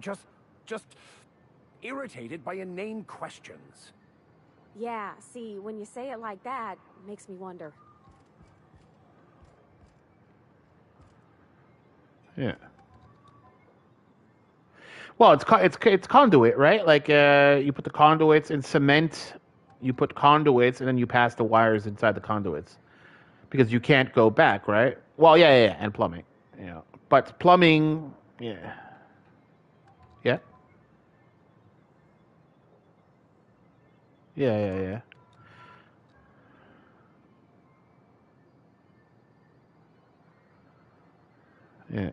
Just irritated by inane questions. Yeah, see, when you say it like that, it makes me wonder. Yeah. Well, it's conduit, right? Like you put the conduits in cement, you put conduits, and then you pass the wires inside the conduits because you can't go back, right? Well, yeah, and plumbing, yeah. But plumbing, yeah, yeah, yeah. Yeah.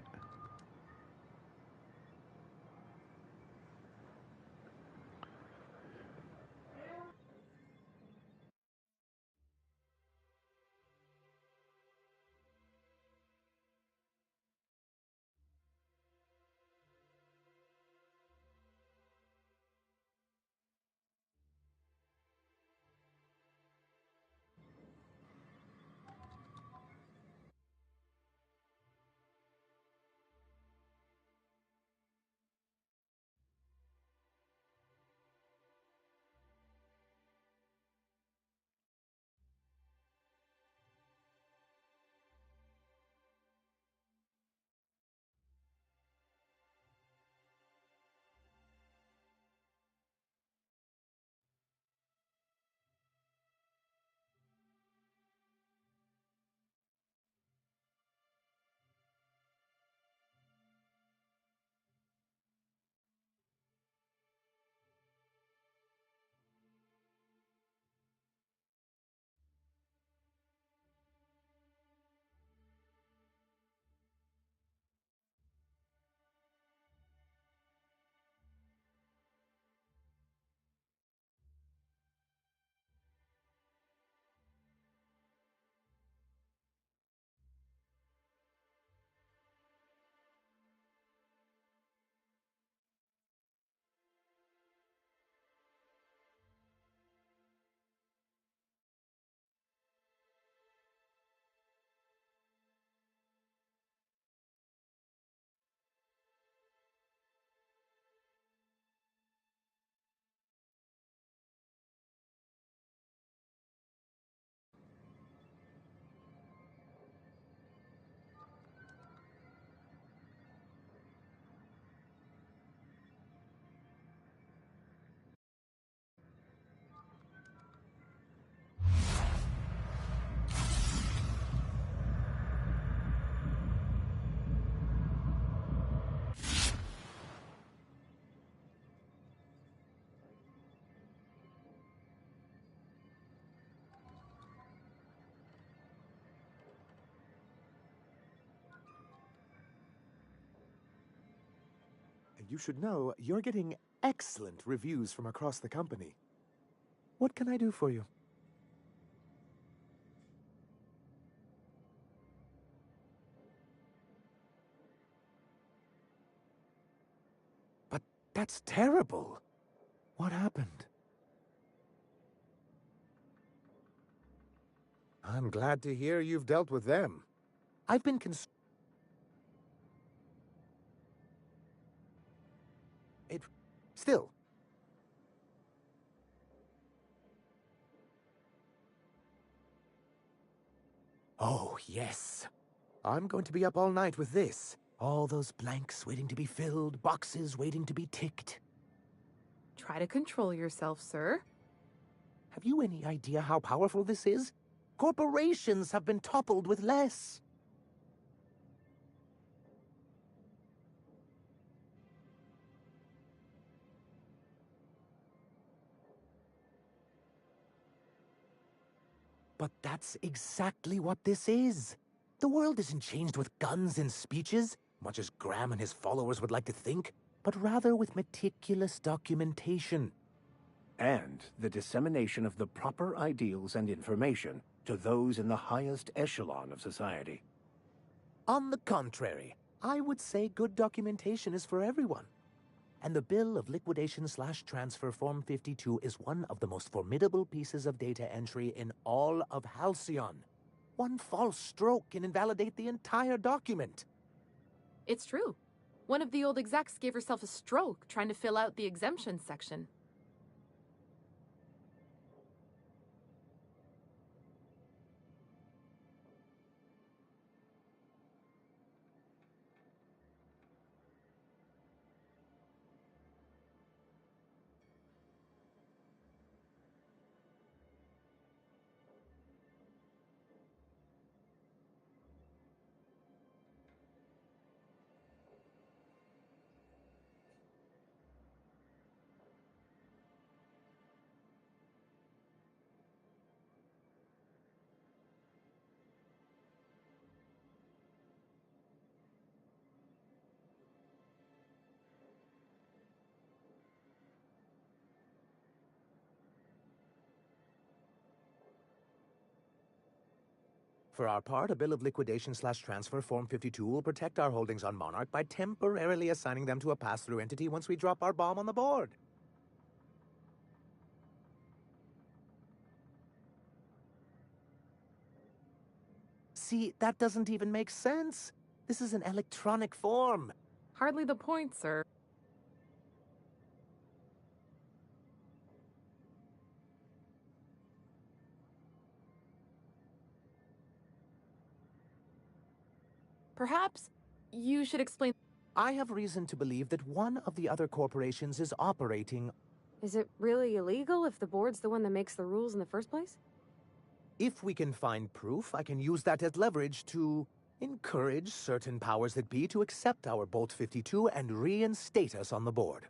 You should know you're getting excellent reviews from across the company. What can I do for you? But that's terrible. What happened? I'm glad to hear you've dealt with them. I've been it still. Oh, yes. I'm going to be up all night with this. All those blanks waiting to be filled, boxes waiting to be ticked. Try to control yourself, sir. Have you any idea how powerful this is? Corporations have been toppled with less. But that's exactly what this is. The world isn't changed with guns and speeches, much as Graham and his followers would like to think, but rather with meticulous documentation. And the dissemination of the proper ideals and information to those in the highest echelon of society. On the contrary, I would say good documentation is for everyone. And the Bill of Liquidation/Transfer Form 52 is one of the most formidable pieces of data entry in all of Halcyon. One false stroke can invalidate the entire document. It's true. One of the old execs gave herself a stroke trying to fill out the exemption section. For our part, a bill of liquidation/transfer Form 52 will protect our holdings on Monarch by temporarily assigning them to a pass-through entity once we drop our bomb on the board. See, that doesn't even make sense. This is an electronic form. Hardly the point, sir. Perhaps you should explain. I have reason to believe that one of the other corporations is operating. Is it really illegal if the board's the one that makes the rules in the first place? If we can find proof, I can use that as leverage to encourage certain powers that be to accept our Bolt 52 and reinstate us on the board.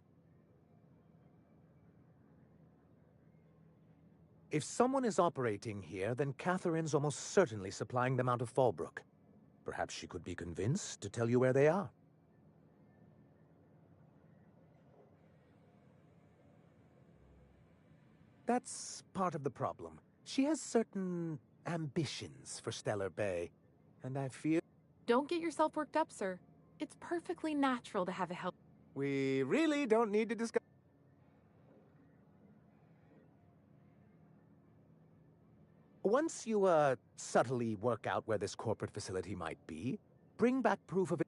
If someone is operating here, then Catherine's almost certainly supplying them out of Fallbrook. Perhaps she could be convinced to tell you where they are. That's part of the problem. She has certain ambitions for Stellar Bay, and I fear... Don't get yourself worked up, sir. It's perfectly natural to have a help. We really don't need to discuss... Once you, subtly work out where this corporate facility might be, bring back proof of it.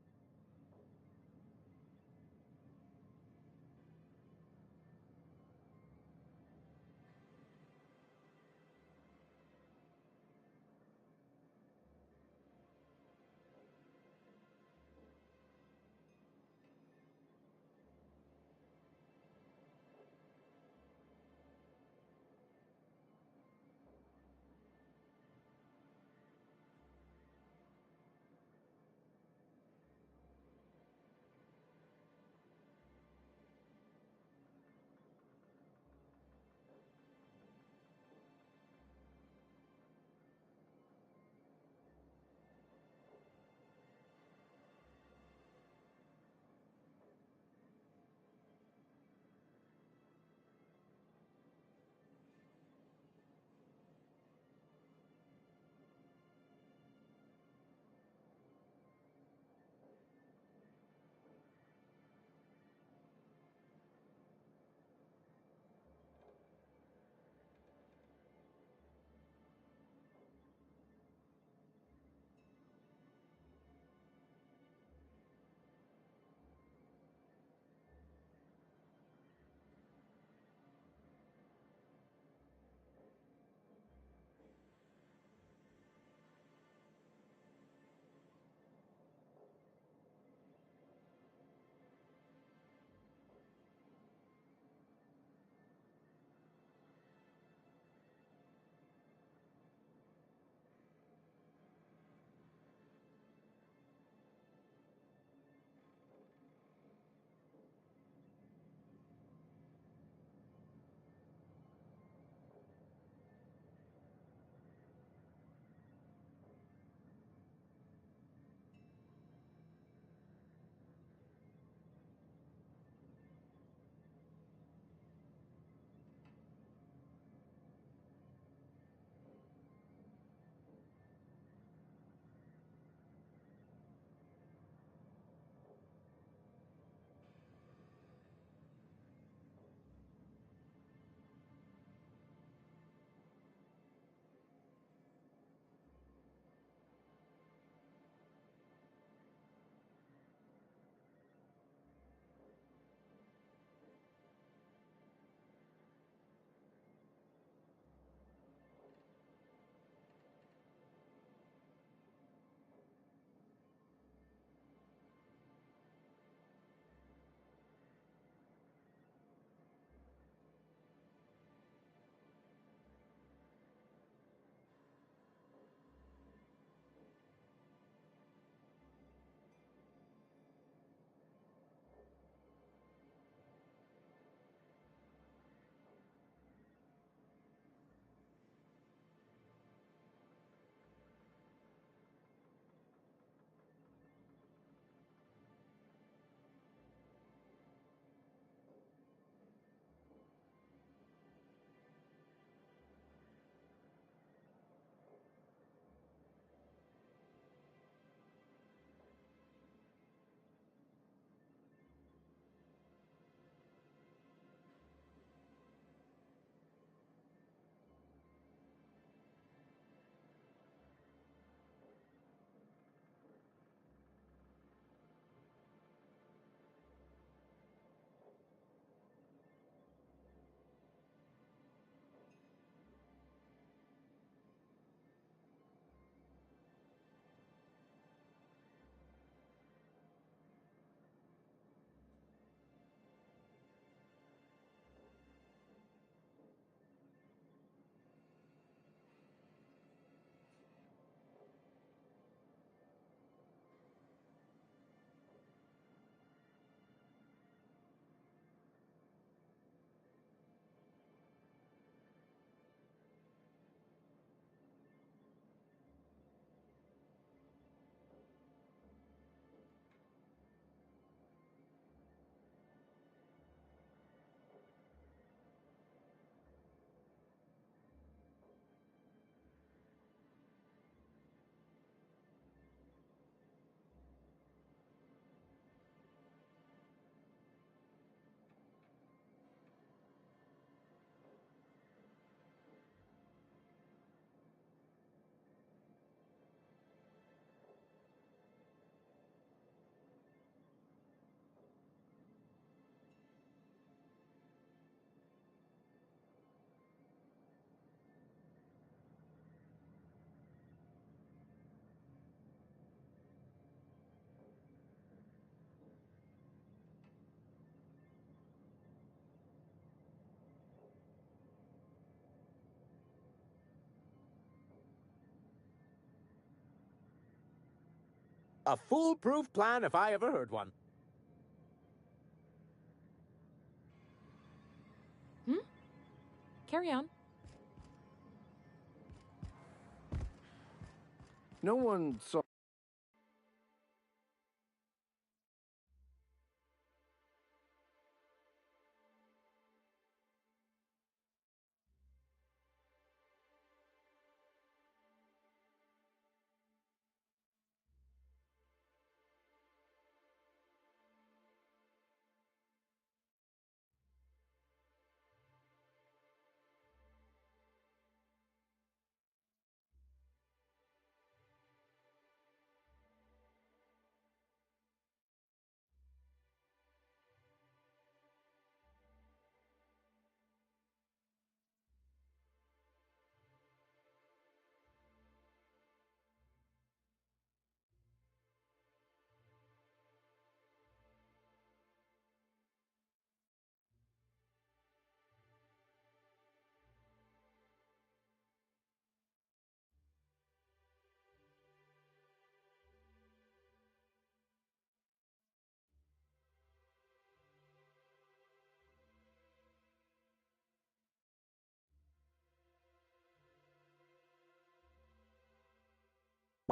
A foolproof plan if I ever heard one. Carry on. No one saw.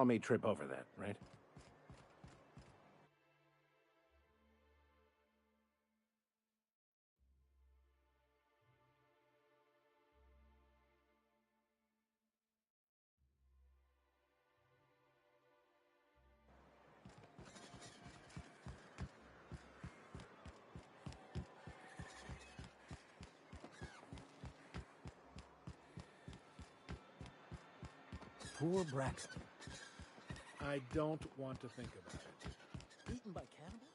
Me trip over that, right? Poor Braxton. I don't want to think about it. Eaten by cannibals?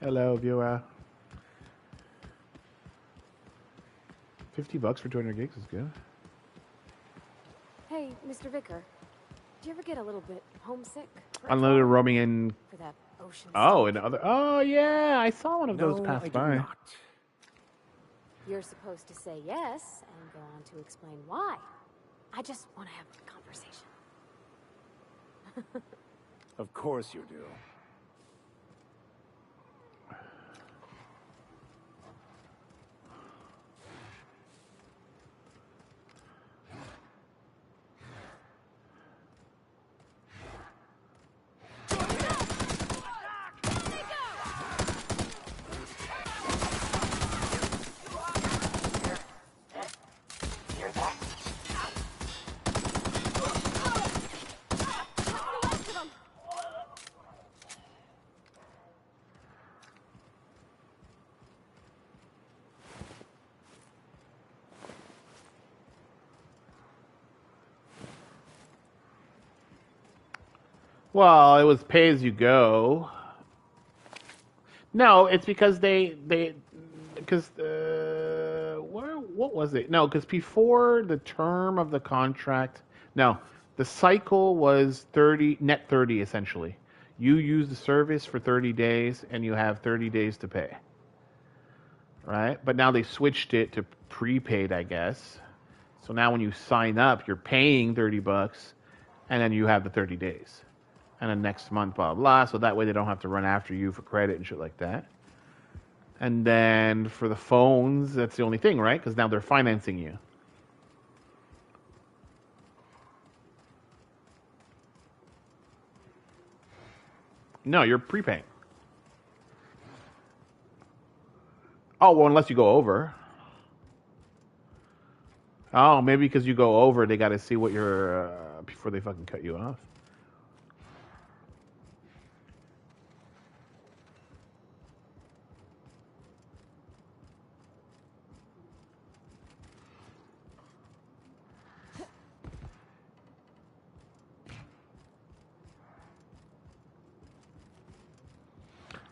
Hello, viewer. $50 for 200 gigs is good. Hey, Mr. Vicker. Do you ever get a little bit homesick? Unlimited roaming in. For that ocean. Oh, and other. Oh, yeah. I saw one of those No, pass I did by. not. You're supposed to say yes and go on to explain why. I just want to have a conversation. Of course you do. Well, it was pay as you go. No, it's because because what was it? No, because before the term of the contract, no, the cycle was 30 net 30 essentially. You use the service for 30 days and you have 30 days to pay. Right? But now they switched it to prepaid, I guess. So now when you sign up, you're paying $30 and then you have the 30 days. And then next month, blah, blah. So that way they don't have to run after you for credit and shit like that. And then for the phones, that's the only thing, right? Because now they're financing you. No, you're prepaying. Oh, well, unless you go over. Oh, maybe because you go over, they got to see what you're, before they fucking cut you off.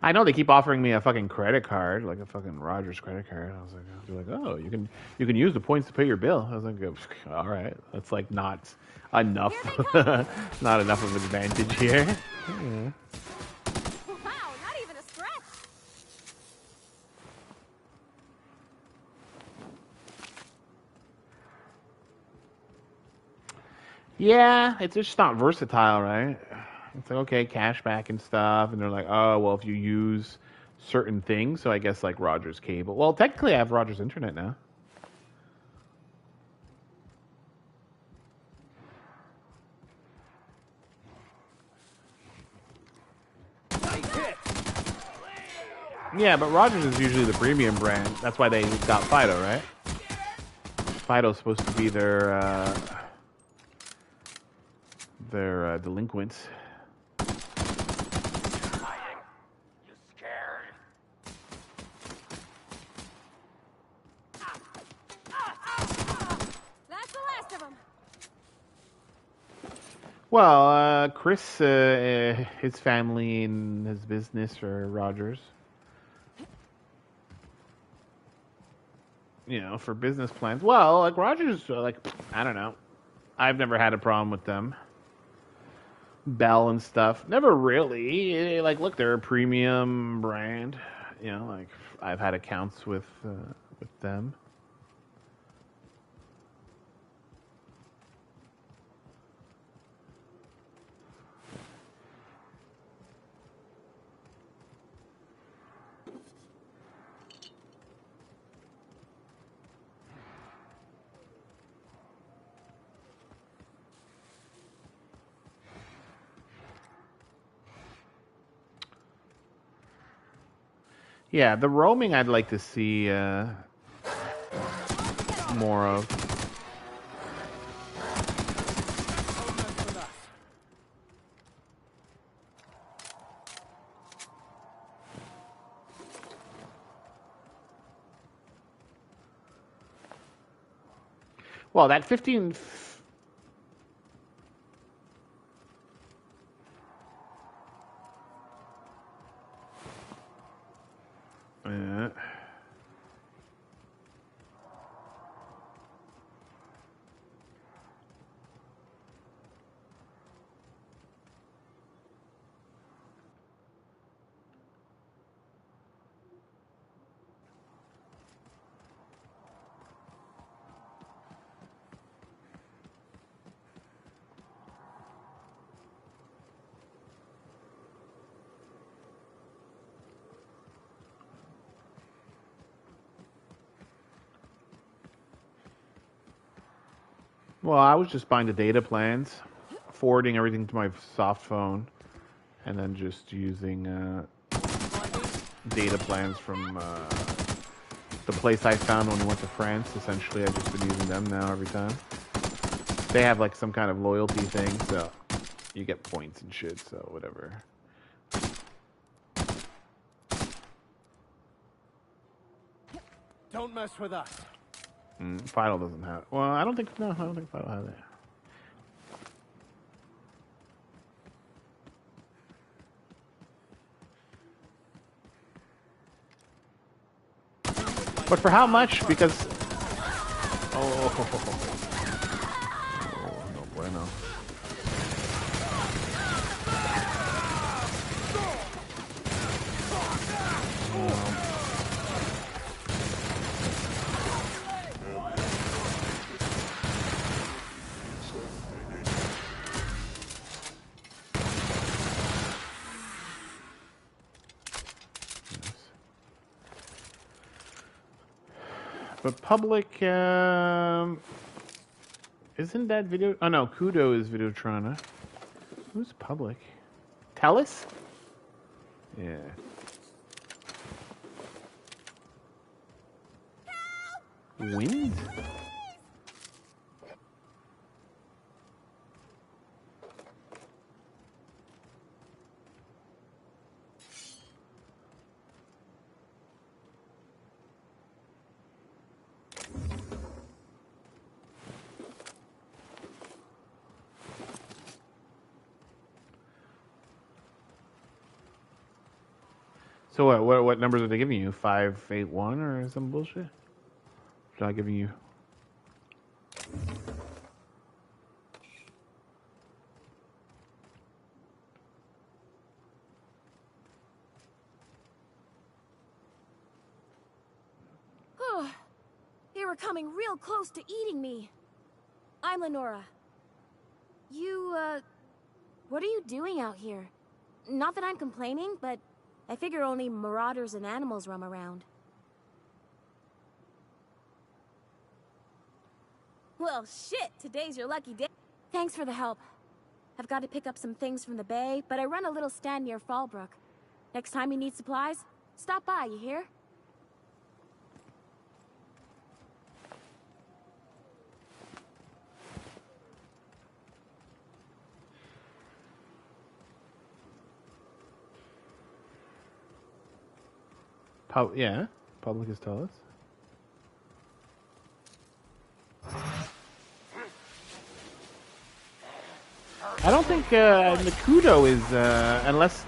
I know they keep offering me a fucking credit card, like a fucking Rogers credit card. I was like, oh, you can use the points to pay your bill. I was like, all right, that's like not enough, not enough of an advantage here. Yeah. Wow, not even a scratch. Yeah, it's just not versatile, right? It's like, okay, cashback and stuff, and they're like, oh, well, if you use certain things, so I guess like Rogers cable. Well, technically, I have Rogers internet now. Yeah, but Rogers is usually the premium brand. That's why they got Fido, right? Fido's supposed to be their delinquents. That's the last of them. Well, Chris, his family and his business are Rogers. You know, for business plans. Well, like Rogers, like, I don't know. I've never had a problem with them. Bell and stuff. Never really. Like, look, they're a premium brand. You know, like I've had accounts with them. Yeah, the roaming I'd like to see more of. Well, that 15. Well, I was just buying the data plans, forwarding everything to my soft phone, and then just using data plans from the place I found when we went to France. Essentially, I've just been using them now every time. They have like some kind of loyalty thing, so you get points and shit, so whatever. Don't mess with us. Final doesn't have. Well, I don't think Final has it. But for how much? Because oh no bueno. But public, isn't that video? Oh no, Kudo is Videotron. Huh? Who's public? Telus? Yeah. Wind? So what numbers are they giving you? 581 or some bullshit? They're not giving you. They were coming real close to eating me. I'm Lenora. You, what are you doing out here? Not that I'm complaining, but I figure only marauders and animals roam around. Well, shit, today's your lucky day. Thanks for the help. I've got to pick up some things from the bay, but I run a little stand near Fallbrook. Next time you need supplies, stop by, you hear? Yeah, public is Telus. I don't think Nakudo is, unless...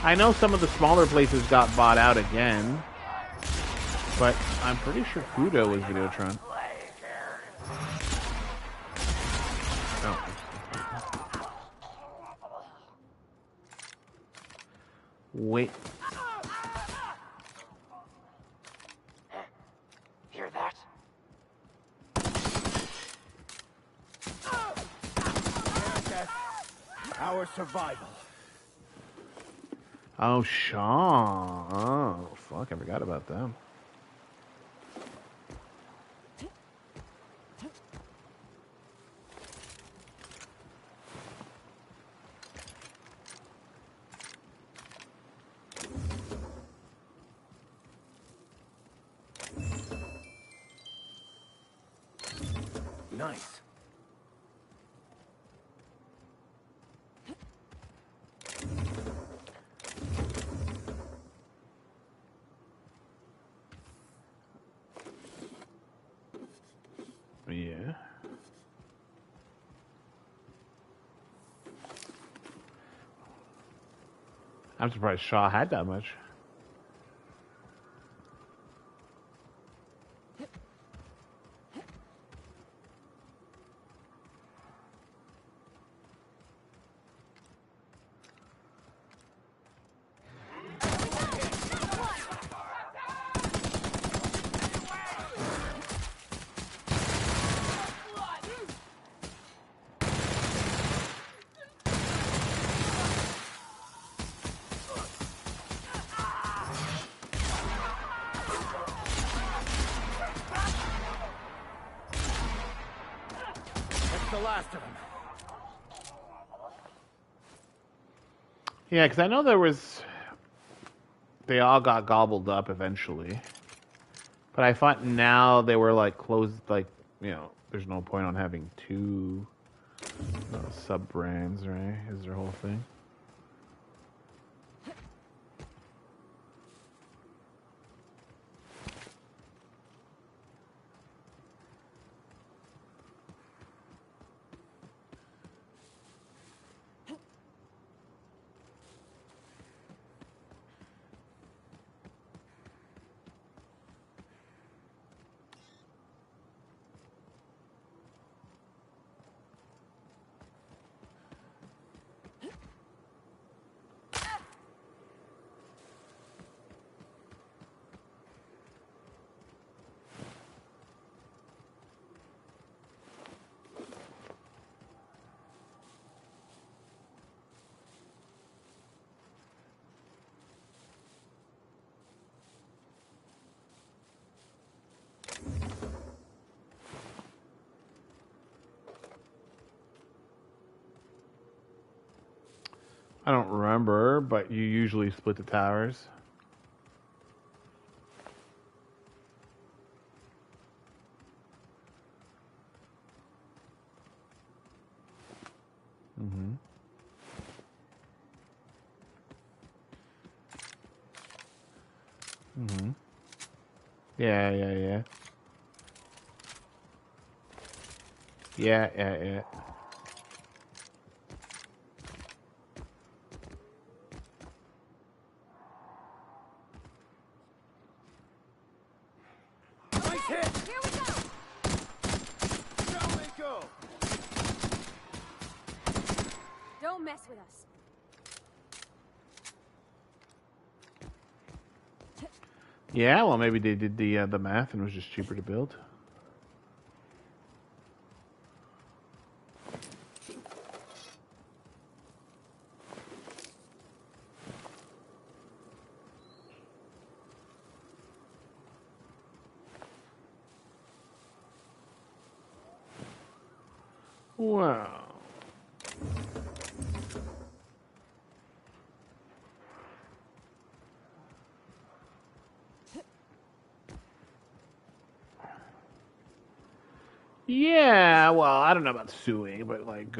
I know some of the smaller places got bought out again, but I'm pretty sure Kudo is Videotron. Oh. Wait. Hear that? Our survival. Oh, Shaw. Oh, fuck, I forgot about them. Nice. Yeah. I'm surprised Shaw had that much. the last of them. Yeah, because I know there was... They all got gobbled up eventually. But I thought now they were, like, closed, like, you know, there's no point on having two sub-brands, right? Is their whole thing. I don't remember, but you usually split the towers. Mm-hmm. Mm-hmm. Yeah, yeah, yeah. Yeah, yeah, yeah. Nice hit! Here we go! Down they go! Don't mess with us. Yeah, well, maybe they did the math and it was just cheaper to build. Wow. Yeah, well, I don't know about suing, but like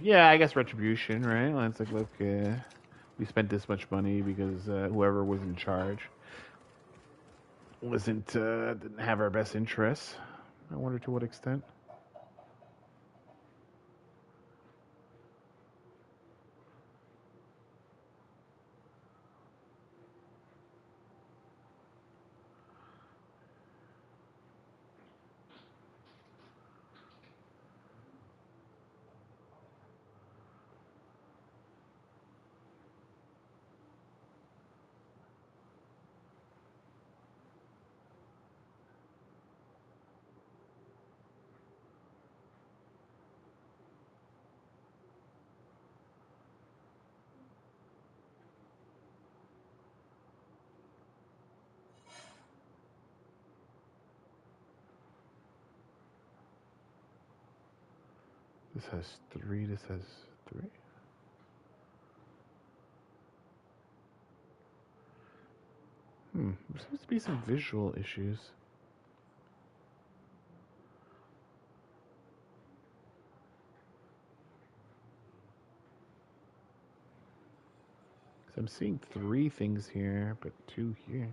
yeah, I guess retribution, right? Like, it's like, look, we spent this much money because whoever was in charge didn't have our best interests. I wonder to what extent. This has 3, this has 3. There seems to be some visual issues. So I'm seeing 3 things here, but 2 here.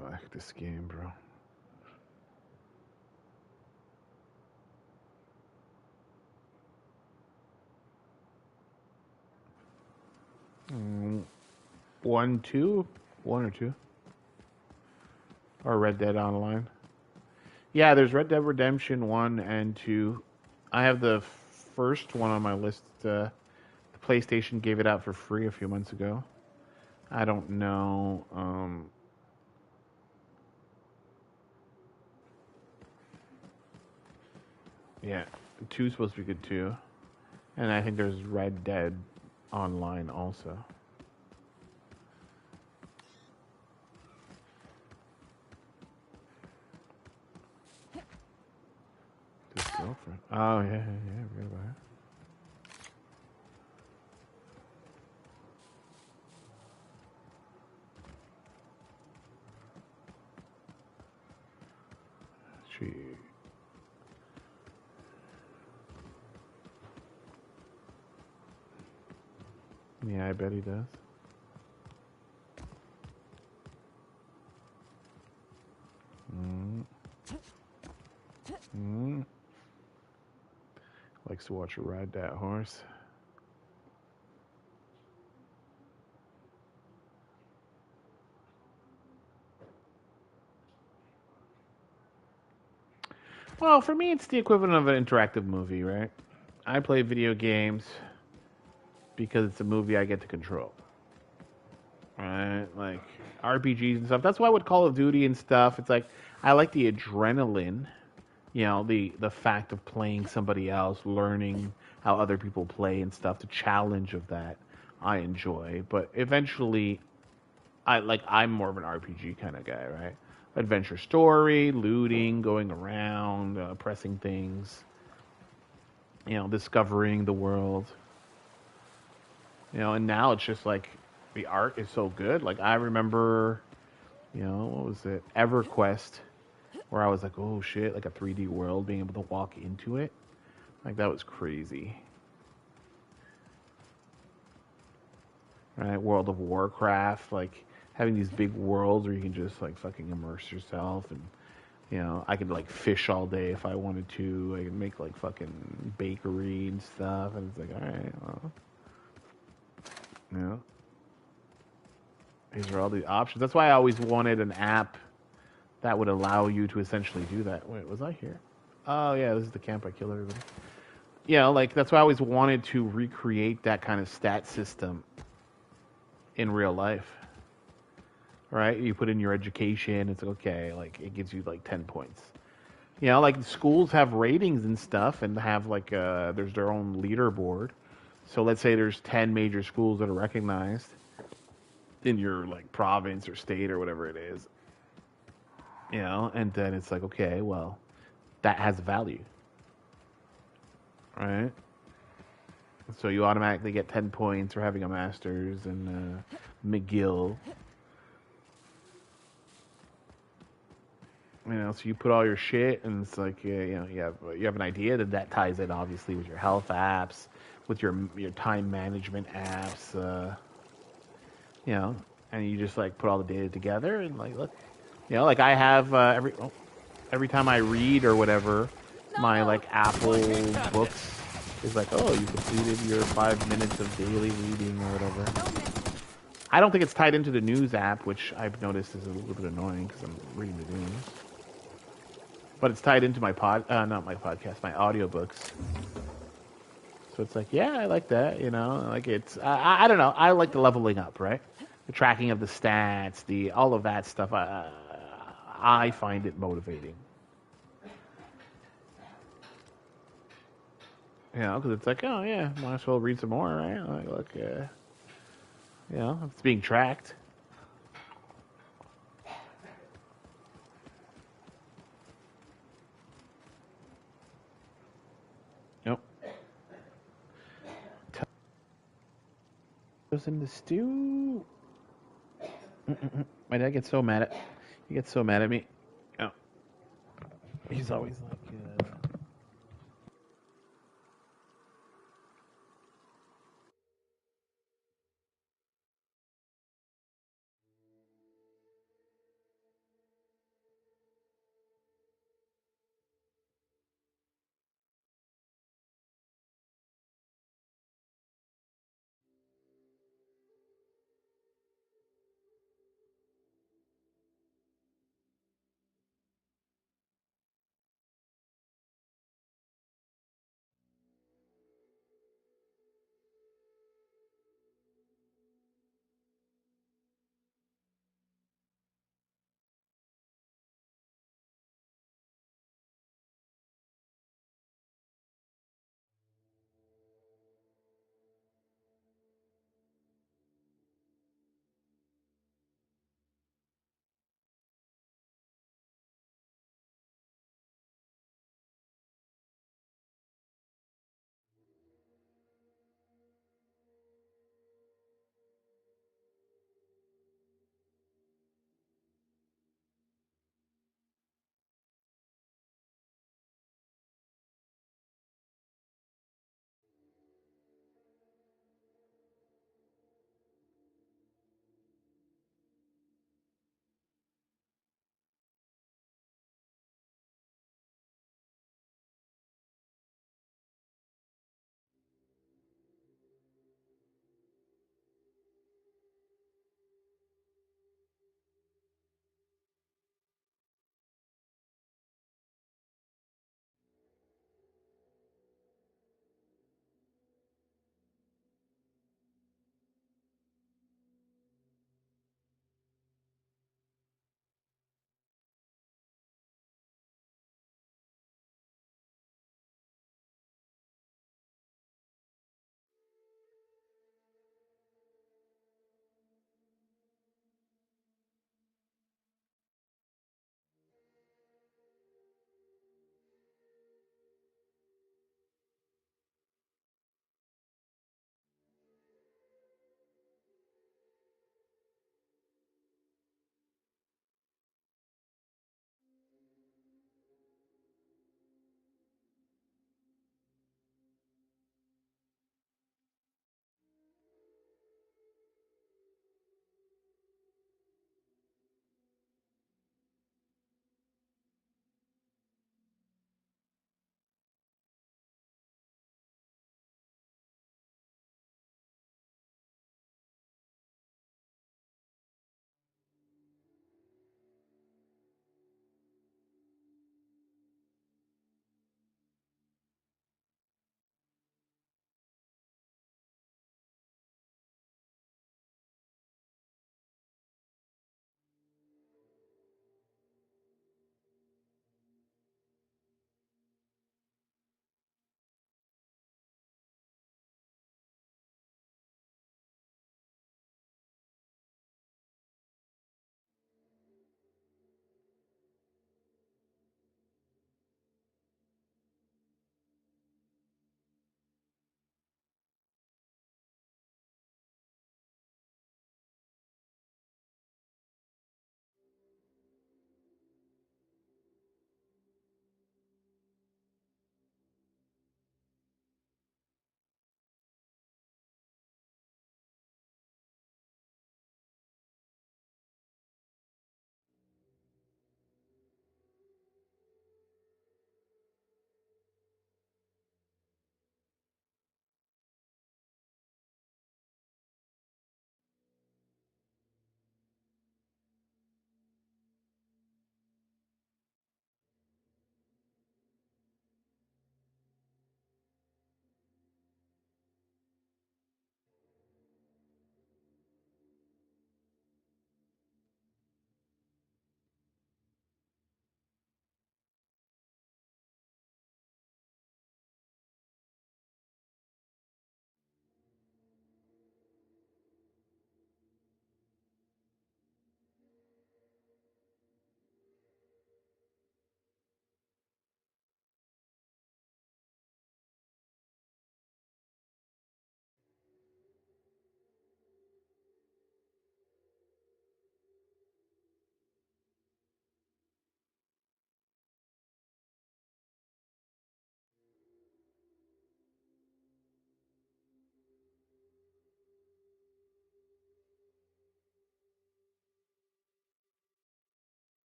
Fuck this game, bro. One or two, or Red Dead Online. Yeah, there's Red Dead Redemption 1 and 2. I have the first one on my list. The PlayStation gave it out for free a few months ago. I don't know. Yeah, 2 is supposed to be good too. And I think there's Red Dead Online also. His girlfriend. Oh, yeah, I forgot about her. She. Yeah, I bet he does. Likes to watch her ride that horse. Well, for me, it's the equivalent of an interactive movie, right? I play video games because it's a movie I get to control, right? Like RPGs and stuff. That's why with Call of Duty and stuff, it's like I like the adrenaline, the fact of playing somebody else, learning how other people play and stuff, the challenge of that I enjoy. But eventually I'm more of an RPG kind of guy, right? Adventure story, looting, going around, pressing things, discovering the world. And now it's just like the art is so good. Like I remember, what was it? EverQuest, where I was like, oh shit, like a 3D world, being able to walk into it. Like that was crazy. Right? World of Warcraft, like having these big worlds where you can just like fucking immerse yourself, and I could like fish all day if I wanted to. I could make like fucking bakery and stuff, and it's like, all right, well, these are all the options. That's why I always wanted an app that would allow you to essentially do that. Wait, was I here? Oh yeah, this is the camp I killed everybody. Like that's why I always wanted to recreate that kind of stat system in real life. Right? You put in your education, it's like, okay, like it gives you like 10 points. Like schools have ratings and stuff and have like there's their own leaderboard. So let's say there's 10 major schools that are recognized in your like province or state or whatever it is. And then it's like, okay, well, that has value. Right? So you automatically get 10 points for having a master's in McGill. So you put all your shit, and it's like, you have an idea that ties in obviously with your health apps, with your time management apps, and you just like put all the data together and like look, like I have every time I read or whatever, my like Apple Books is like, oh, you completed your 5 minutes of daily reading or whatever. I don't think it's tied into the news app, which I've noticed is a little bit annoying because I'm reading the news. But it's tied into my not my podcast, my audiobooks. So it's like, yeah, I like that, like it's, I don't know. I like the leveling up, right? The tracking of the stats, all of that stuff. I find it motivating. Because it's like, oh yeah, might as well read some more, right? Like, look, it's being tracked. Goes in the stew. My dad gets so mad at. He gets so mad at me. Oh, he's always like.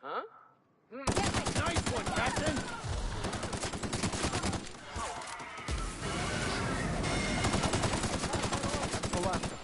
Huh? Nice one, Captain! That's the last of them.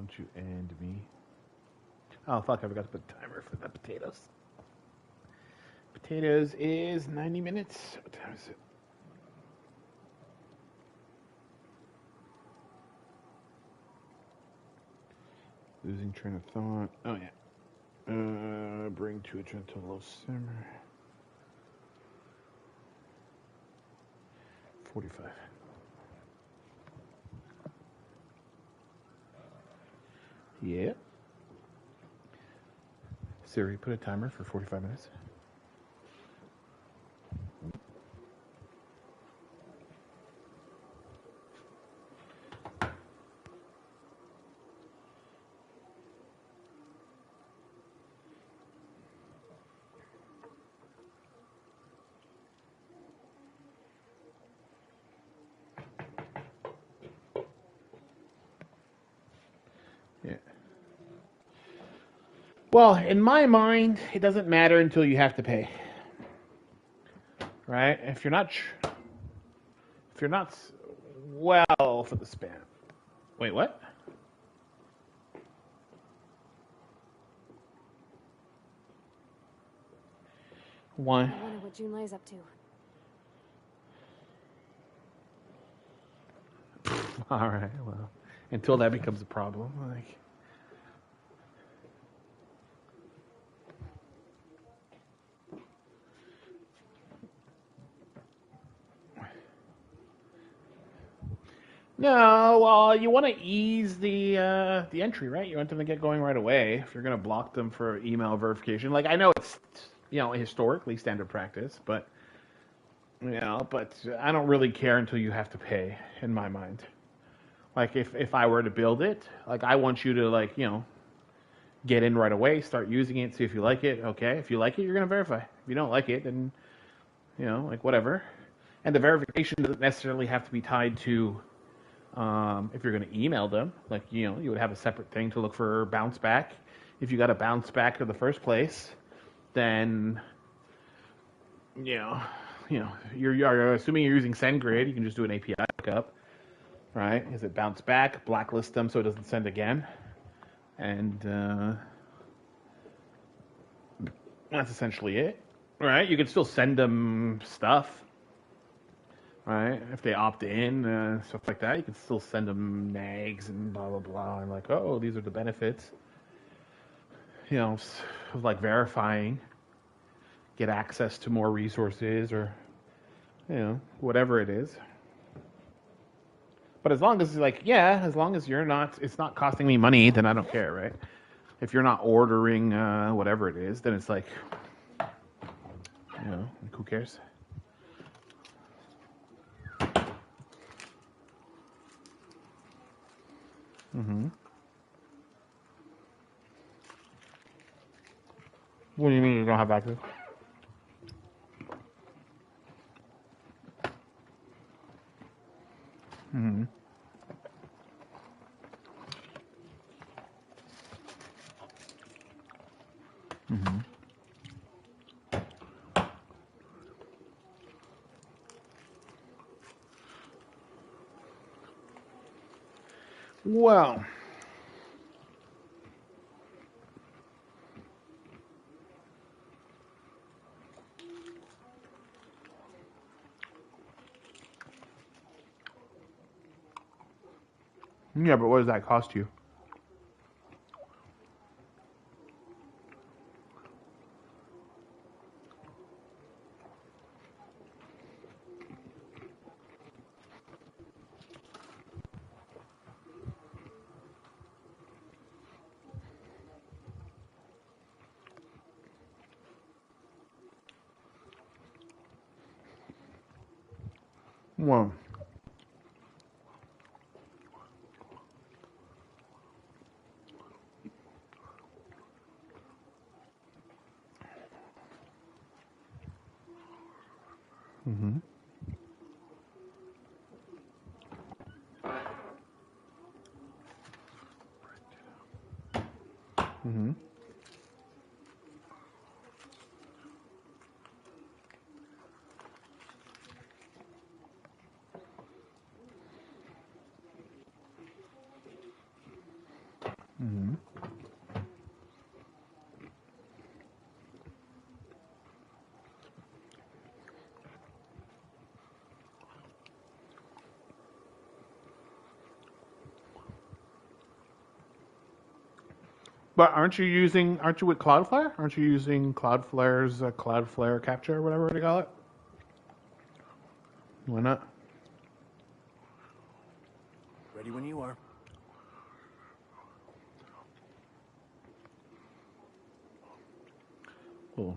Don't you end me. Oh, fuck, I forgot to put a timer for the potatoes. Potatoes is 90 minutes. What time is it? Losing train of thought. Oh, yeah. Bring to a gentle low simmer. 45. Yeah. Siri, put a timer for 45 minutes. Yeah. Well, in my mind, it doesn't matter until you have to pay. Right? If you're not well for the spam. Wait, what? Why? I wonder what Junlei's up to. All right. Well, until that becomes a problem, like. No, well, you want to ease the entry, right? You want them to get going right away. If you're going to block them for email verification, like I know it's historically standard practice, but but I don't really care until you have to pay. In my mind, like if I were to build it, like I want you to get in right away, start using it, see if you like it. Okay, if you like it, you're going to verify. If you don't like it, then whatever. And the verification doesn't necessarily have to be tied to. If you're going to email them, you would have a separate thing to look for bounce back. If you got a bounce back to the first place, then you're assuming you're using SendGrid. You can just do an API lookup, right? Is it bounce back? Blacklist them so it doesn't send again, and that's essentially it, right? You can still send them stuff. Right? If they opt in, stuff like that, you can still send them nags and blah, blah, blah. And oh, these are the benefits. Of verifying, get access to more resources or, whatever it is. But as long as as long as it's not costing me money, then I don't care, right? If you're not ordering whatever it is, then it's who cares? Mm-hmm. What do you mean you don't have access? Mm-hmm. Mm-hmm. Well, yeah, but what does that cost you? Well, mm-hmm. Mm-hmm. Mm-hmm. But aren't you with Cloudflare? Aren't you using Cloudflare's Cloudflare capture or whatever they call it? Why not? Ready when you are. Cool.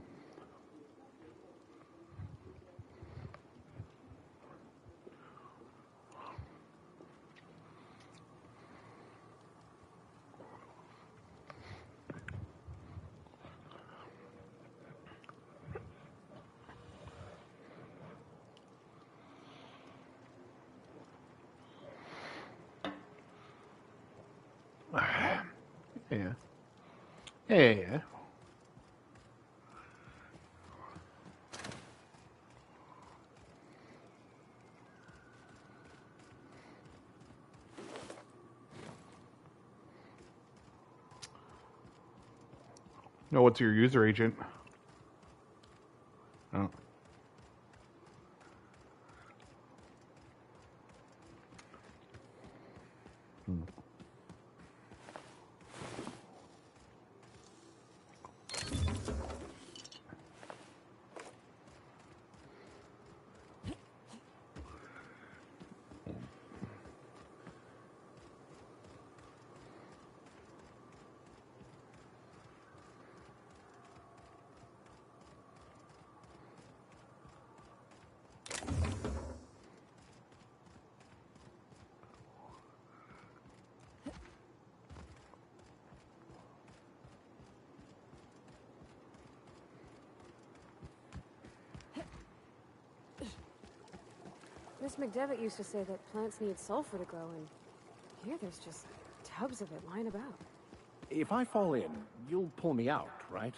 Yeah. Yeah. No, what's your user agent? Oh. Hmm. Miss McDevitt used to say that plants need sulfur to grow, and here there's just tubs of it lying about. If I fall in, you'll pull me out, right?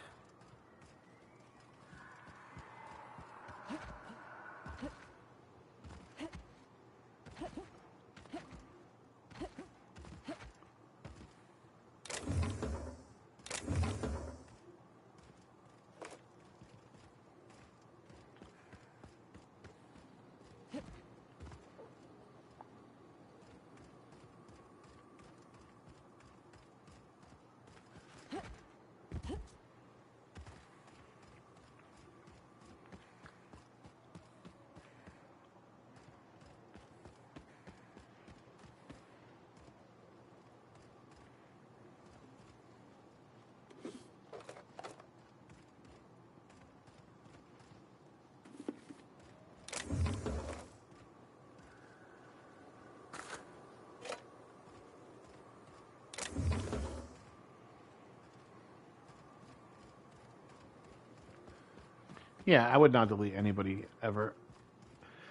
Yeah, I would not delete anybody ever.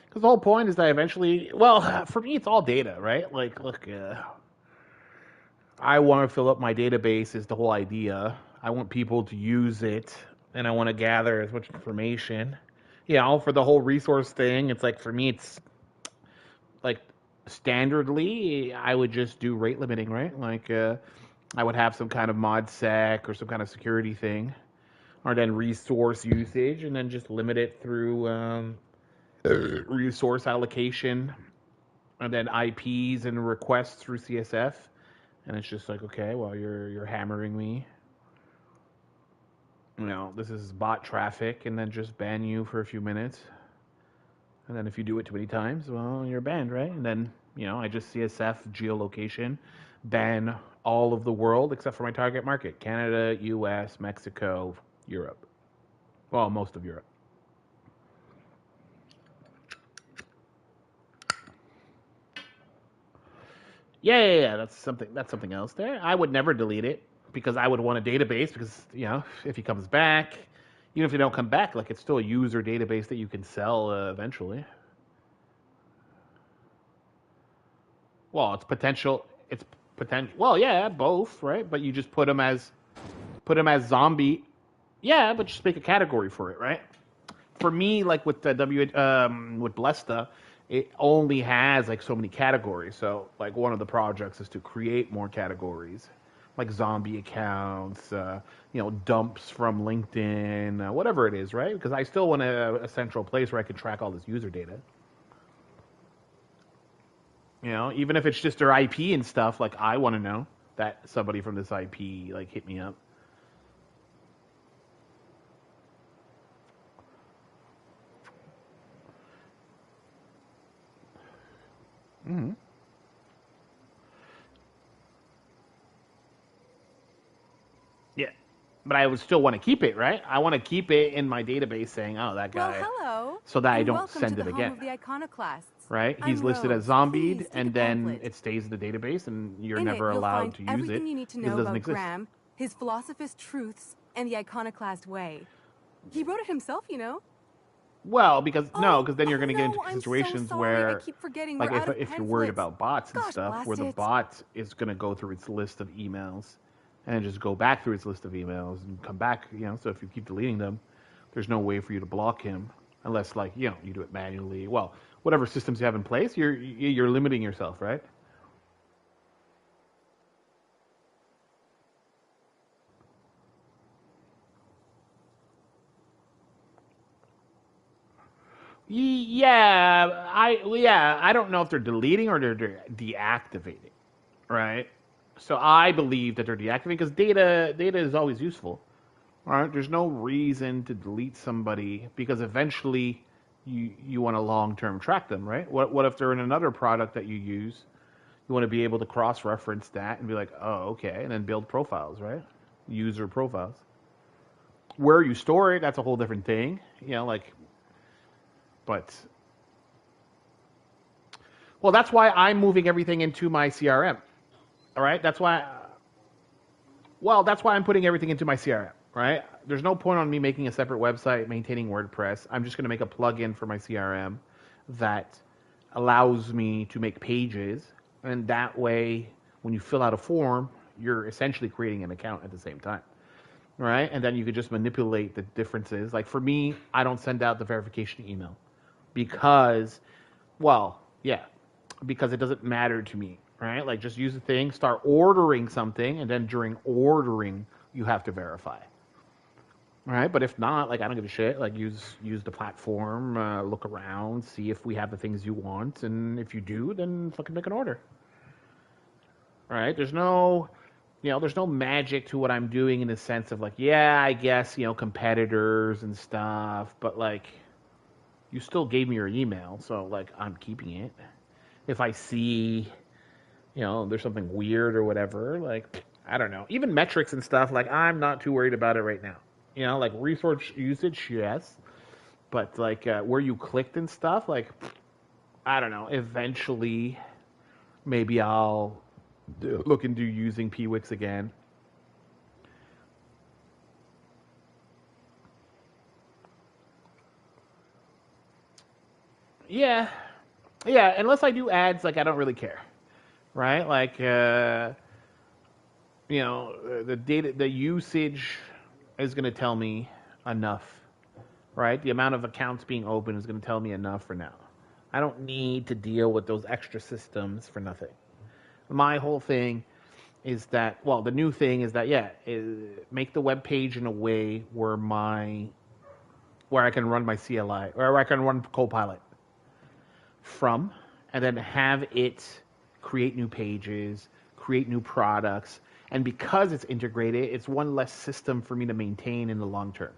Because the whole point is that eventually, well, for me, it's all data, right? Like, look, I want to fill up my database, is the whole idea. I want people to use it, and I want to gather as much information. For the whole resource thing, it's like, for me, it's like standardly, I would just do rate limiting, right? Like, I would have some kind of mod sec or some kind of security thing, or then resource usage, and then just limit it through resource allocation, and then IPs and requests through CSF. And it's just like, okay, well, you're hammering me. This is bot traffic, and then just ban you for a few minutes. And then if you do it too many times, well, you're banned, right? And then, I just CSF geolocation, ban all of the world except for my target market: Canada, US, Mexico, Europe. Well, most of Europe. Yeah. That's something else there. I would never delete it because I would want a database because, if he comes back, even if they don't come back, like, it's still a user database that you can sell eventually. Well, it's potential. It's potential. Well, yeah, both, right? But you just put them as zombie. Yeah, but just make a category for it, right? For me, like with the with Blesta, it only has like so many categories. So like one of the projects is to create more categories. like zombie accounts, dumps from LinkedIn, whatever it is, right? Because I still want a central place where I can track all this user data. Even if it's just their IP and stuff, like I want to know that somebody from this IP like hit me up. Mm-hmm. Yeah, but I would still want to keep it, right? I want to keep it in my database saying, "Oh, that guy," Well, hello. so that I don't Welcome send to it the again. home of the iconoclasts. Right? He's I'm listed as Rose. zombied, Please, take and a then pamphlet. it stays in the database, and you're In never it, you'll allowed find to use everything it you need to because know it doesn't about exist. Graham, his philosophist truths, and the iconoclast way. He wrote it himself, you know. Well, because then you're going to get into I'm situations so sorry. I where, keep forgetting like, we're out of if you're worried pamphlets. about bots and Gosh, stuff, blast where the it. bot is going to go through its list of emails and just go back through its list of emails and come back, so if you keep deleting them, there's no way for you to block him unless, like, you do it manually. Well, whatever systems you have in place, you're limiting yourself, right? I don't know if they're deleting or they're deactivating, right? So I believe that they're deactivating because data is always useful. All right, there's no reason to delete somebody because eventually you want to long term track them, right? What if they're in another product that you use? You want to be able to cross reference that and be like, oh, okay, and then build profiles, right? User profiles. Where you store it, that's a whole different thing. But well, that's why I'm moving everything into my CRM. All right, that's why. Well, that's why I'm putting everything into my CRM. Right? There's no point on me making a separate website, maintaining WordPress. I'm just going to make a plugin for my CRM that allows me to make pages, and that way, when you fill out a form, you're essentially creating an account at the same time. Right? And then you could just manipulate the differences. Like for me, I don't send out the verification email because, because it doesn't matter to me, right? Like just use the thing, start ordering something, and then during ordering, you have to verify. All right, but if not, like I don't give a shit. Like use the platform, look around, see if we have the things you want, and if you do, then fucking make an order. All right, there's no magic to what I'm doing in the sense of like, yeah, I guess competitors and stuff, but like, you still gave me your email, so like I'm keeping it. If I see, there's something weird or whatever, like I don't know, even metrics and stuff, like I'm not too worried about it right now. Like resource usage, yes. But like where you clicked and stuff, like I don't know. Eventually, maybe I'll look into using PWix again. Yeah, unless I do ads, like I don't really care, right? Like the data, the usage is going to tell me enough, right? The amount of accounts being open is going to tell me enough for now. I don't need to deal with those extra systems for nothing. My whole thing is that, the new thing is that, make the web page in a way where I can run my CLI, or I can run Copilot from, and then have it create new pages, create new products. And because it's integrated, it's one less system for me to maintain in the long term,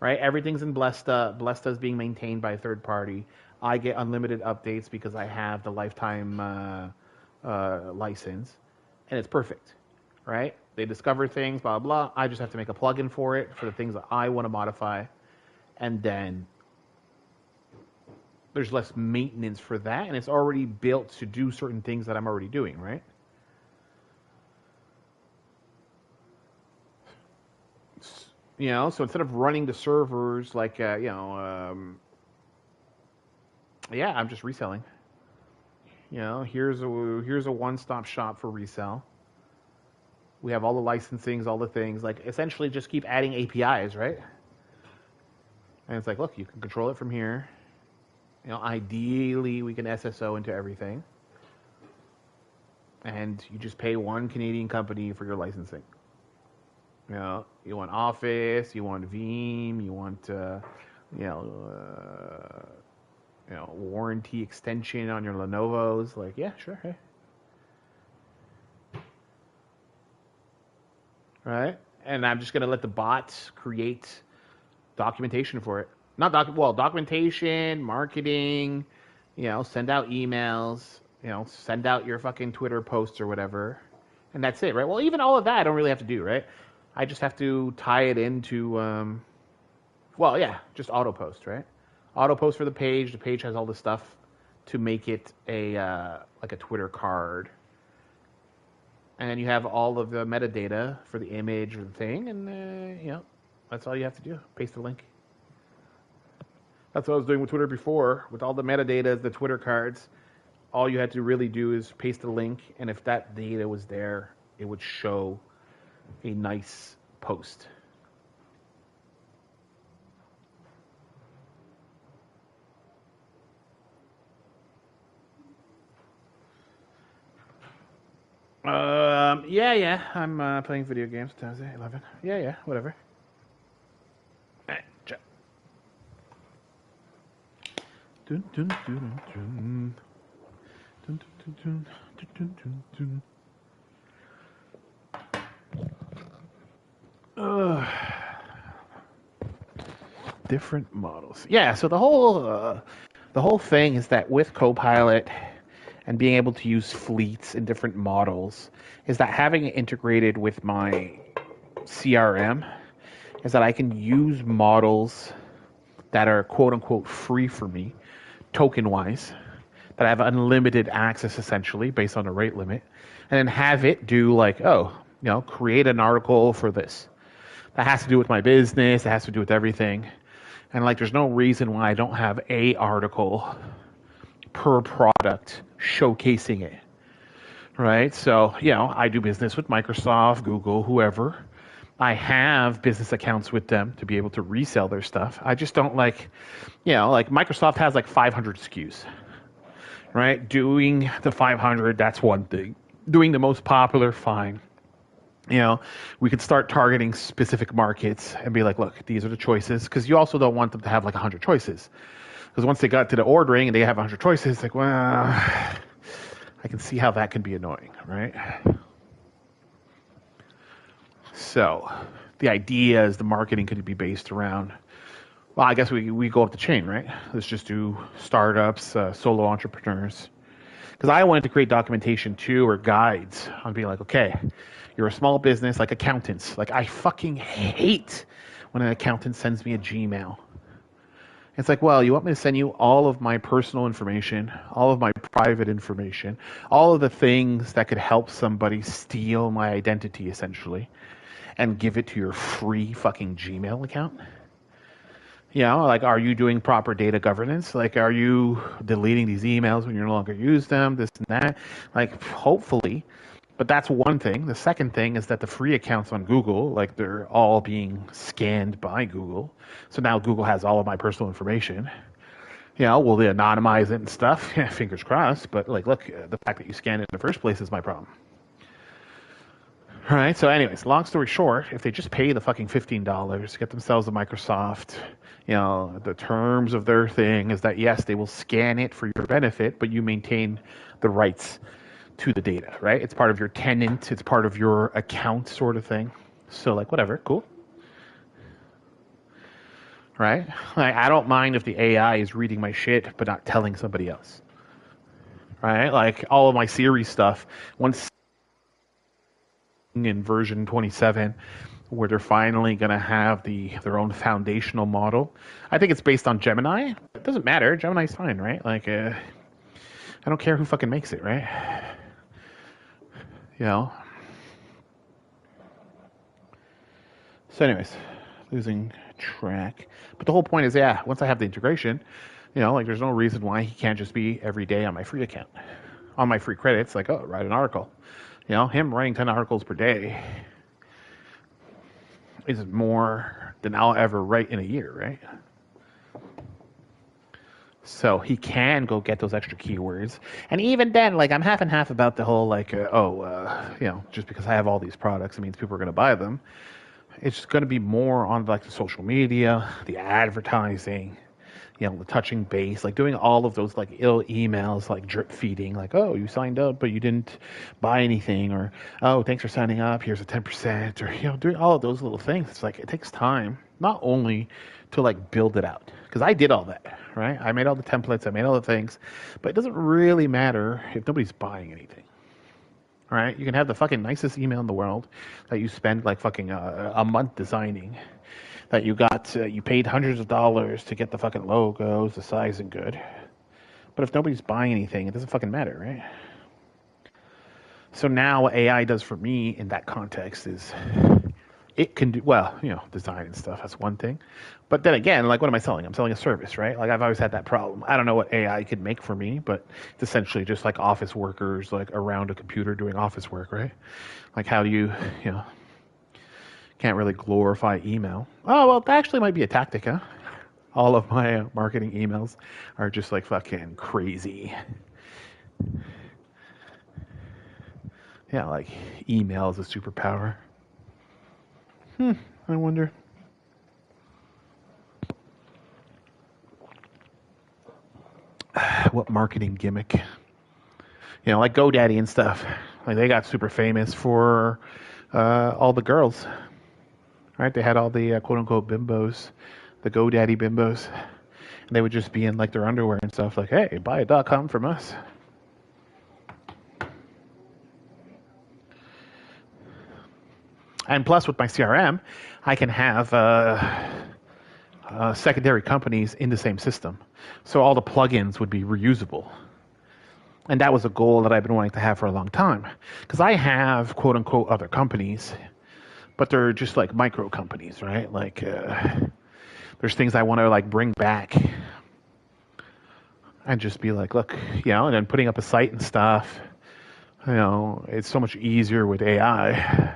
right? Everything's in Blesta. Blesta is being maintained by a third party. I get unlimited updates because I have the lifetime license, and it's perfect, right? They discover things, blah, blah. I just have to make a plugin for it for the things that I want to modify, and then there's less maintenance for that, and it's already built to do certain things that I'm already doing, right? So instead of running the servers like, I'm just reselling. Here's a one-stop shop for resell. We have all the licensings, all the things. Like essentially, just keep adding APIs, right? And it's like, look, you can control it from here. Ideally, we can SSO into everything. and you just pay one Canadian company for your licensing. You know, you want Office, you want Veeam, you want, warranty extension on your Lenovo's. Like, yeah, sure, hey. Right? And I'm just gonna let the bots create documentation for it. Not documentation, marketing. Send out emails. Send out your fucking Twitter posts or whatever, and that's it, right? Well, even all of that I don't really have to do, right? I just have to tie it into, just auto post, right? Auto post for the page. The page has all the stuff to make it like a Twitter card. And then you have all of the metadata for the image or the thing, and that's all you have to do. Paste the link. That's what I was doing with Twitter before, with all the metadata, the Twitter cards. All you had to really do is paste a link, and if that data was there, it would show a nice post. Yeah. I'm playing video games. Tuesday, 11. Yeah, whatever. Alright, ciao. Dun, dun, dun, dun. Dun, dun, dun, dun, dun, dun. Different models. Yeah, so the whole thing is that with Copilot and being able to use fleets in different models is that having it integrated with my CRM is that I can use models that are quote unquote free for me, token wise, that I have unlimited access essentially based on the rate limit, and then have it do like, create an article for this. That has to do with my business, it has to do with everything. And like there's no reason why I don't have a article per product showcasing it. Right? So, I do business with Microsoft, Google, whoever. I have business accounts with them to be able to resell their stuff. I just don't like Microsoft has like 500 SKUs. Right? Doing the 500, that's one thing. Doing the most popular, fine. We could start targeting specific markets and be like, look, these are the choices. Because you also don't want them to have like 100 choices. Because once they got to the ordering and they have 100 choices, it's like, well, I can see how that can be annoying, right? So the idea is the marketing could be based around, well, I guess we go up the chain, right? Let's just do startups, solo entrepreneurs. Because I wanted to create documentation too, or guides on being like, okay, you're a small business, like accountants. Like I fucking hate when an accountant sends me a Gmail. It's like, well, you want me to send you all of my personal information, all of my private information, all of the things that could help somebody steal my identity, essentially, and give it to your free fucking Gmail account? Like, are you doing proper data governance? Like, are you deleting these emails when you no longer use them, this and that? Like, hopefully. But that's one thing. The second thing is that the free accounts on Google, like, they're all being scanned by Google. So now Google has all of my personal information. Will they anonymize it and stuff? Yeah, fingers crossed. But, like, look, the fact that you scanned it in the first place is my problem. All right, so anyways, long story short, if they just pay the fucking $15, get themselves a Microsoft, the terms of their thing is that, yes, they will scan it for your benefit, but you maintain the rights to the data, right? It's part of your tenant, it's part of your account sort of thing. So, like, whatever, cool. Right? Like, I don't mind if the AI is reading my shit, but not telling somebody else. Right? Like, all of my Siri stuff, once in version 27, where they're finally going to have their own foundational model. I think it's based on Gemini. It doesn't matter. Gemini's fine, right? Like, I don't care who fucking makes it, right? So anyways, losing track. But the whole point is, once I have the integration, like there's no reason why he can't just be every day on my free account. On my free credits, like, oh, write an article. Him writing 10 articles per day is more than I'll ever write in a year, right? So he can go get those extra keywords. And even then, like, I'm half and half about the whole, like, just because I have all these products, it means people are going to buy them. It's going to be more on, like, the social media, the advertising, the touching base, like doing all of those, like, ill emails, like drip feeding, like, oh, you signed up, but you didn't buy anything, or, oh, thanks for signing up, here's a 10%, or, doing all of those little things. It's like, it takes time, not only to, like, build it out, because I did all that, right? I made all the templates, I made all the things, but it doesn't really matter if nobody's buying anything. Right? You can have the fucking nicest email in the world that you spend like fucking a month designing, that you paid hundreds of dollars to get the fucking logos, the sizing good. But if nobody's buying anything, it doesn't fucking matter, right? So now what AI does for me in that context is it can do, well, design and stuff, that's one thing. But then again, like, what am I selling? I'm selling a service, right? Like, I've always had that problem. I don't know what AI could make for me, but it's essentially just like office workers, like, around a computer doing office work, right? Like, how do you can't really glorify email. Oh, well, that actually might be a tactic, huh? All of my marketing emails are just like fucking crazy. Yeah, like, email is a superpower. I wonder. What marketing gimmick? Like GoDaddy and stuff. Like, they got super famous for all the girls. Right? They had all the quote-unquote bimbos, the GoDaddy bimbos. And they would just be in, like, their underwear and stuff, like, hey, buy a .com from us. And plus, with my CRM, I can have secondary companies in the same system. So all the plugins would be reusable. And that was a goal that I've been wanting to have for a long time. Because I have, quote unquote, other companies, but they're just like micro companies, right? Like, there's things I want to, like, bring back and just be like, look, and then putting up a site and stuff, it's so much easier with AI.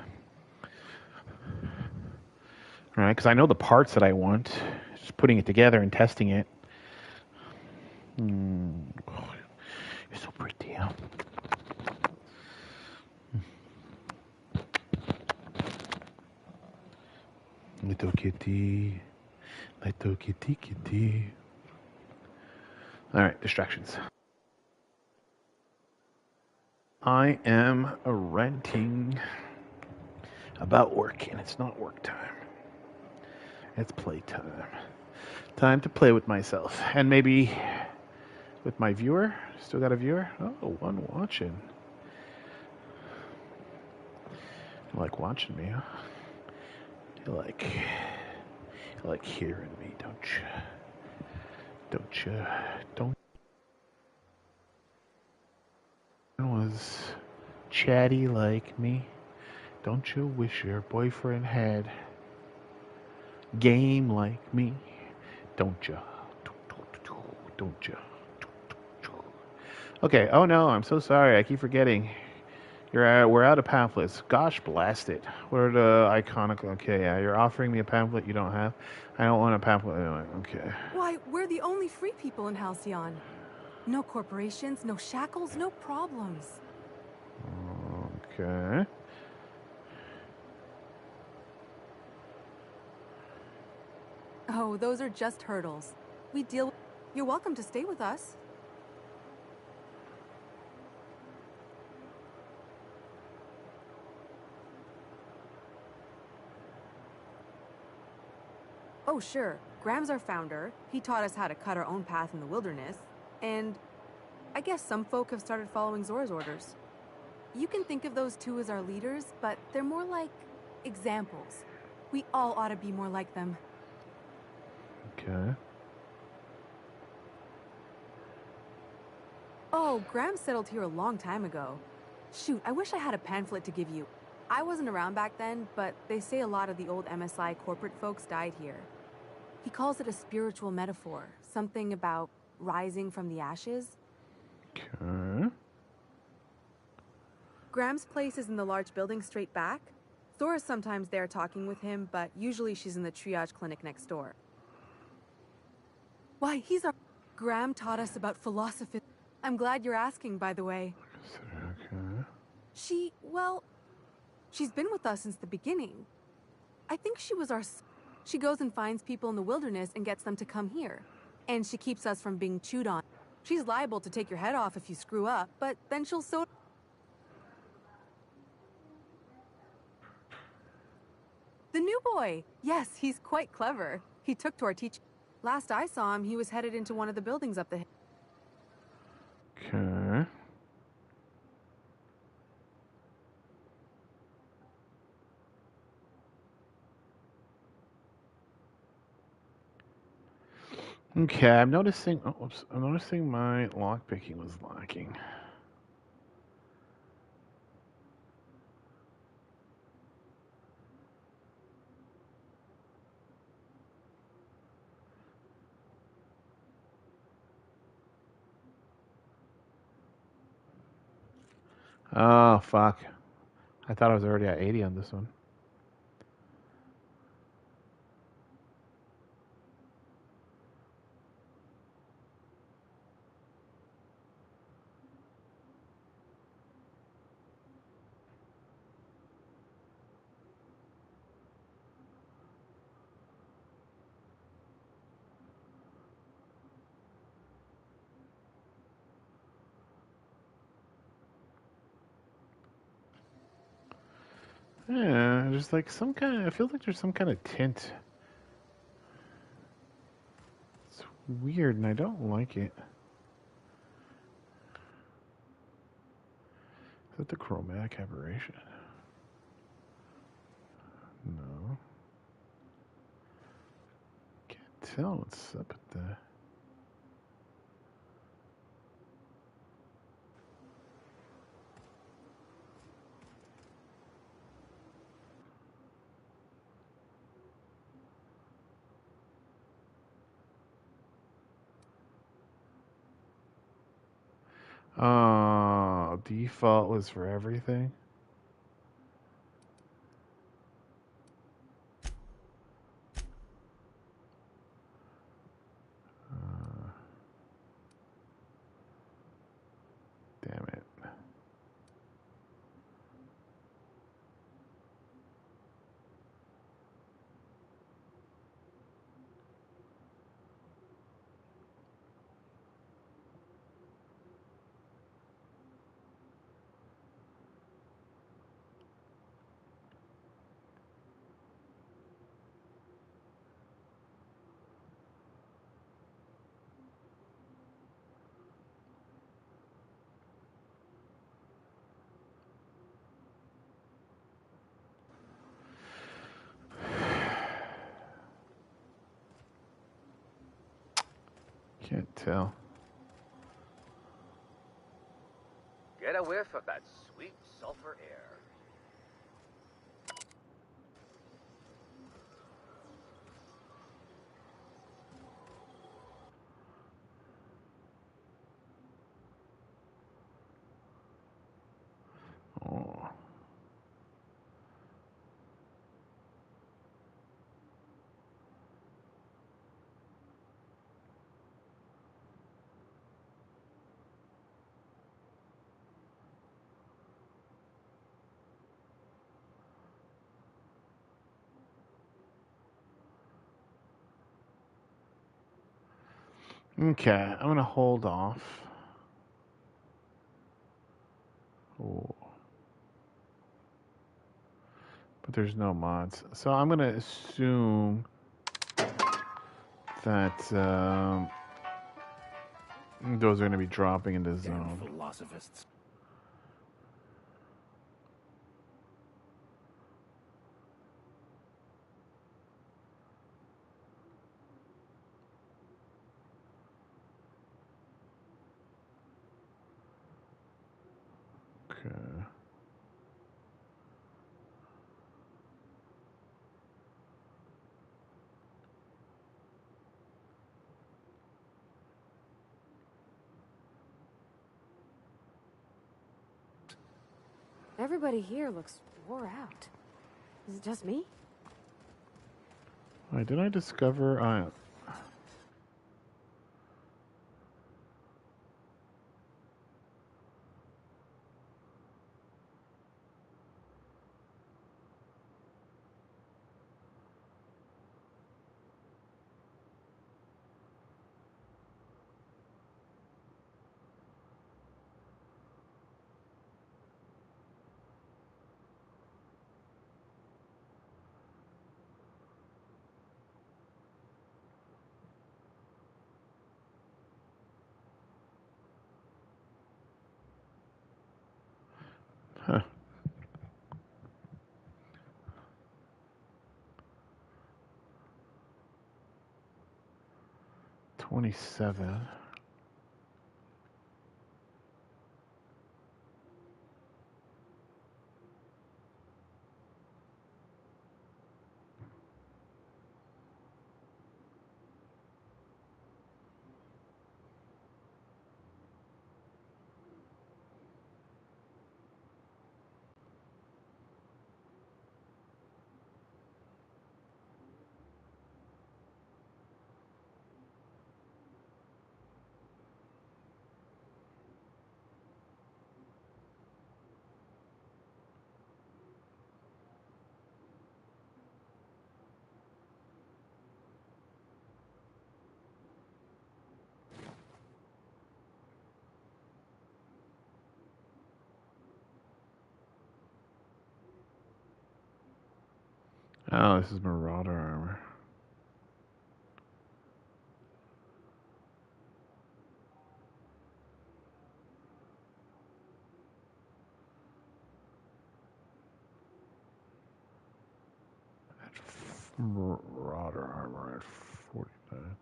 Right? Because I know the parts that I want, just putting it together and testing it. Oh, you're so pretty, huh? Little kitty. Little kitty kitty. Alright, distractions. I am ranting about work, and it's not work time. It's playtime. Time to play with myself. And maybe with my viewer. Still got a viewer? Oh, one watching. You like watching me, huh? You like hearing me, don't you? Don't you? Don't. Was chatty like me? Don't you wish your boyfriend had game like me? Don't you? Don't you? Okay. Oh no, I'm so sorry. I keep forgetting. We're out of pamphlets. Gosh blast it. What are the iconic? Okay, yeah. You're offering me a pamphlet you don't have. I don't want a pamphlet anyway. Okay. Why, we're the only free people in Halcyon. No corporations, no shackles, no problems. Okay. Oh, those are just hurdles. We deal with... You're welcome to stay with us. Oh, sure. Graham's our founder. He taught us how to cut our own path in the wilderness. And I guess some folk have started following Zora's orders. You can think of those two as our leaders, but they're more like examples. We all ought to be more like them. Okay. Oh, Graham settled here a long time ago. Shoot, I wish I had a pamphlet to give you. I wasn't around back then, but they say a lot of the old MSI corporate folks died here. He calls it a spiritual metaphor, something about rising from the ashes. Okay. Graham's place is in the large building straight back. Thora's sometimes there talking with him, but usually she's in the triage clinic next door. Why, he's our... Graham taught us about philosophy. I'm glad you're asking, by the way. Okay. Well, she's been with us since the beginning. I think she was our... She goes and finds people in the wilderness and gets them to come here. And she keeps us from being chewed on. She's liable to take your head off if you screw up, but then she'll sew... The new boy! Yes, he's quite clever. He took to our teaching. Last I saw him, he was headed into one of the buildings up the hill. Okay. Okay, I'm noticing. Oh, oops, I'm noticing my lockpicking was lacking. Oh fuck! I thought I was already at 80 on this one. Yeah, there's like some kind of. I feel like there's some kind of tint. It's weird, and I don't like it. Is that the chromatic aberration? No. Can't tell what's up with that. Oh, default was for everything. Damn it. Can't tell. Get a whiff of that sweet sulfur air. Oh. Okay, I'm gonna hold off. Oh. But there's no mods. So I'm gonna assume that those are gonna be dropping into Damn zone. philosophists. Okay. Everybody here looks wore out. Is it just me? Wait, did I discover? 27. Oh, this is Marauder armor. Marauder armor at 49.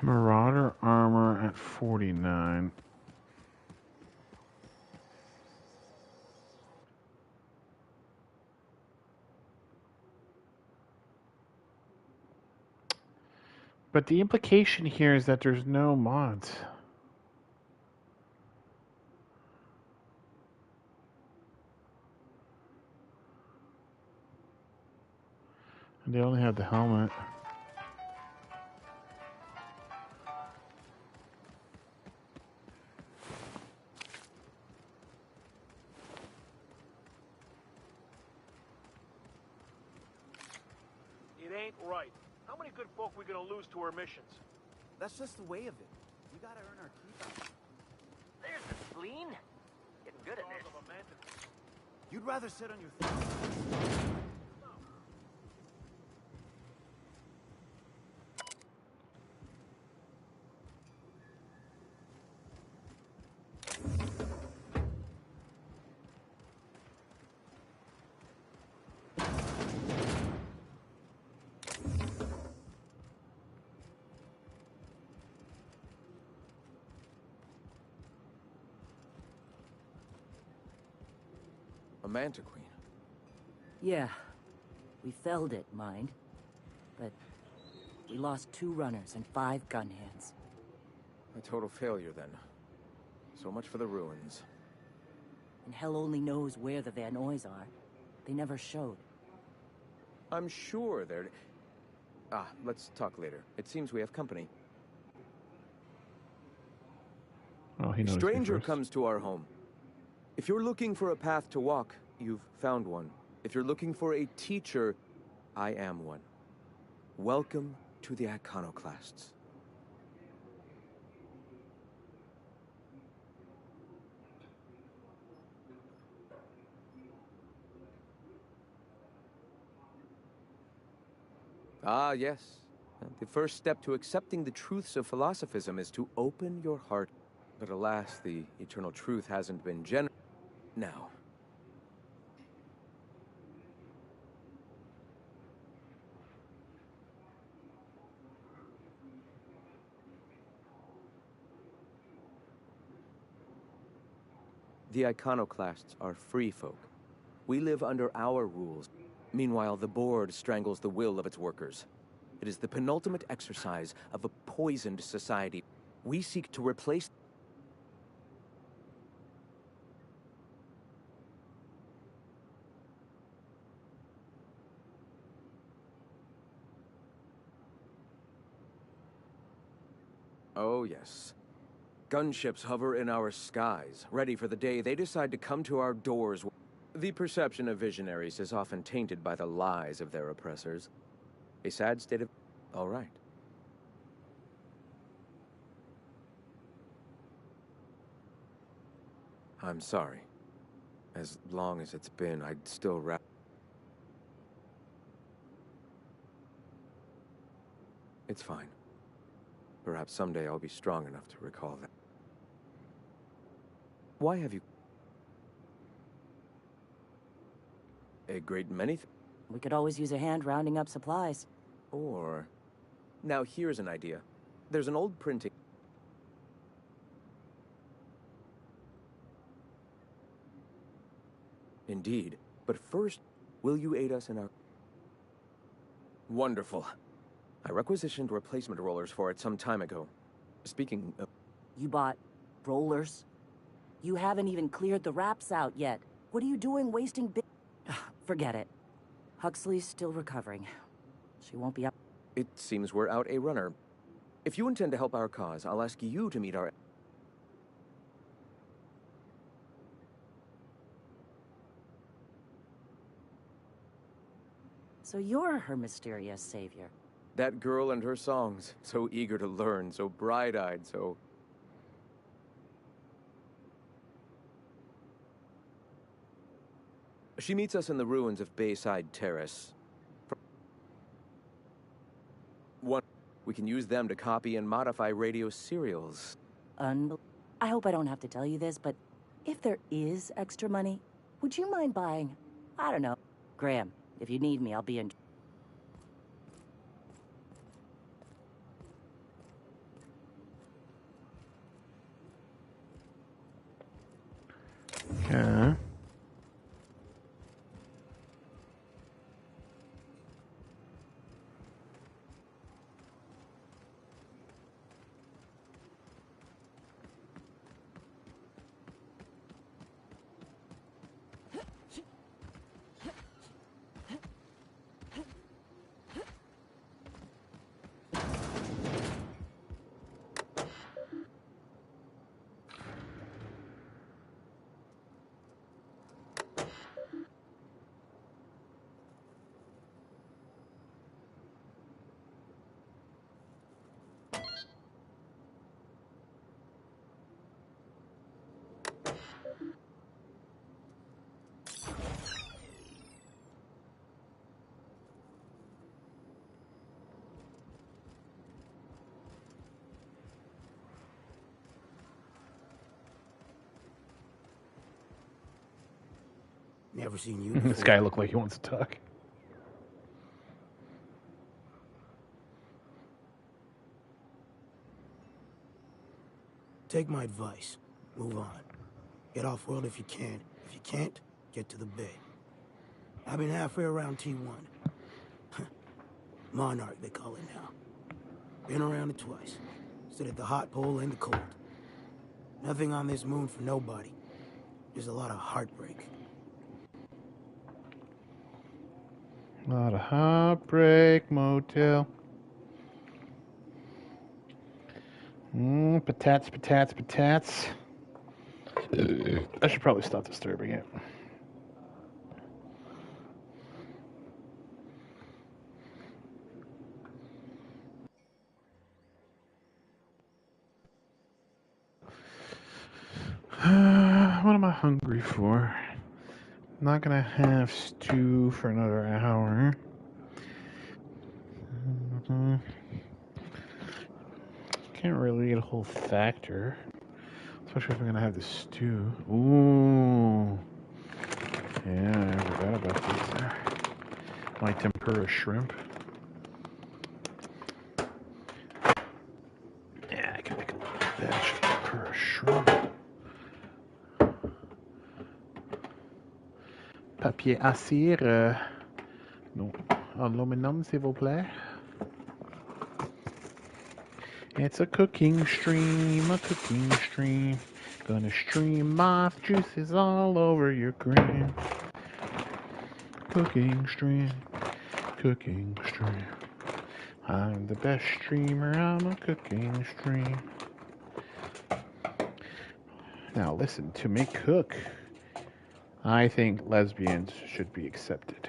Marauder armor at 49. But the implication here is that there's no mods. And they only have the helmet. It ain't right. How many good folk we gonna lose to our missions? That's just the way of it. We gotta earn our keep out. There's the spleen. Getting good at this. You'd rather sit on your throne. A Manta Queen. Yeah. We felled it, mind. But we lost 2 runners and 5 gun hands. A total failure, then. So much for the ruins. And hell only knows where the Van Oys are. They never showed. I'm sure they're... let's talk later. It seems we have company. Oh, he knows. A stranger comes to our home. If you're looking for a path to walk, you've found one. If you're looking for a teacher, I am one. Welcome to the Iconoclasts. Ah, yes. The first step to accepting the truths of philosophism is to open your heart. But alas, the eternal truth hasn't been now. The Iconoclasts are free folk. We live under our rules. Meanwhile, the board strangles the will of its workers. It is the penultimate exercise of a poisoned society. We seek to replace... Oh, yes. Gunships hover in our skies, ready for the day they decide to come to our doors. The perception of visionaries is often tainted by the lies of their oppressors. A sad state of... All right. I'm sorry. As long as it's been, I'd still It's fine. Perhaps someday I'll be strong enough to recall that. Why have you... A great many We could always use a hand rounding up supplies. Or... Now here's an idea. There's an old printing... Indeed. But first, will you aid us in our... Wonderful. I requisitioned replacement rollers for it some time ago. Speaking of... You bought rollers? You haven't even cleared the wraps out yet. What are you doing wasting Forget it. Huxley's still recovering. She won't be up. It seems we're out a runner. If you intend to help our cause, I'll ask you to meet our... So you're her mysterious savior. That girl and her songs. So eager to learn, so bright-eyed, so... She meets us in the ruins of Bayside Terrace. One, we can use them to copy and modify radio serials. I hope I don't have to tell you this, but if there is extra money, would you mind buying, I don't know, Graham, if you need me, I'll be in... Okay. Never seen you This guy looked like he wants to talk. Take my advice. Move on. Get off-world if you can. If you can't, get to the bay. I've been halfway around T1. Monarch, they call it now. Been around it twice. Stood at the hot pole and the cold. Nothing on this moon for nobody. There's a lot of heartbreak. Not a heartbreak motel. Patats, patats, patats. I should probably stop disturbing it. What am I hungry for? Not gonna have stew for another hour. Can't really eat a whole factor, especially if I'm gonna have the stew. Ooh, yeah, I forgot about this. My tempura shrimp. Yeah, I can make a batch of tempura shrimp. Papier à cire. Non, aluminum, s'il vous plaît. It's a cooking stream, a cooking stream. Gonna stream my juices all over your cream. Cooking stream, cooking stream. I'm the best streamer, I'm a cooking stream. Now listen to me cook. I think lesbians should be accepted.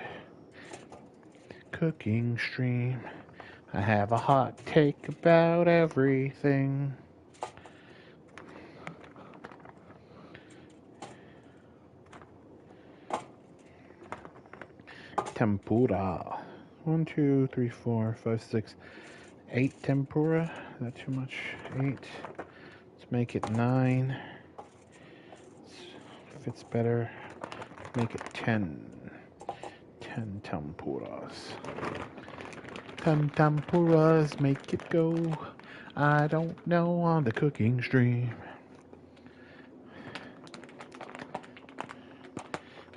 Cooking stream. I have a hot take about everything. Tempura. 1, 2, 3, 4, 5, 6, 8 tempura. Is that too much? 8. Let's make it 9. Fits better. Make it 10. 10 tempuras. 10 tempuras, make it go. I don't know on the cooking stream.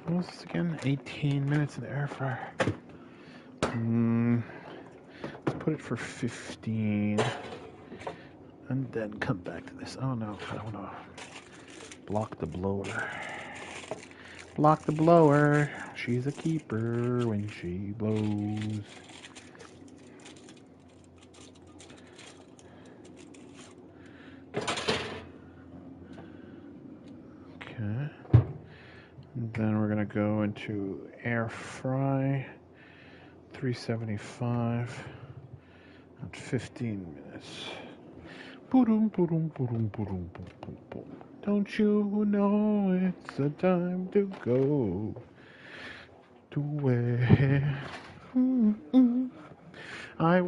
What was this again? 18 minutes in the air fryer. Let's put it for 15. And then come back to this. Oh no, I don't want to block the blower. Block the blower. She's a keeper when she blows. Okay. And then we're going to go into air fry. 375 at 15 minutes. Boom, boom, boom, boom, boom, boom. Don't you know it's a time to go to where I.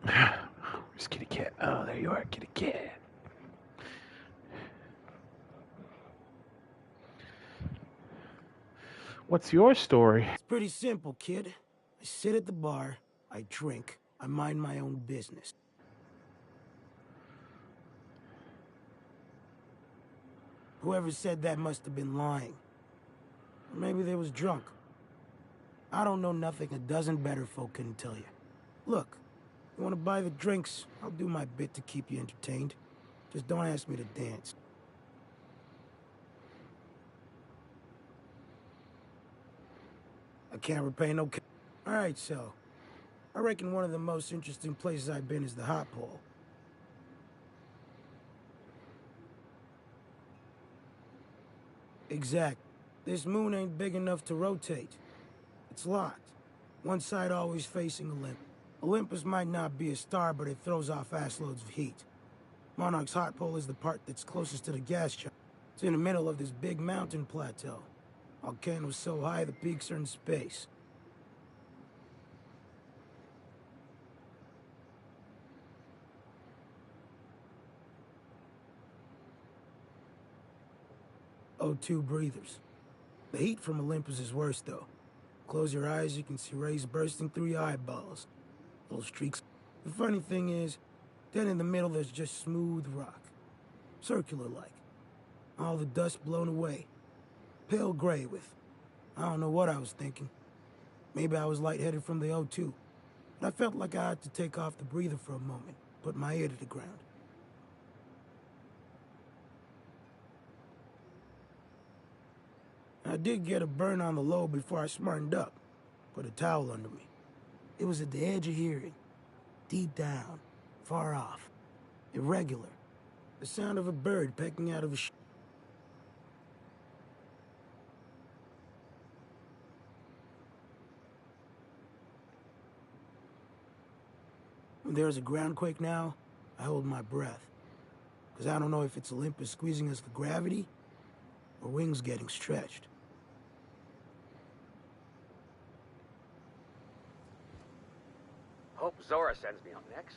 Where's Kitty Cat? Oh, there you are, Kitty Cat. What's your story? It's pretty simple, kid. I sit at the bar, I drink, I mind my own business. Whoever said that must have been lying. Or maybe they was drunk. I don't know nothing a dozen better folk couldn't tell you. Look, you want to buy the drinks, I'll do my bit to keep you entertained. Just don't ask me to dance. I can't repay no... Alright, so... I reckon one of the most interesting places I've been is the hot pole. Exact. This moon ain't big enough to rotate. It's locked. One side always facing Olympus. Olympus might not be a star, but it throws off assloads of heat. Monarch's hot pole is the part that's closest to the gas giant. It's in the middle of this big mountain plateau. Volcano's so high the peaks are in space. O2 breathers. The heat from Olympus is worse, though. Close your eyes, you can see rays bursting through your eyeballs. Little streaks. The funny thing is, then in the middle there's just smooth rock. Circular-like. All the dust blown away. Pale gray with... I don't know what I was thinking. Maybe I was lightheaded from the O2. But I felt like I had to take off the breather for a moment. Put my ear to the ground. I did get a burn on the lobe before I smartened up. Put a towel under me. It was at the edge of hearing. Deep down. Far off. Irregular. The sound of a bird pecking out of a When there's a groundquake now, I hold my breath. Because I don't know if it's Olympus squeezing us for gravity, or wings getting stretched. Hope Zora sends me up next.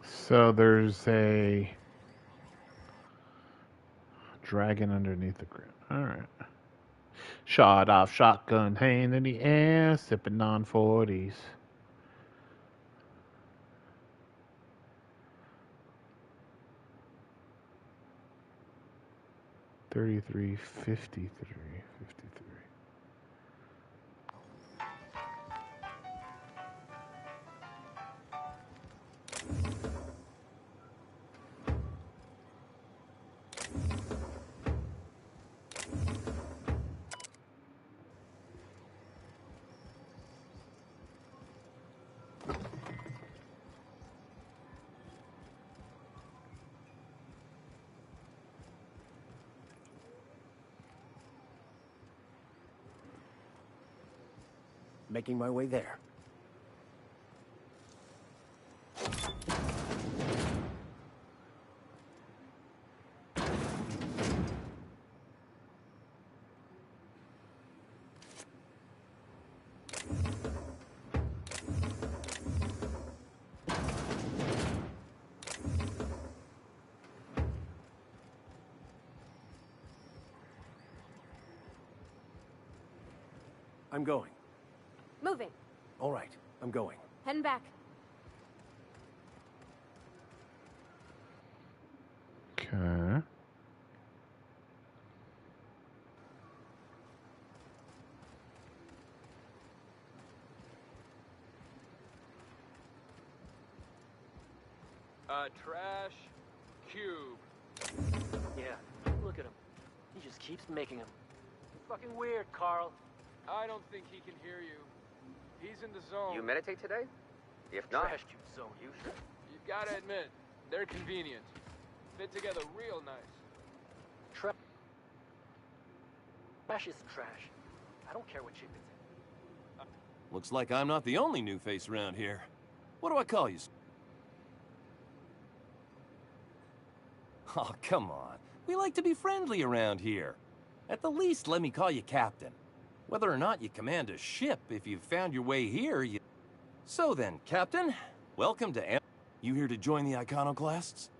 So there's a dragon underneath the ground. Alright. Shot off shotgun, hand in the air, sipping on 40s. $33.53. 53. Making my way there. I'm going. Moving. All right, I'm going. Heading back. Okay. Trash cube. Yeah, look at him. He just keeps making them. Fucking weird, Carl. I don't think he can hear you. He's in the zone. You meditate today? If not, Trash cube zone, you. You've got to admit, they're convenient. Fit together real nice. Trash is trash. I don't care what shape it's in. Looks like I'm not the only new face around here. What do I call you? Oh, come on. We like to be friendly around here. At the least, let me call you Captain. Whether or not you command a ship, if you've found your way here, you... So then, Captain, welcome to You here to join the Iconoclasts?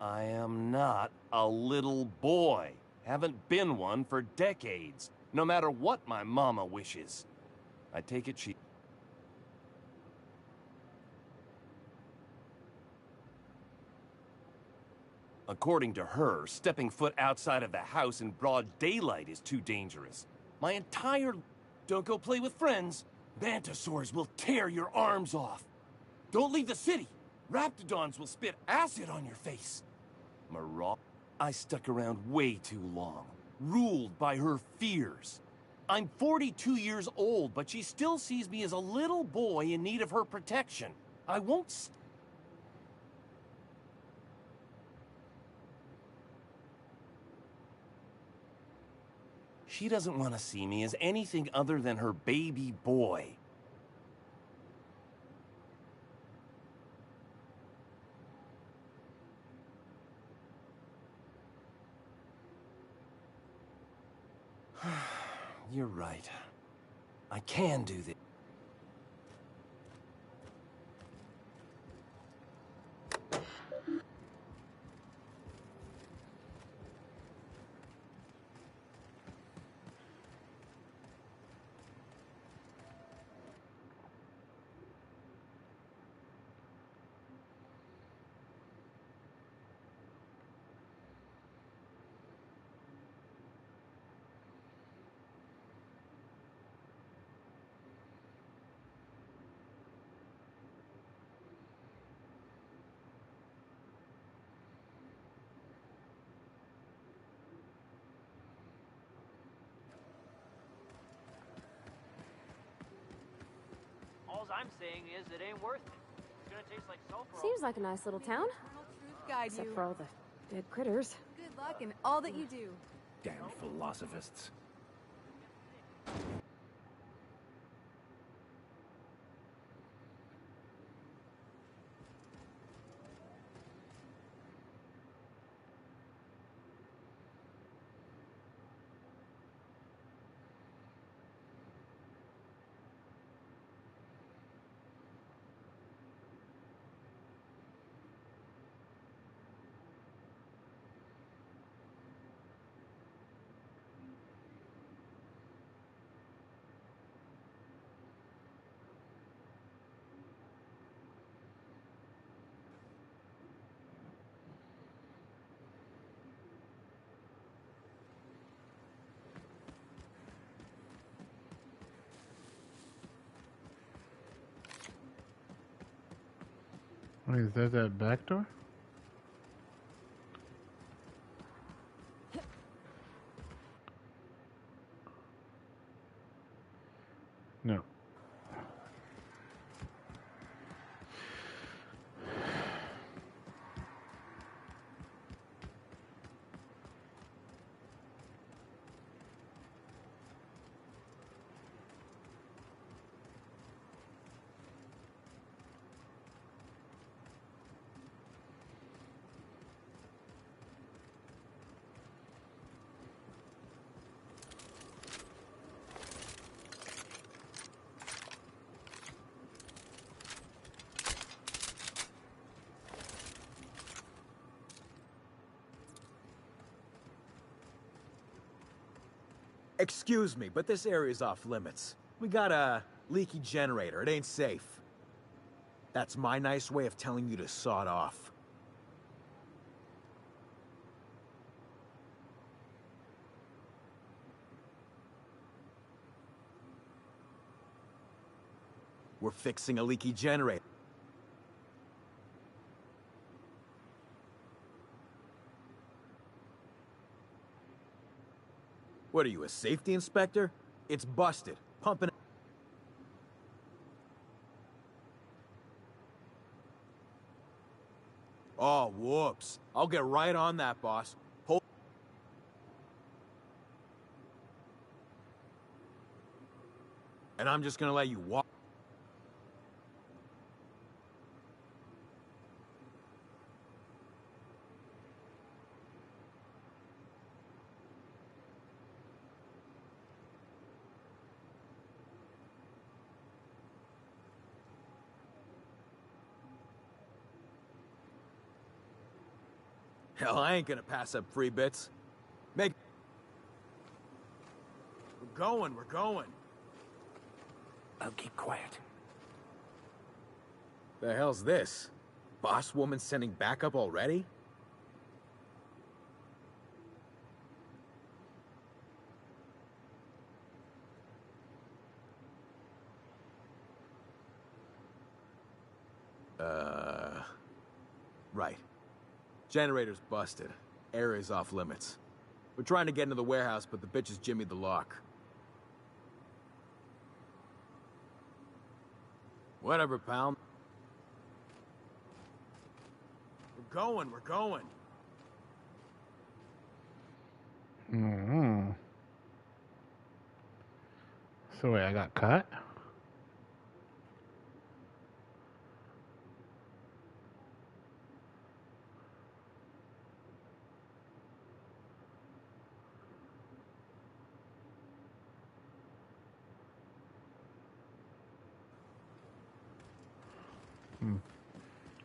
I am not a little boy. Haven't been one for decades, no matter what my mama wishes. I take it she... According to her, stepping foot outside of the house in broad daylight is too dangerous. My entire... Don't go play with friends. Mantisaurs will tear your arms off. Don't leave the city. Raptidons will spit acid on your face. I stuck around way too long, ruled by her fears. I'm 42 years old, but she still sees me as a little boy in need of her protection. I won't She doesn't want to see me as anything other than her baby boy. You're right. I can do this. All I'm saying is it ain't worth it. It's gonna taste like sulfur. Seems like a nice little town. Guide Except you. for all the dead critters. Good luck in all that you do. Damned philosophists. Wait, is that back door? No. Excuse me, but this area's off limits. We got a leaky generator. It ain't safe. That's my nice way of telling you to sod off. We're fixing a leaky generator. What are you, a safety inspector? It's busted. Pumping. Oh, whoops. I'll get right on that, boss. Hold. And I'm just gonna let you walk. Hell, I ain't gonna pass up free bits. We're going. I'll keep quiet. The hell's this? Boss woman sending backup already? Right. Generator's busted. Area's off limits. We're trying to get into the warehouse, but the bitches jimmied the lock. Whatever, pal. We're going. Mm-hmm. So wait, I got cut?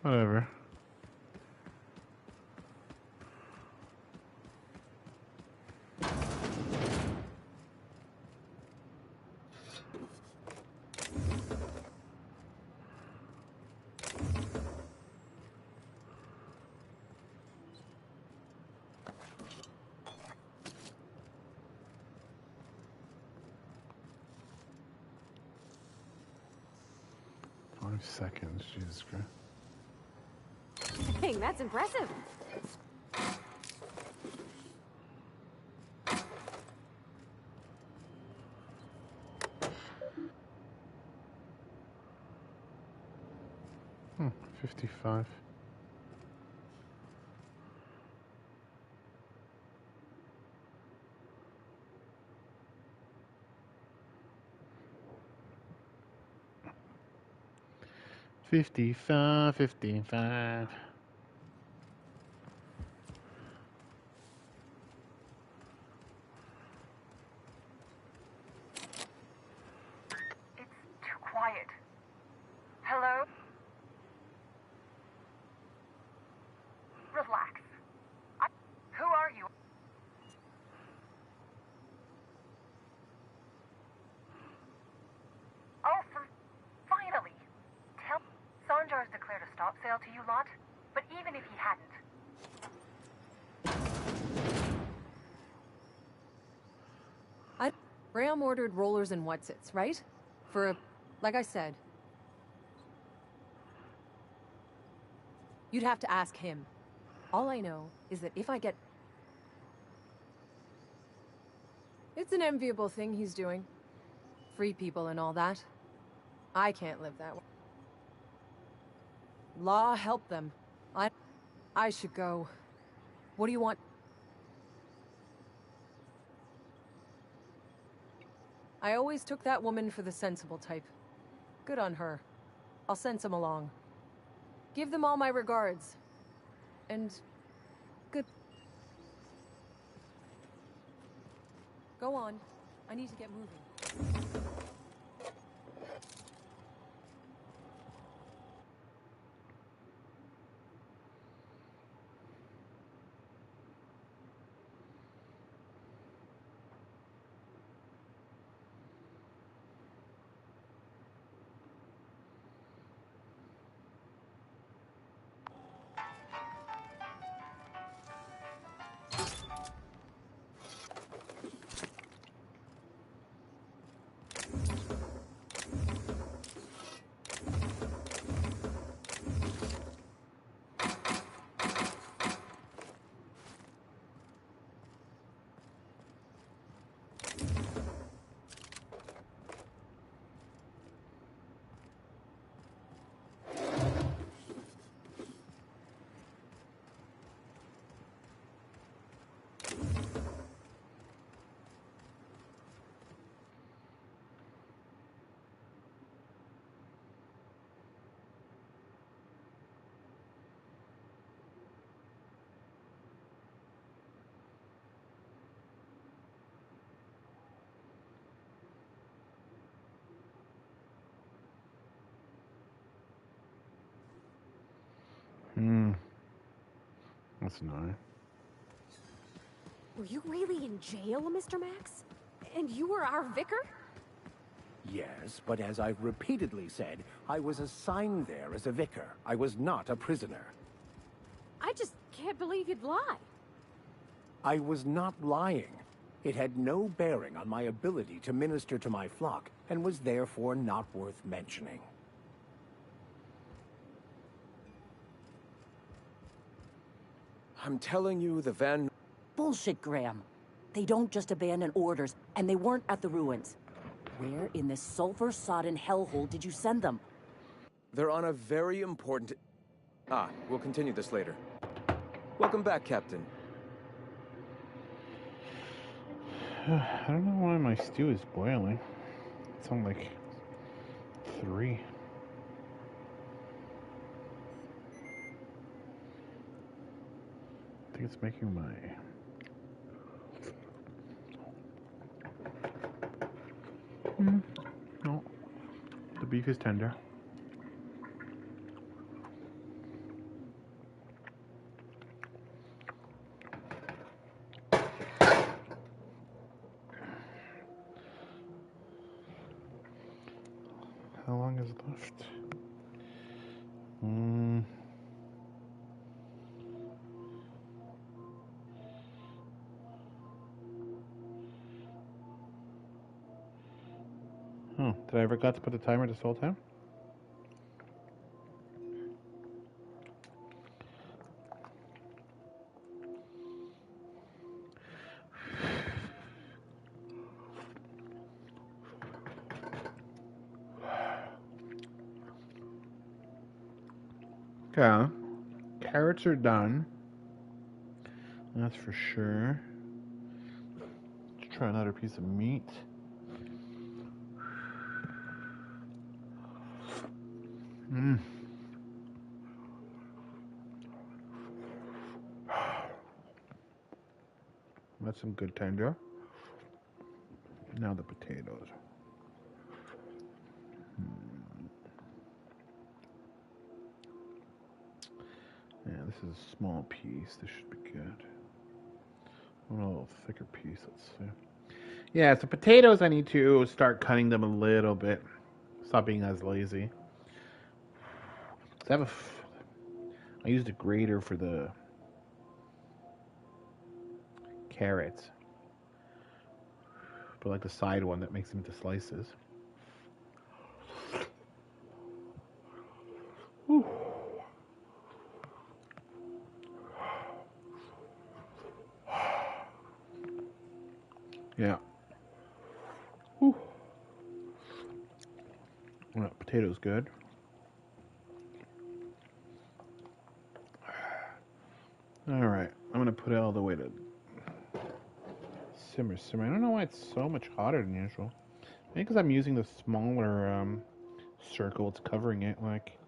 Whatever. Seconds, Jesus Christ. Dang, that's impressive. Hmm, 55. $55. Too quiet. Hello? Relax. Who are you? Oh, finally. Tell Sanjar's declared a stop sale to you lot, but even if he hadn't, Graham ordered rollers and whatsits, right? Like I said. You'd have to ask him. All I know is that if I get... It's an enviable thing he's doing. Free people and all that. I can't live that way. Law help them. I should go. What do you want? I always took that woman for the sensible type. Good on her. I'll send some along. Give them all my regards. And... good. Go on. I need to get moving. That's annoying. Were you really in jail, Mr. Max? And you were our vicar? Yes, but as I've repeatedly said, I was assigned there as a vicar. I was not a prisoner. I just can't believe you'd lie. I was not lying. It had no bearing on my ability to minister to my flock, and was therefore not worth mentioning. I'm telling you, the Van... Bullshit, Graham. They don't just abandon orders, and they weren't at the ruins. Where in this sulfur-sodden hellhole did you send them? They're on a very important... Ah, we'll continue this later. Welcome back, Captain. I don't know why my stew is boiling. It's on like 3. I think it's making my... No. The beef is tender. How long is left? Oh, did I forget to put the timer this whole time? Okay. Carrots are done. That's for sure. Let's try another piece of meat. That's some good tender. Now the potatoes. Yeah, this is a small piece. This should be good. I want a little thicker piece. Let's see. Yeah, so potatoes, I need to start cutting them a little bit. Stop being as lazy. I used a grater for the carrots, but like the side one that makes them into slices. Whew. Yeah. Whew. Well, potatoes good. All right, I'm gonna put it all the way to simmer. I don't know why it's so much hotter than usual. Maybe because I'm using the smaller circle. It's covering it like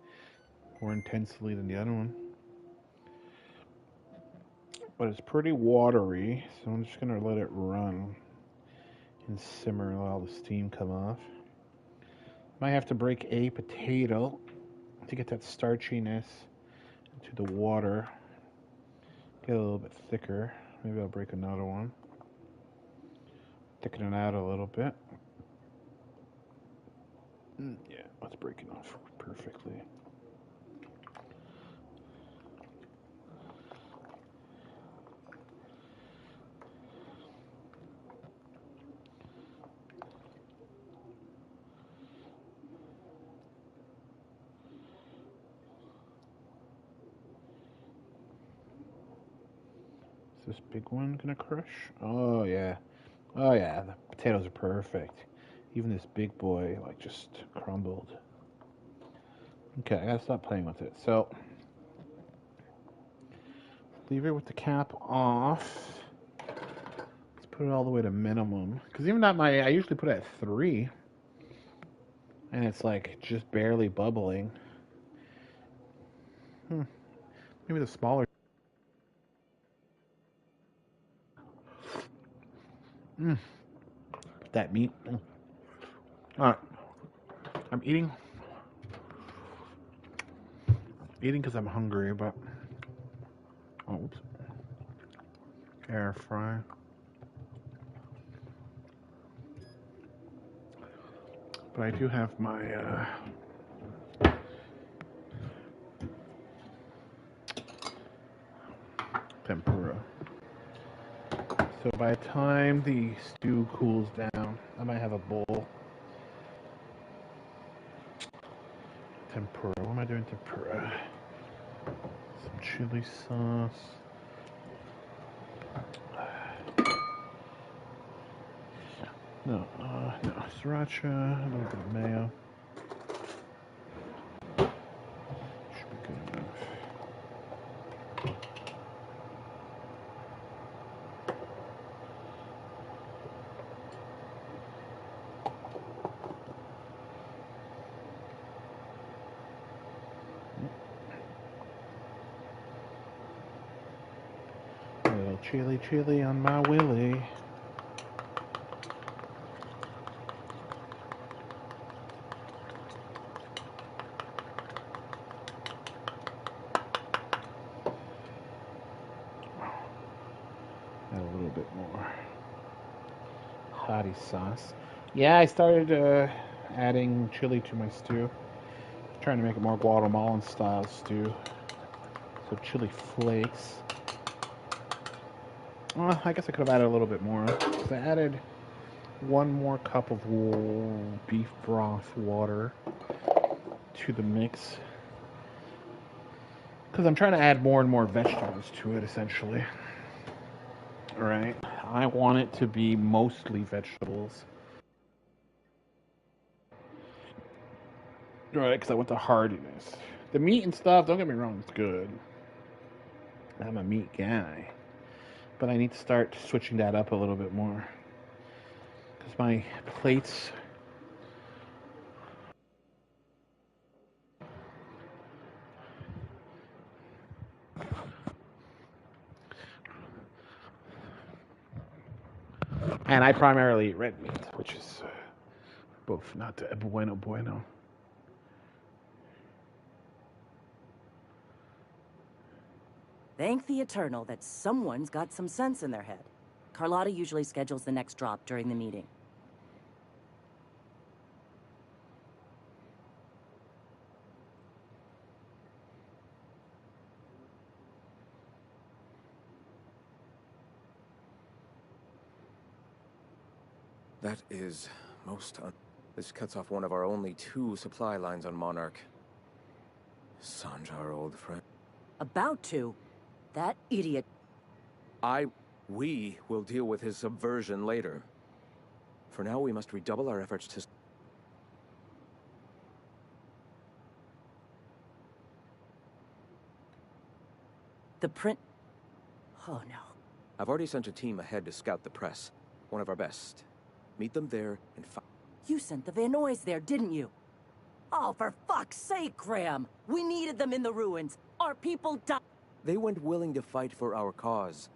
more intensely than the other one. But it's pretty watery, so I'm just gonna let it run and simmer and let all the steam come off. Might have to break a potato to get that starchiness into the water. Get a little bit thicker. Maybe I'll break another one. Thicken it out a little bit. Yeah, let's break it off perfectly. Is this big one gonna crush? Oh yeah. Oh yeah, the potatoes are perfect. Even this big boy like just crumbled. Okay, I gotta stop playing with it. So leave it with the cap off. Let's put it all the way to minimum. Because even at I usually put it at 3. And it's like just barely bubbling. Maybe the smaller. That meat. Alright. I'm eating. Eating because I'm hungry, but oops. Air fry. But I do have my tempura. So by the time the stew cools down, I might have a bowl. Tempura. What am I doing? Tempura. Some chili sauce. No, sriracha, a little bit of mayo. Should be good enough. A little chili on my willy. Add a little bit more hottie sauce. Yeah, I started adding chili to my stew. Trying to make it more Guatemalan style stew. So chili flakes. Well, I guess I could have added a little bit more. So I added 1 more cup of beef broth water to the mix. Because I'm trying to add more and more vegetables to it, essentially. Alright? I want it to be mostly vegetables. Right, because I want the hardiness. The meat and stuff, don't get me wrong, it's good. I'm a meat guy. But I need to start switching that up a little bit more. Because my plates... And I primarily eat red meat, which is both not bueno. Thank the Eternal that someone's got some sense in their head. Carlotta usually schedules the next drop during the meeting. That is most This cuts off one of our only 2 supply lines on Monarch. Sanjar, old friend. About to. That idiot. We will deal with his subversion later. For now, we must redouble our efforts to... The print... Oh, no. I've already sent a team ahead to scout the press. One of our best. Meet them there and You sent the Van Noys there, didn't you? Oh, for fuck's sake, Graham! We needed them in the ruins. Our people died. They went willing to fight for our cause.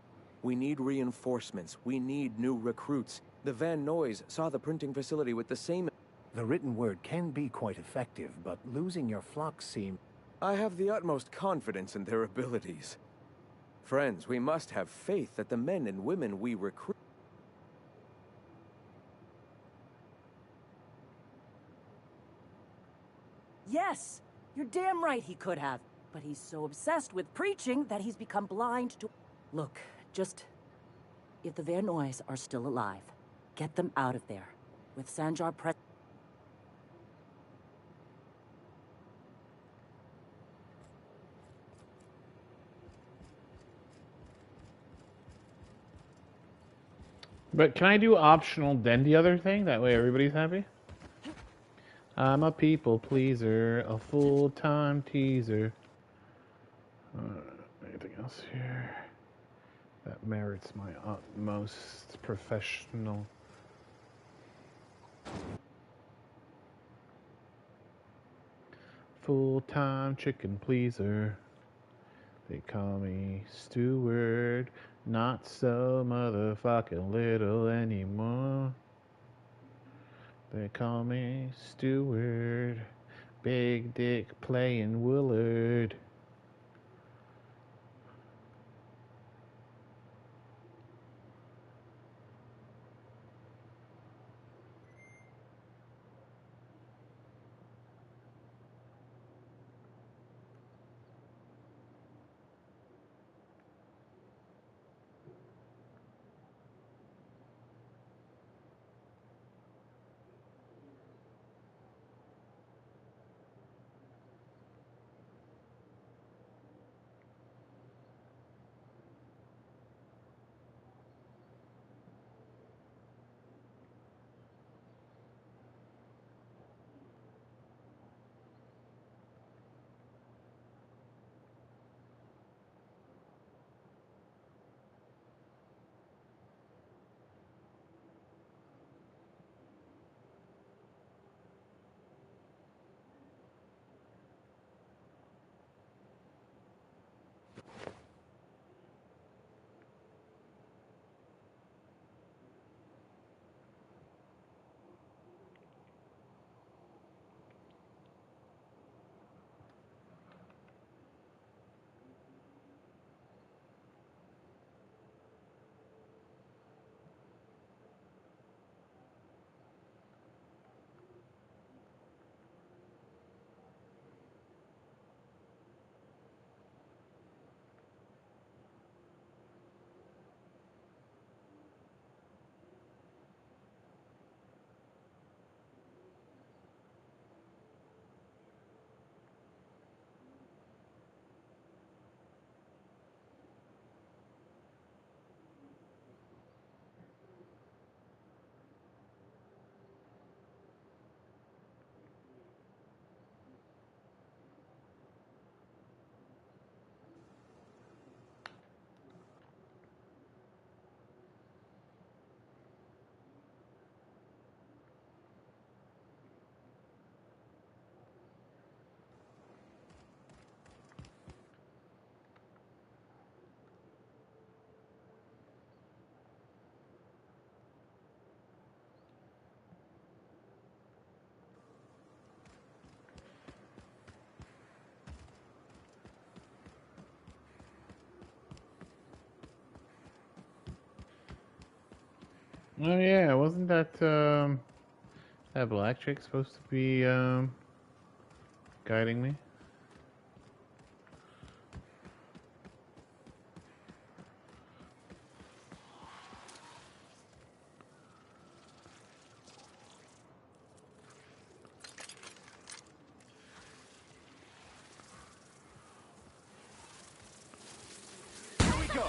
We need reinforcements. We need new recruits. The Van Noys saw the printing facility with the same... The written word can be quite effective, but losing your flock seems... I have the utmost confidence in their abilities. Friends, we must have faith that the men and women we recruit... Yes! You're damn right he could have. But he's so obsessed with preaching that he's become blind to... Look, just... If the Van Noys are still alive, get them out of there. With Sanjar press... But can I do optional then the other thing? That way everybody's happy? I'm a people pleaser, a full-time teaser. Anything else here that merits my utmost professional? Full-time chicken pleaser. They call me Steward, not so motherfucking little anymore. They call me Steward, big dick playing Willard. Oh yeah, wasn't that black chick supposed to be guiding me? Here we go.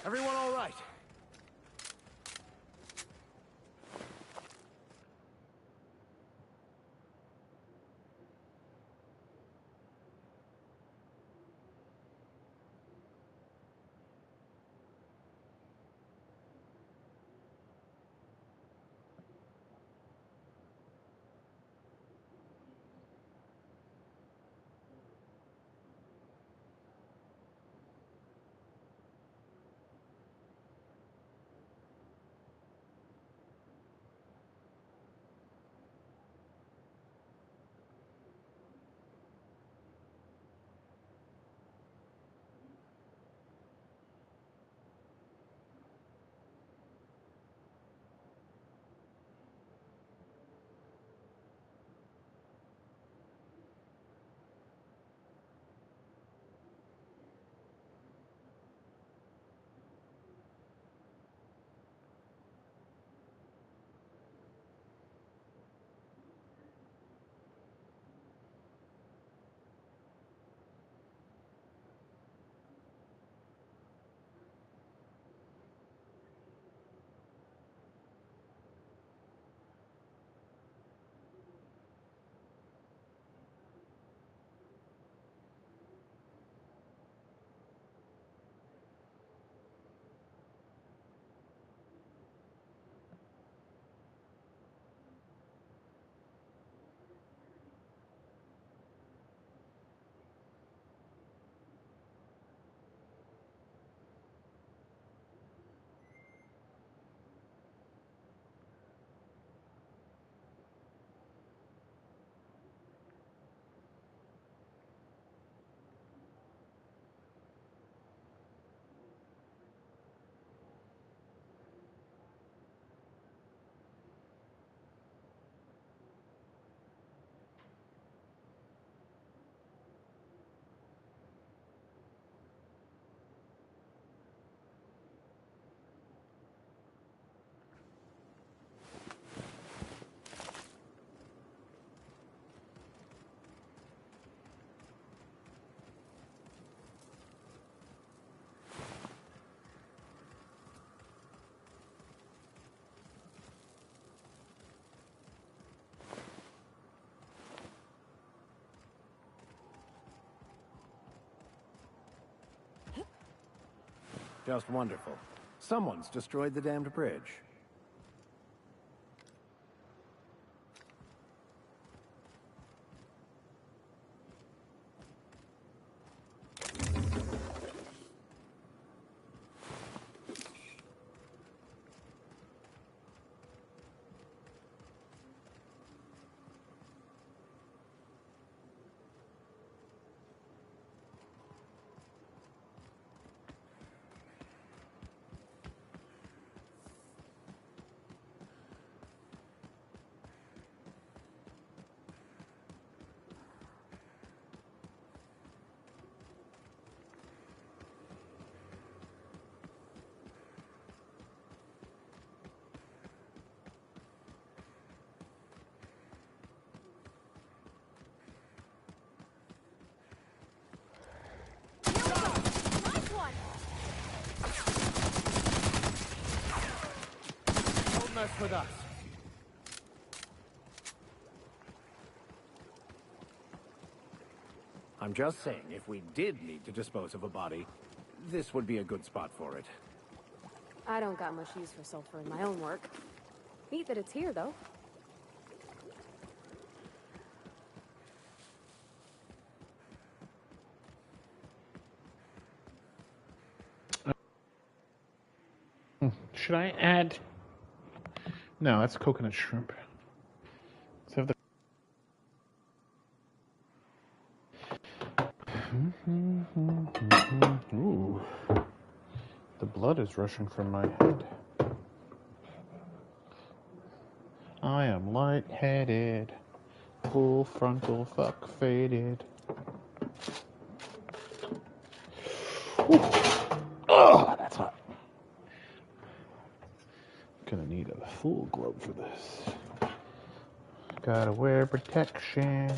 Everyone all right? Just wonderful. Someone's destroyed the damned bridge. Don't mess with us. I'm just saying, if we did need to dispose of a body, this would be a good spot for it. I don't got much use for sulfur in my own work. Neat that it's here, though. Should I add? No, that's coconut shrimp. Let's have the. Ooh, the blood is rushing from my head. I am lightheaded, full frontal fuck faded. Oh, that's hot. Gonna need a full glove for this. Gotta wear protection.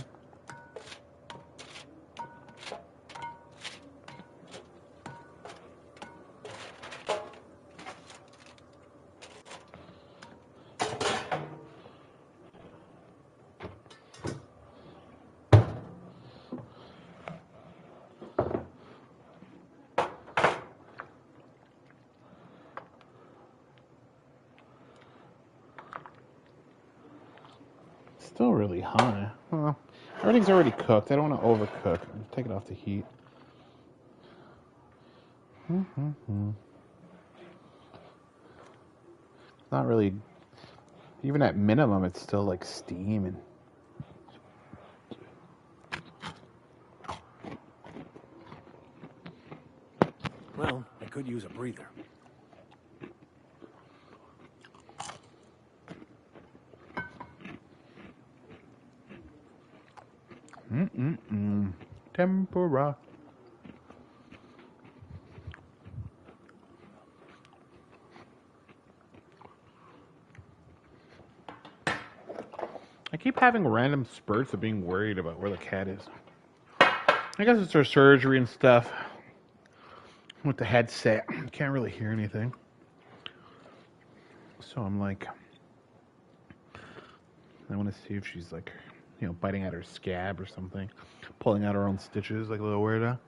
Still really high. Well, everything's already cooked. I don't want to overcook. Take it off the heat. Not really. Even at minimum, it's still like steaming. Well, I could use a breather. Tempura. I keep having random spurts of being worried about where the cat is. I guess it's her surgery and stuff. With the headset, can't really hear anything. So I'm like, I want to see if she's like, you know, biting at her scab or something, pulling out her own stitches like a little weirdo.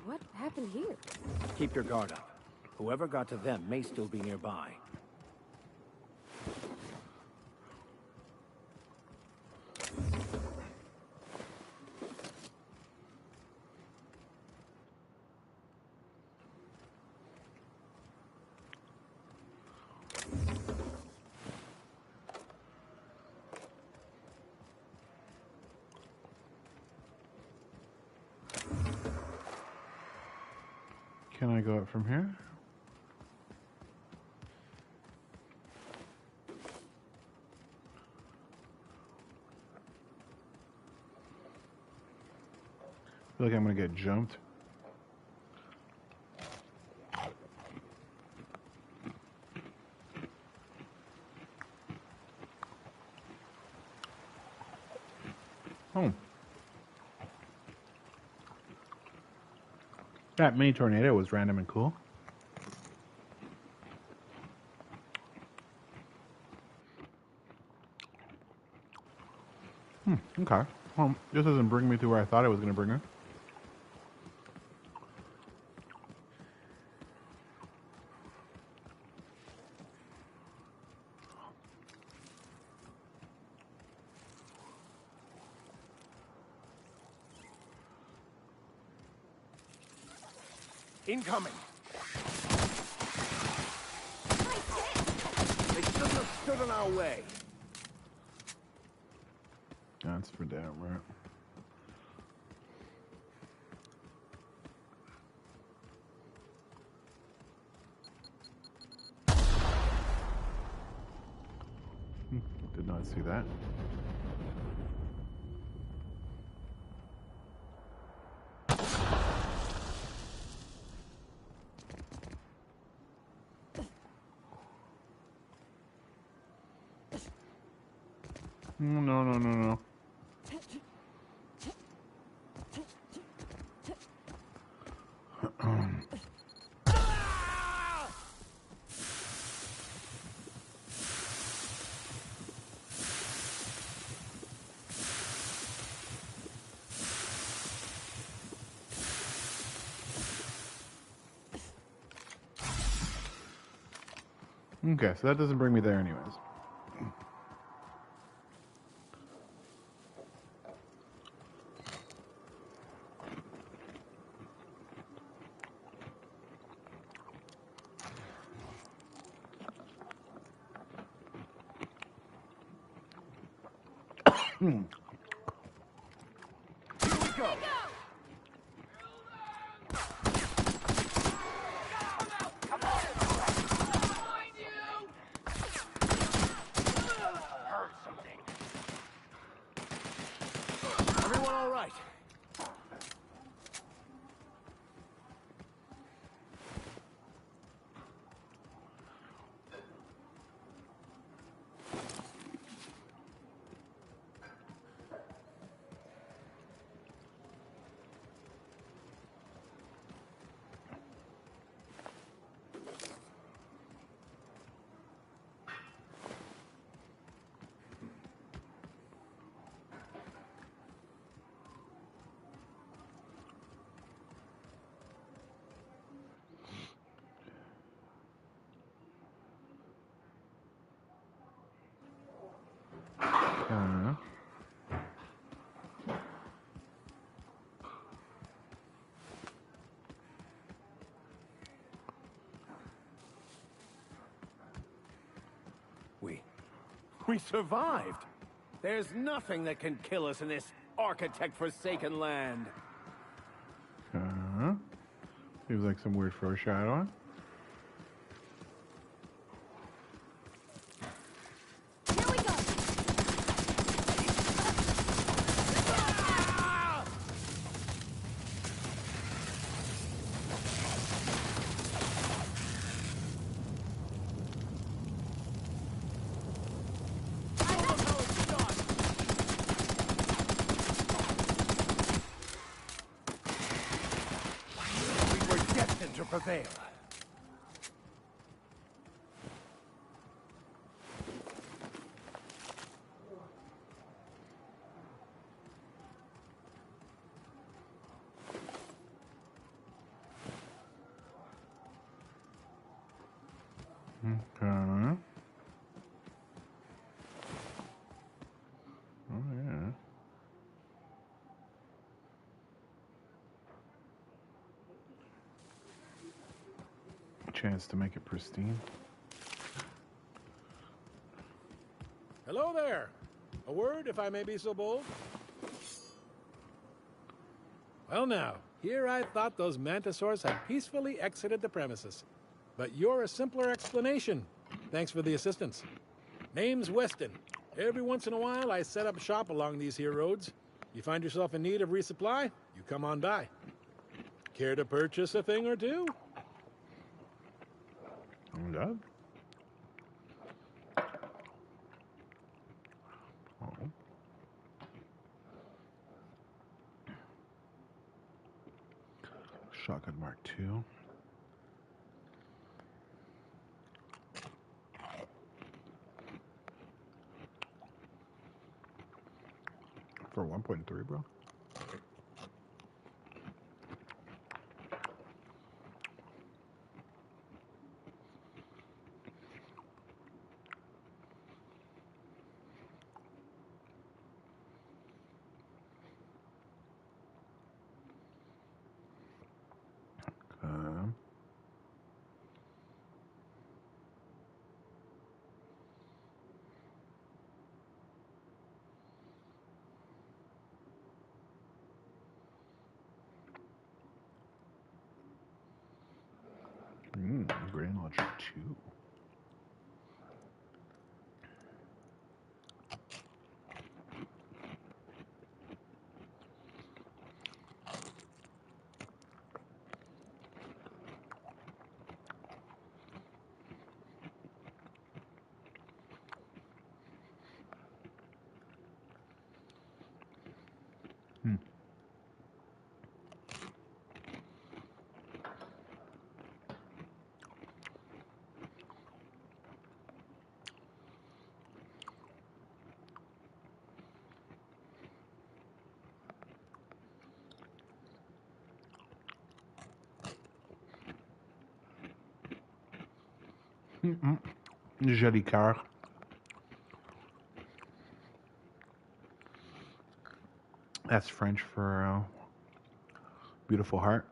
What happened here? Keep your guard up. Whoever got to them may still be nearby. Can I go up from here? I feel like I'm gonna get jumped. Oh. That mini tornado was random and cool. Okay. Well, this doesn't bring me to where I thought it was going to bring me. Incoming! They shouldn't have stood in our way. That's for damn right. Did not see that. No, no, no, no. Okay, so that doesn't bring me there anyways. Here we go. Heard something. Everyone all right? We survived. There's nothing that can kill us in this architect-forsaken land. Seems like some weird foreshadowing. To prevail. Okay. Oh yeah. Chance to make it pristine. Hello there. A word, if I may be so bold? Well now, here I thought those mantisaurs had peacefully exited the premises. But you're a simpler explanation. Thanks for the assistance. Name's Weston. Every once in a while, I set up shop along these here roads. You find yourself in need of resupply, you come on by. Care to purchase a thing or two? Yeah. Oh. Shotgun Mark II. For 1.3, bro. Grand Lodge 2. Joli car. That's French for beautiful heart.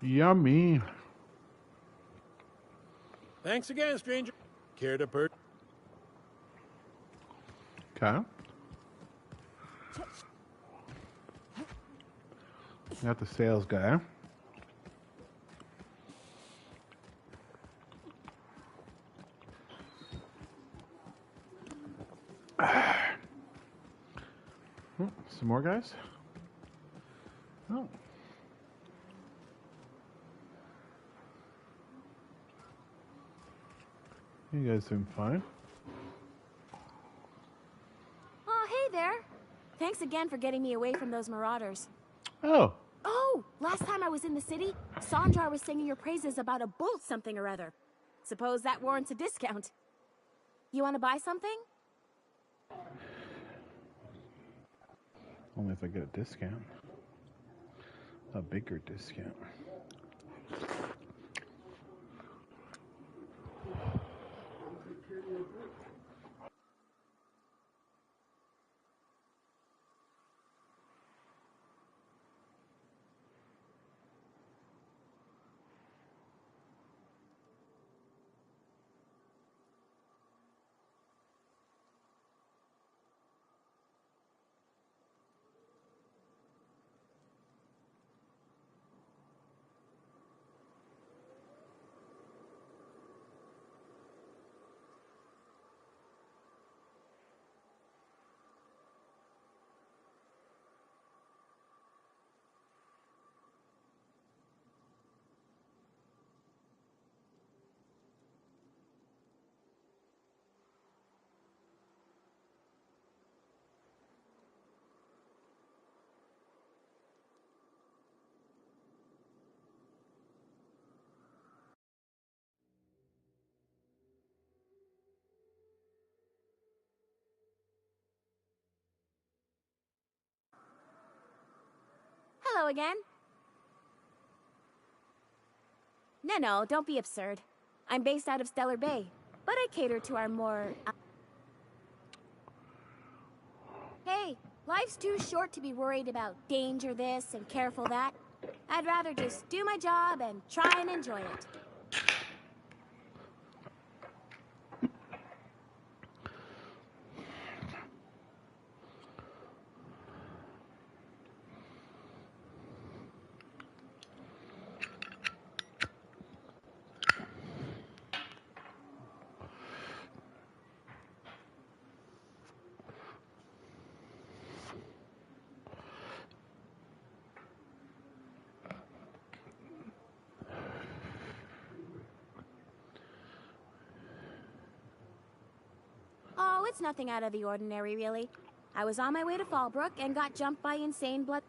Yummy. Thanks again, stranger. Care to purchase? Okay. Got the sales guy. Oh, some more guys? Oh. You guys seem fine. Oh, hey there. Thanks again for getting me away from those marauders. Oh. Oh, last time I was in the city, Sandra was singing your praises about a bolt something or other. Suppose that warrants a discount. You want to buy something? Only if I get a discount. A bigger discount. Hello again. No, don't be absurd. I'm based out of Stellar Bay, but I cater to our more... Hey, life's too short to be worried about danger this and careful that. I'd rather just do my job and try and enjoy it. Oh, it's nothing out of the ordinary, really. I was on my way to Fallbrook and got jumped by insane blood...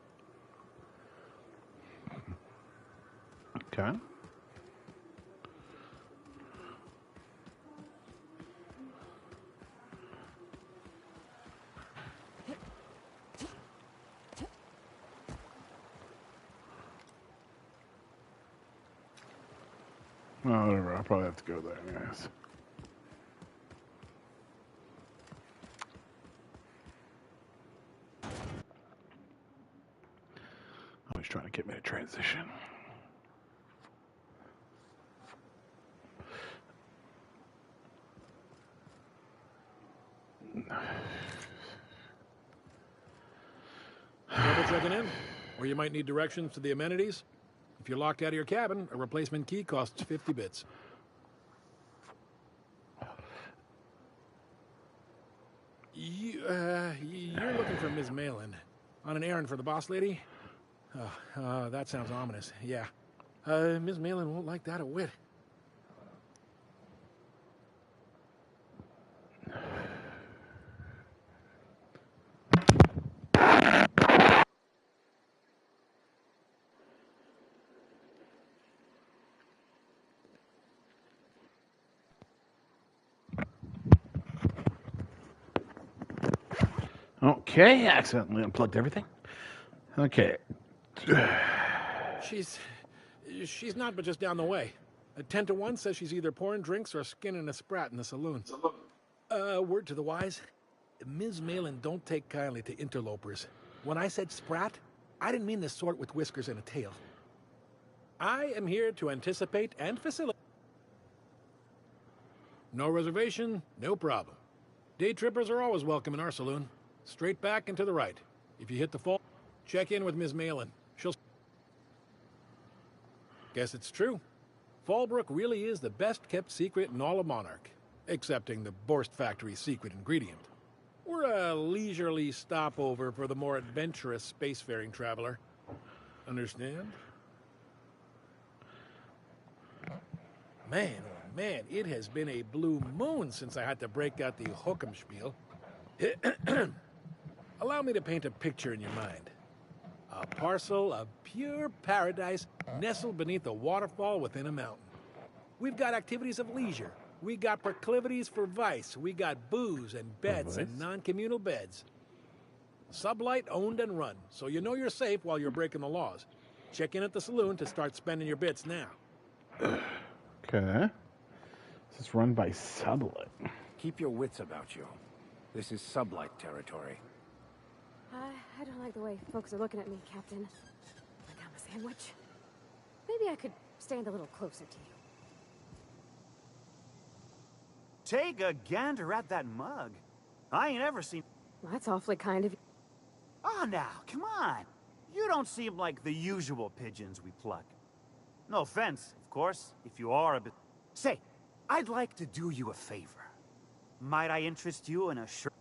Okay. Oh, whatever. I'll probably have to go there, anyways. Always trying to get me to transition. Trouble checking in? Or you might need directions to the amenities? If you're locked out of your cabin, a replacement key costs 50 bits. You're looking for Ms. Malin. On an errand for the boss lady? That sounds ominous. Yeah. Ms. Malin won't like that a whit. Okay, accidentally unplugged everything. Okay. She's not but just down the way. A 10 to 1 says she's either pouring drinks or skinning a sprat in the saloon. Word to the wise, Ms. Malin don't take kindly to interlopers. When I said sprat, I didn't mean the sort with whiskers and a tail. I am here to anticipate and facilitate. No reservation, no problem. Day trippers are always welcome in our saloon. Straight back and to the right. If you hit the fall, check in with Ms. Malin. She'll... Guess it's true. Fallbrook really is the best-kept secret in all of Monarch, excepting the Borst Factory's secret ingredient. We're a leisurely stopover for the more adventurous spacefaring traveler. Understand? Man, oh man, it has been a blue moon since I had to break out the hook'em spiel. Allow me to paint a picture in your mind. A parcel of pure paradise nestled beneath a waterfall within a mountain. We've got activities of leisure. We got proclivities for vice. We got booze and bets and non-communal beds. Sublight owned and run, so you know you're safe while you're breaking the laws. Check in at the saloon to start spending your bits now. Okay. This is run by Sublight. Keep your wits about you. This is Sublight territory. I don't like the way folks are looking at me, Captain. Like I'm a sandwich. Maybe I could stand a little closer to you. Take a gander at that mug. I ain't ever seen... Well, that's awfully kind of you. Oh, now, come on. You don't seem like the usual pigeons we pluck. No offense, of course, if you are a bit... Say, I'd like to do you a favor. Might I interest you in a shirt?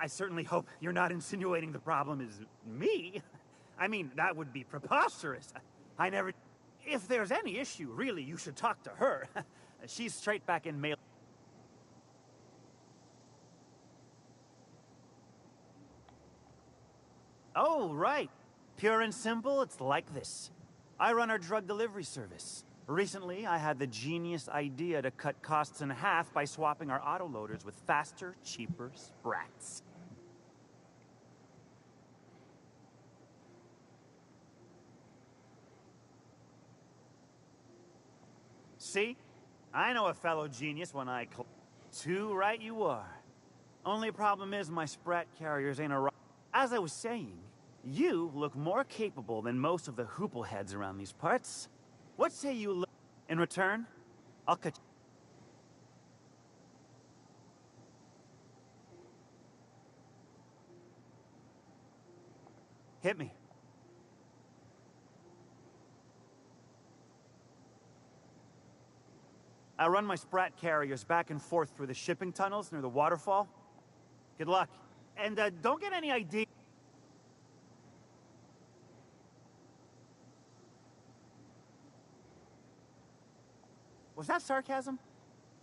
I certainly hope you're not insinuating the problem is me. I mean, that would be preposterous. I never... If there's any issue, really, you should talk to her. She's straight back in mail. Oh, right. Pure and simple, it's like this. I run our drug delivery service. Recently, I had the genius idea to cut costs in half by swapping our autoloaders with faster, cheaper sprats. See? I know a fellow genius when I... Too right you are. Only problem is my sprat carriers ain't a... As I was saying, you look more capable than most of the hoople heads around these parts. What say you look... In return, I'll cut... Hit me. I run my sprat carriers back and forth through the shipping tunnels near the waterfall. Good luck. And don't get any idea... Was that sarcasm?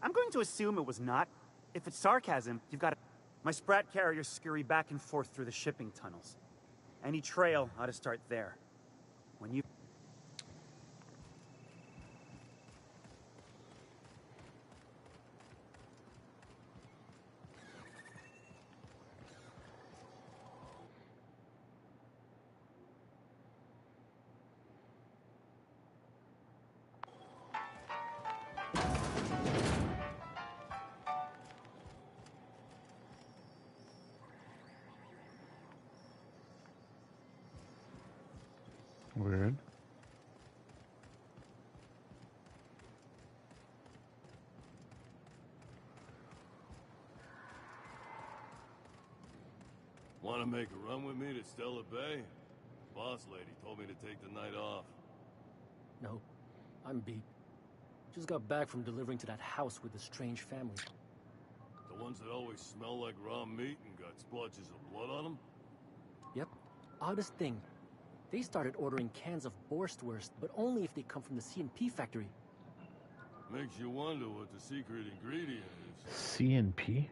I'm going to assume it was not. If it's sarcasm, you've got to... My sprat carriers scurry back and forth through the shipping tunnels. Any trail ought to start there. When you... Weird. Want to make a run with me to Stella Bay? Boss lady told me to take the night off. No, I'm beat. Just got back from delivering to that house with the strange family. The ones that always smell like raw meat and got splotches of blood on them? Yep. Oddest thing. They started ordering cans of Borstwurst, but only if they come from the C&P factory. Makes you wonder what the secret ingredient is. C&P?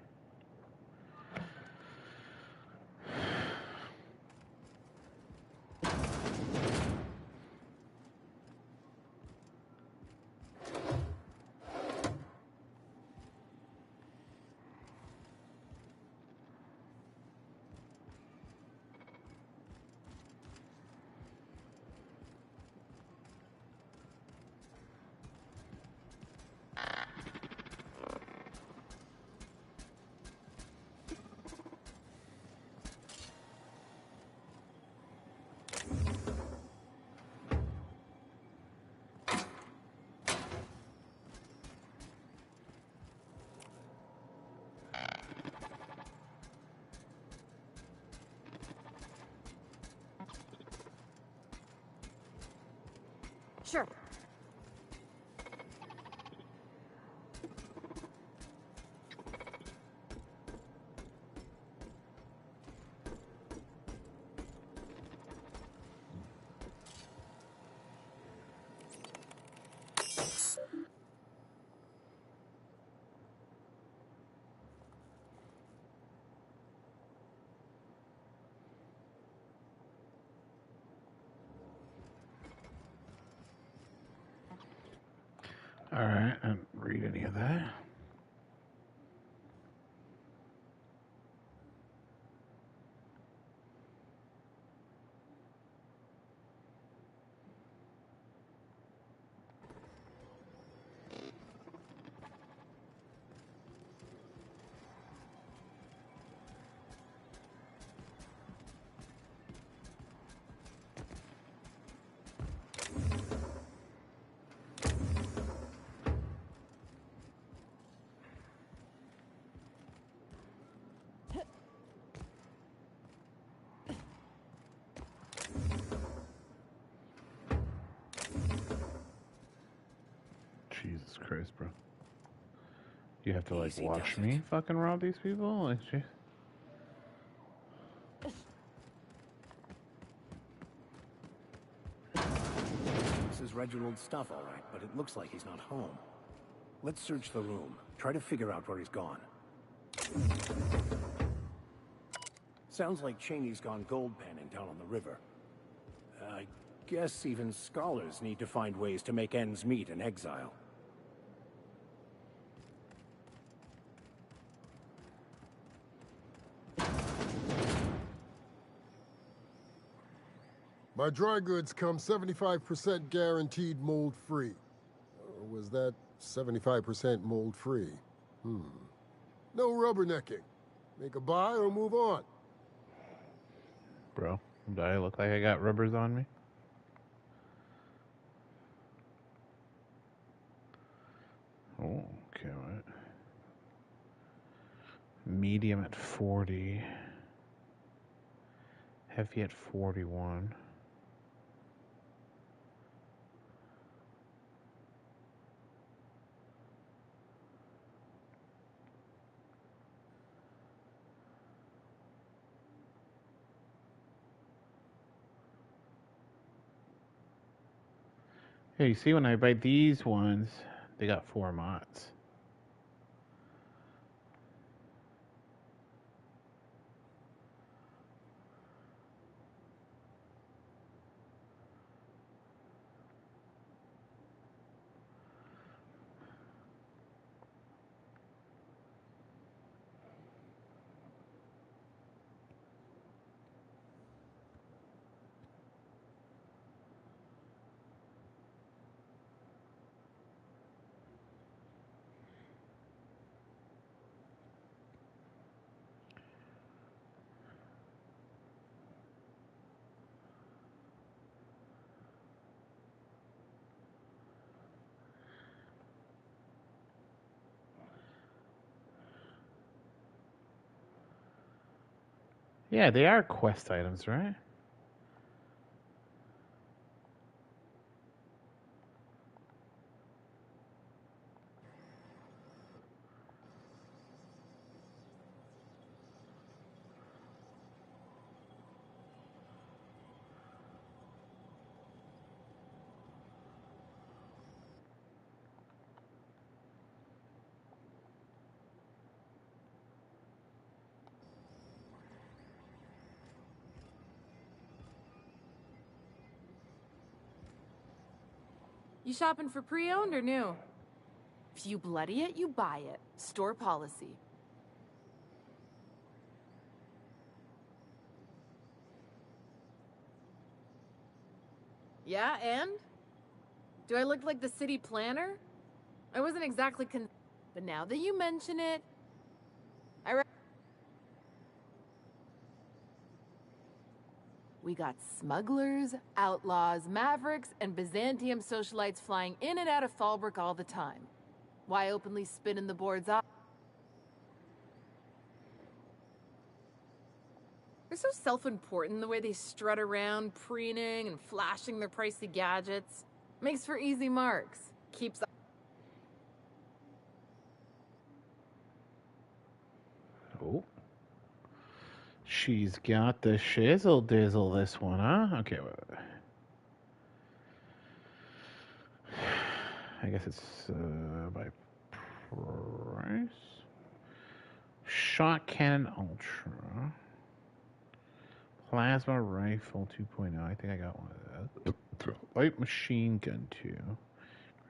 Sure. All right, I didn't read any of that. Jesus Christ, bro. You have to, like, Easy watch does me it. fucking rob these people? Like, jeez. This is Reginald's stuff, all right, but it looks like he's not home. Let's search the room. Try to figure out where he's gone. Sounds like Cheney's gone gold panning down on the river. I guess even scholars need to find ways to make ends meet in exile. My dry goods come 75% guaranteed mold-free. Or was that 75% mold-free? No rubbernecking. Make a buy or move on. Bro, do I look like I got rubbers on me? Oh, okay, what? Medium at 40. Heavy at 41. Yeah, you see when I buy these ones, they got 4 mods. Yeah, they are quest items, right? You shopping for pre-owned or new? If you bloody it, you buy it. Store policy. Yeah, and? Do I look like the city planner? I wasn't exactly but now that you mention it, we got smugglers, outlaws, mavericks, and Byzantium socialites flying in and out of Fallbrook all the time. Why openly spinning the boards off? They're so self-important the way they strut around, preening and flashing their pricey gadgets. Makes for easy marks. Keeps... Oh. She's got the shizzle dizzle, this one, huh? Okay, wait. I guess it's by price. Shot cannon ultra. Plasma rifle 2.0. I think I got one of that. Light machine gun 2.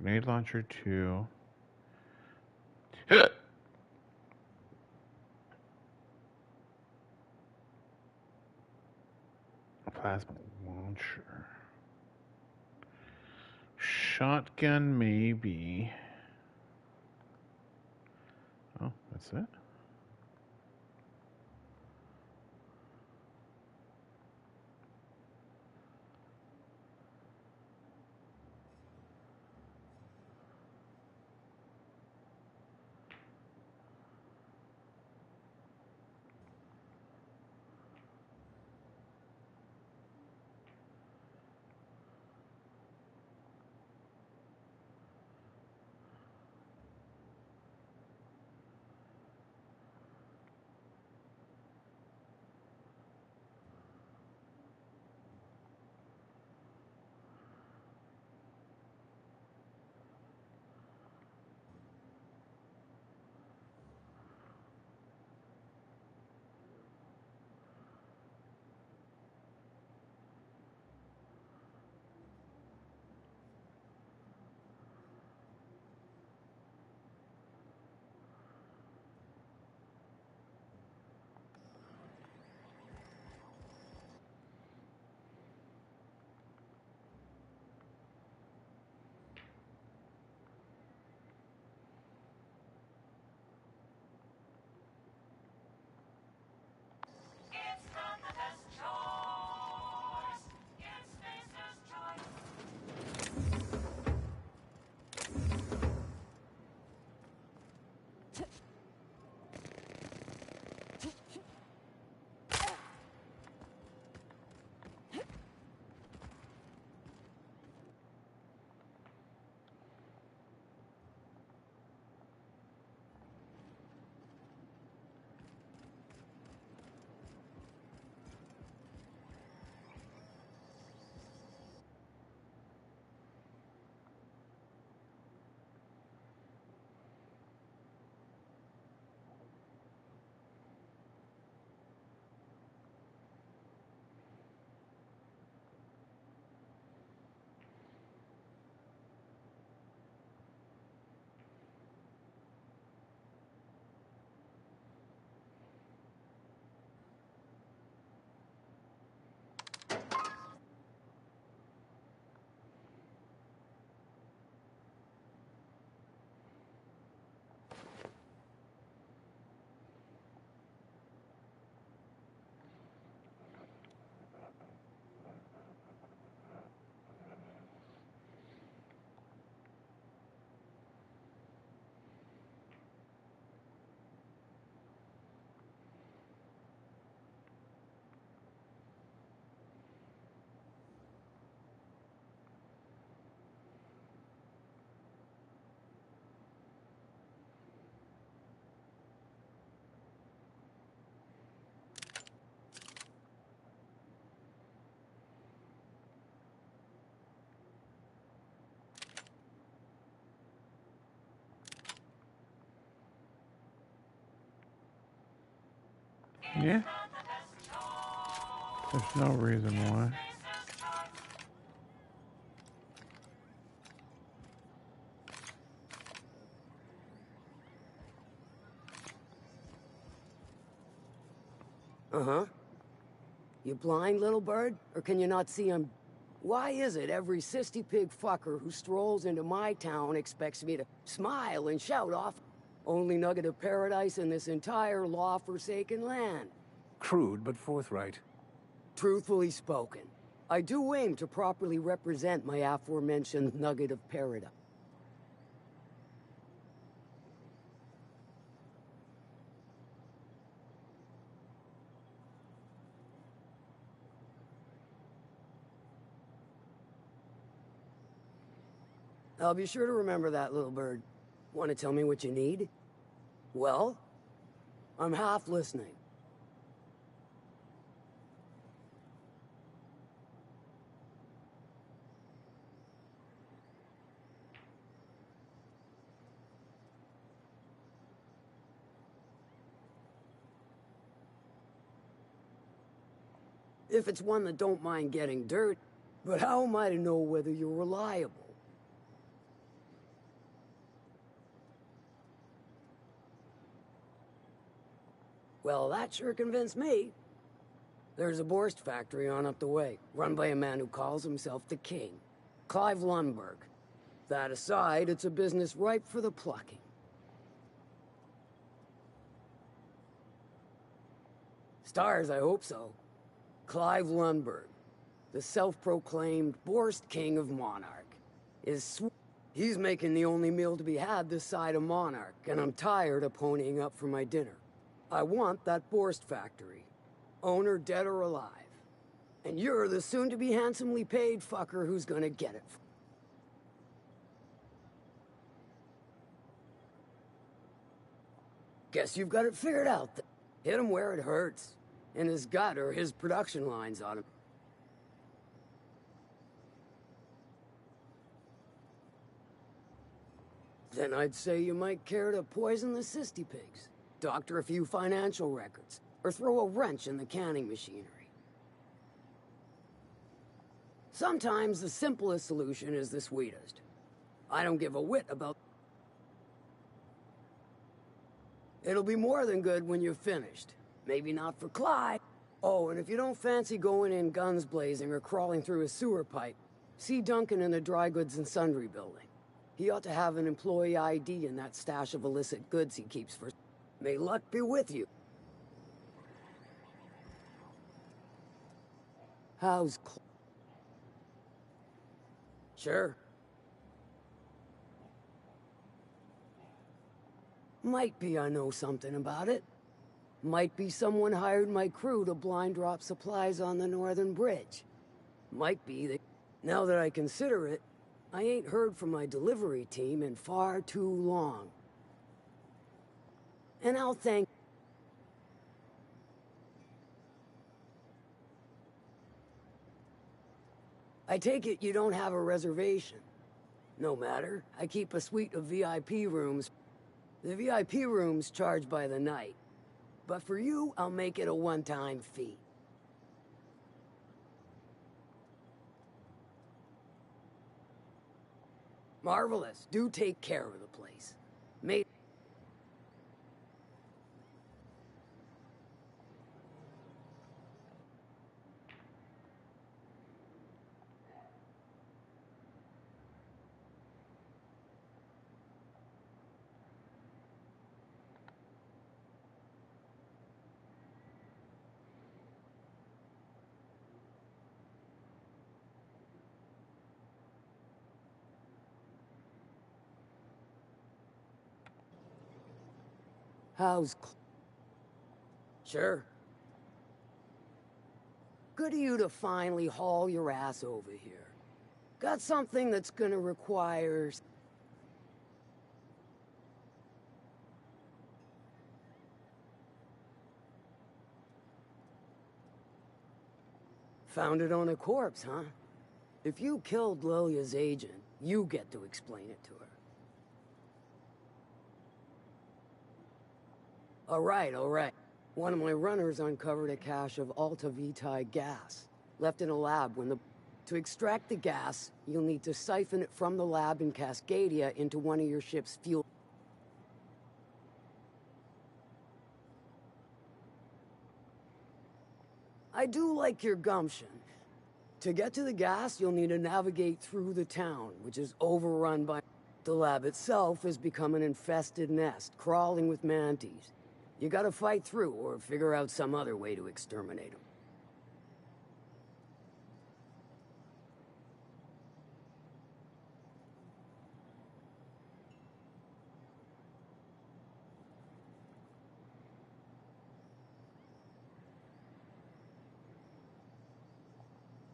Grenade launcher 2. Plasma launcher. Shotgun maybe. Oh, that's it? Yeah. There's no reason why. Uh-huh. You blind, little bird? Or can you not see I'm... Why is it every sissy pig fucker who strolls into my town expects me to smile and shout off only nugget of paradise in this entire law-forsaken land? Crude but forthright. Truthfully spoken, I do aim to properly represent my aforementioned nugget of paradise. I'll be sure to remember that, little bird. Want to tell me what you need? Well, I'm half listening. If it's one that don't mind getting dirt, but how am I to know whether you're reliable? Well, that sure convinced me. There's a Borst factory on up the way, run by a man who calls himself the King, Clive Lundberg. That aside, it's a business ripe for the plucking. Stars, I hope so. Clive Lundberg, the self-proclaimed Borst King of Monarch, he's making the only meal to be had this side of Monarch, and I'm tired of ponying up for my dinner. I want that Borst factory, owner dead or alive. And you're the soon-to-be handsomely paid fucker who's gonna get it. Guess you've got it figured out then. Hit him where it hurts. In his gut or his production lines on him. Then I'd say you might care to poison the cysty pigs, doctor a few financial records, or throw a wrench in the canning machinery. Sometimes the simplest solution is the sweetest. I don't give a whit about... It'll be more than good when you're finished. Maybe not for Clyde. Oh, and if you don't fancy going in guns blazing or crawling through a sewer pipe, see Duncan in the dry goods and sundry building. He ought to have an employee ID in that stash of illicit goods he keeps for... May luck be with you. How's... Sure. Might be I know something about it. Might be someone hired my crew to blind drop supplies on the northern bridge. Might be that... Now that I consider it, I ain't heard from my delivery team in far too long. And I'll thank... I take it you don't have a reservation. No matter, I keep a suite of VIP rooms. The VIP rooms charge by the night. But for you, I'll make it a one-time fee. Marvelous. Do take care of the place. Mate. How's... Sure. Good of you to finally haul your ass over here. Got something that's gonna require... Found it on a corpse, huh? If you killed Lilia's agent, you get to explain it to her. All right, all right. One of my runners uncovered a cache of Alta Vitae gas, left in a lab when the... To extract the gas, you'll need to siphon it from the lab in Cascadia into one of your ship's fuel... I do like your gumption. To get to the gas, you'll need to navigate through the town, which is overrun by... The lab itself has become an infested nest, crawling with mantis. You gotta fight through, or figure out some other way to exterminate them.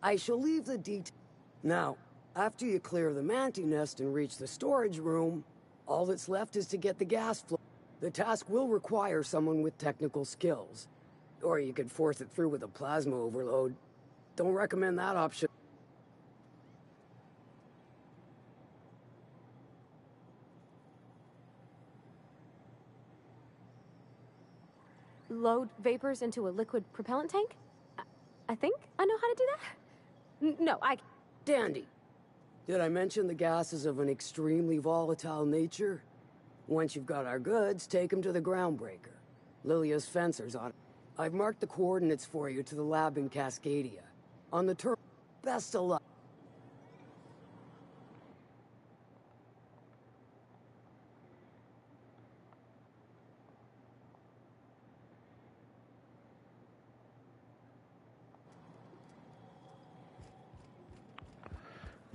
I shall leave the details. Now, after you clear the manti nest and reach the storage room, all that's left is to get the gas flow. The task will require someone with technical skills. Or you could force it through with a plasma overload. Don't recommend that option. Load vapors into a liquid propellant tank? I think I know how to do that. No, Dandy. Did I mention the gas is of an extremely volatile nature? Once you've got our goods, take them to the groundbreaker. Lilia's fencers on it. I've marked the coordinates for you to the lab in Cascadia. On the turn, best of luck.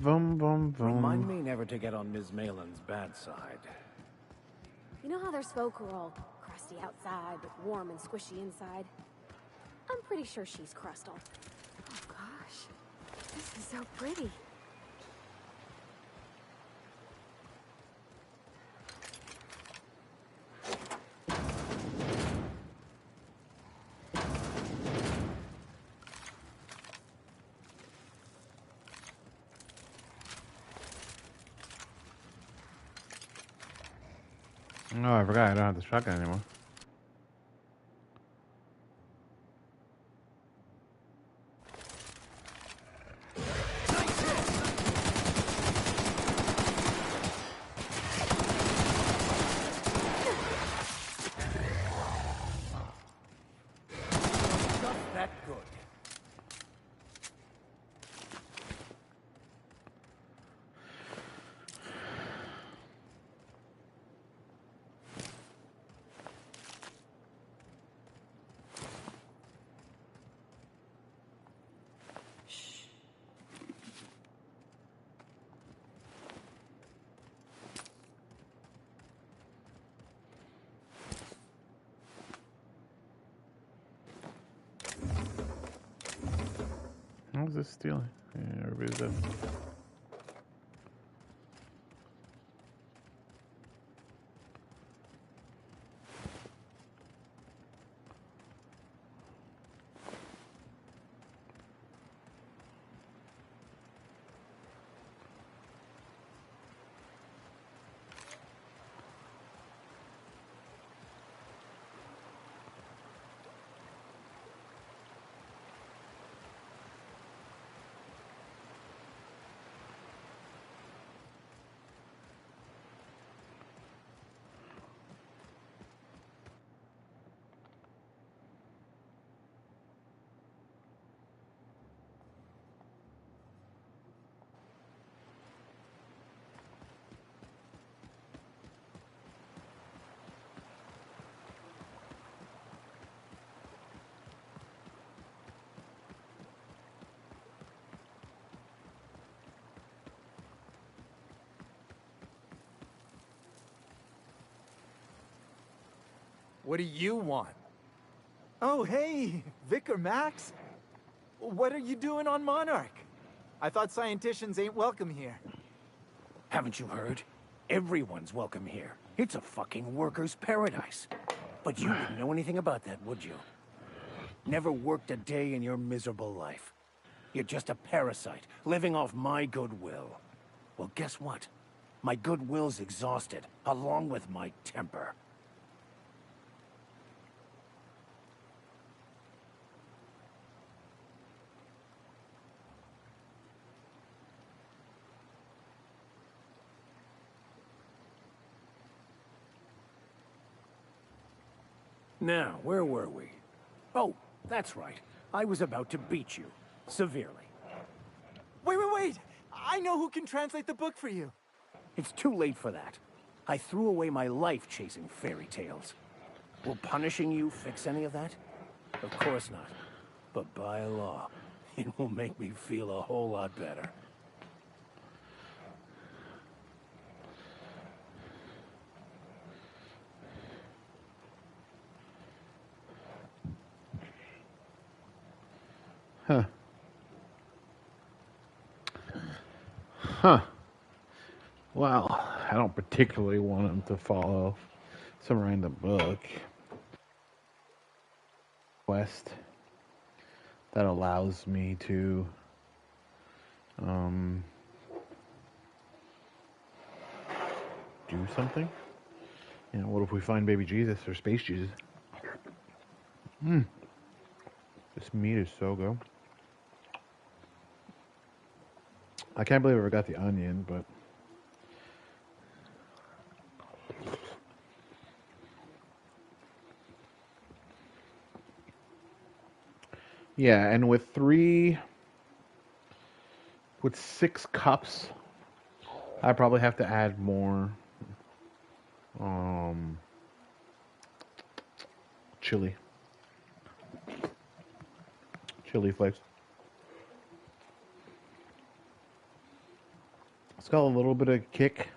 Vum, vum, vum. Remind me never to get on Ms. Malin's bad side. You know how there's folk who are all crusty outside, but warm and squishy inside? I'm pretty sure she's crustal. Oh gosh, this is so pretty. Oh, I forgot I don't have the shotgun anymore. Not that good. How's this stealing? Yeah, everybody's dead. What do you want? Oh, hey, Vicar Max. What are you doing on Monarch? I thought scienticians ain't welcome here. Haven't you heard? Everyone's welcome here. It's a fucking worker's paradise. But you wouldn't know anything about that, would you? Never worked a day in your miserable life. You're just a parasite, living off my goodwill. Well, guess what? My goodwill's exhausted, along with my temper. Now, where were we? Oh, that's right. I was about to beat you. Severely. Wait! I know who can translate the book for you. It's too late for that. I threw away my life chasing fairy tales. Will punishing you fix any of that? Of course not. But by law, it will make me feel a whole lot better. Huh. Huh. Well, I don't particularly want him to follow somewhere in the book. Quest that allows me to do something. You know, what if we find baby Jesus or space Jesus? This meat is so good. I can't believe I ever got the onion, but yeah, and with 6 cups, I probably have to add more chili flakes. It's got a little bit of kick.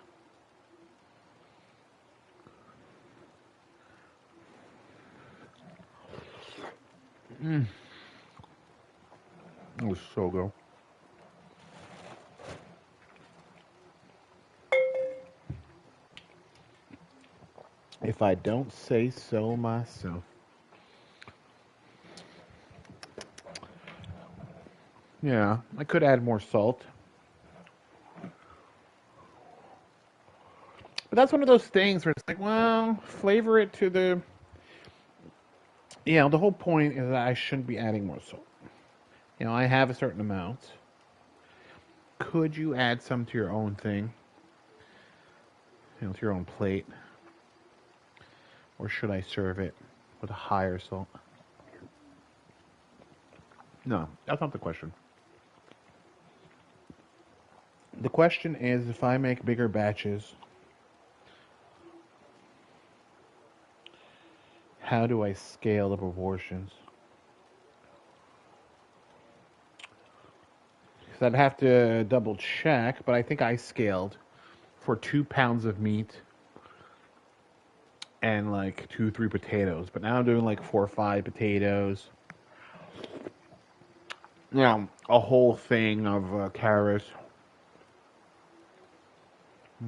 It was so good. If I don't say so myself. Yeah, I could add more salt. But that's one of those things where it's like, well, flavor it to the... Yeah, the whole point is that I shouldn't be adding more salt. You know, I have a certain amount. Could you add some to your own thing? You know, to your own plate? Or should I serve it with a higher salt? No, that's not the question. The question is, if I make bigger batches, how do I scale the proportions? Because I'd have to double check, but I think I scaled for 2 pounds of meat and like 2-3 potatoes. But now I'm doing like 4 or 5 potatoes. You know, a whole thing of carrots.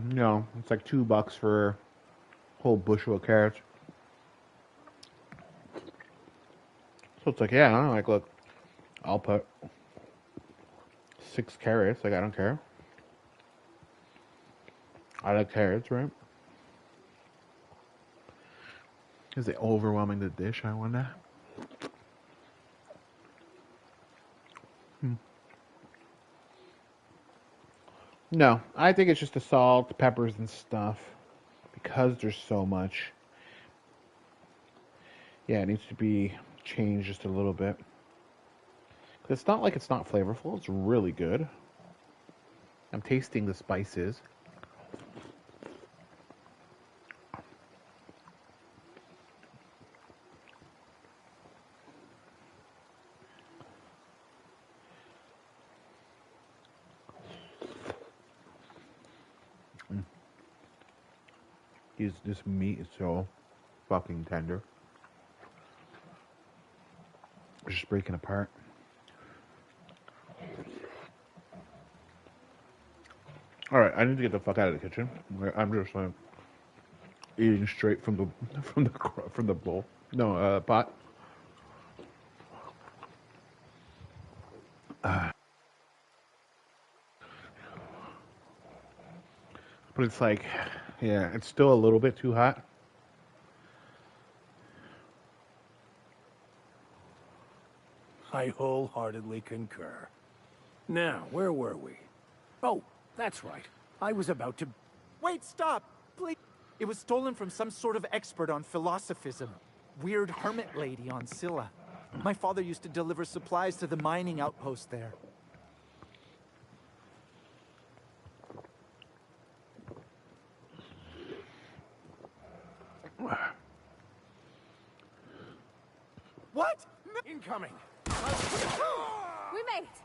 You know, it's like $2 for a whole bushel of carrots. So it's like, yeah, I'm like, look, I'll put 6 carrots. Like, I don't care. I like carrots, right? Is it overwhelming the dish, I wonder? No, I think it's just the salt, peppers, and stuff. Because there's so much. Yeah, it needs to be changed just a little bit. It's not like it's not flavorful. It's really good. I'm tasting the spices. This meat is so fucking tender. It's just breaking apart. All right, I need to get the fuck out of the kitchen. I'm just like eating straight from the bowl. No, pot. But it's like, yeah, it's still a little bit too hot. I wholeheartedly concur. Now, where were we? Oh, that's right. I was about to... Wait, stop! Please. It was stolen from some sort of expert on philosophism. weird hermit lady on Scylla. My father used to deliver supplies to the mining outpost there. What? Incoming! We made it!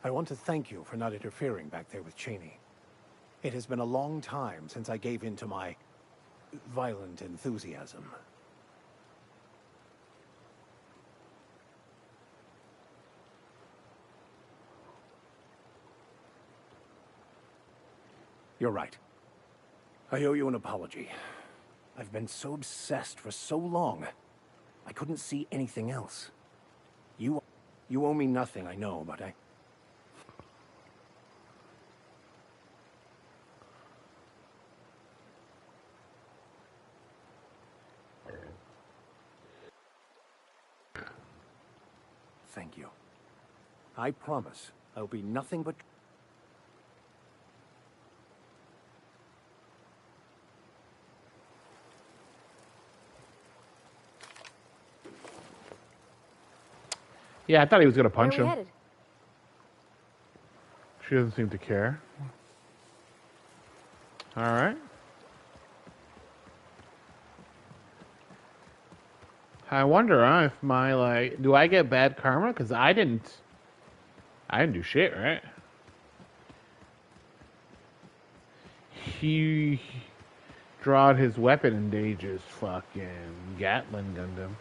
I want to thank you for not interfering back there with Cheney. It has been a long time since I gave in to my violent enthusiasm. You're right. I owe you an apology. I've been so obsessed for so long, I couldn't see anything else. You owe me nothing, I know, but I... Thank you. I promise I'll be nothing but... Yeah, I thought he was gonna punch Where are we him. headed? She doesn't seem to care. All right. I wonder if my do I get bad karma? Because I didn't do shit, right? He drawed his weapon and they just fucking Gatling gunned him.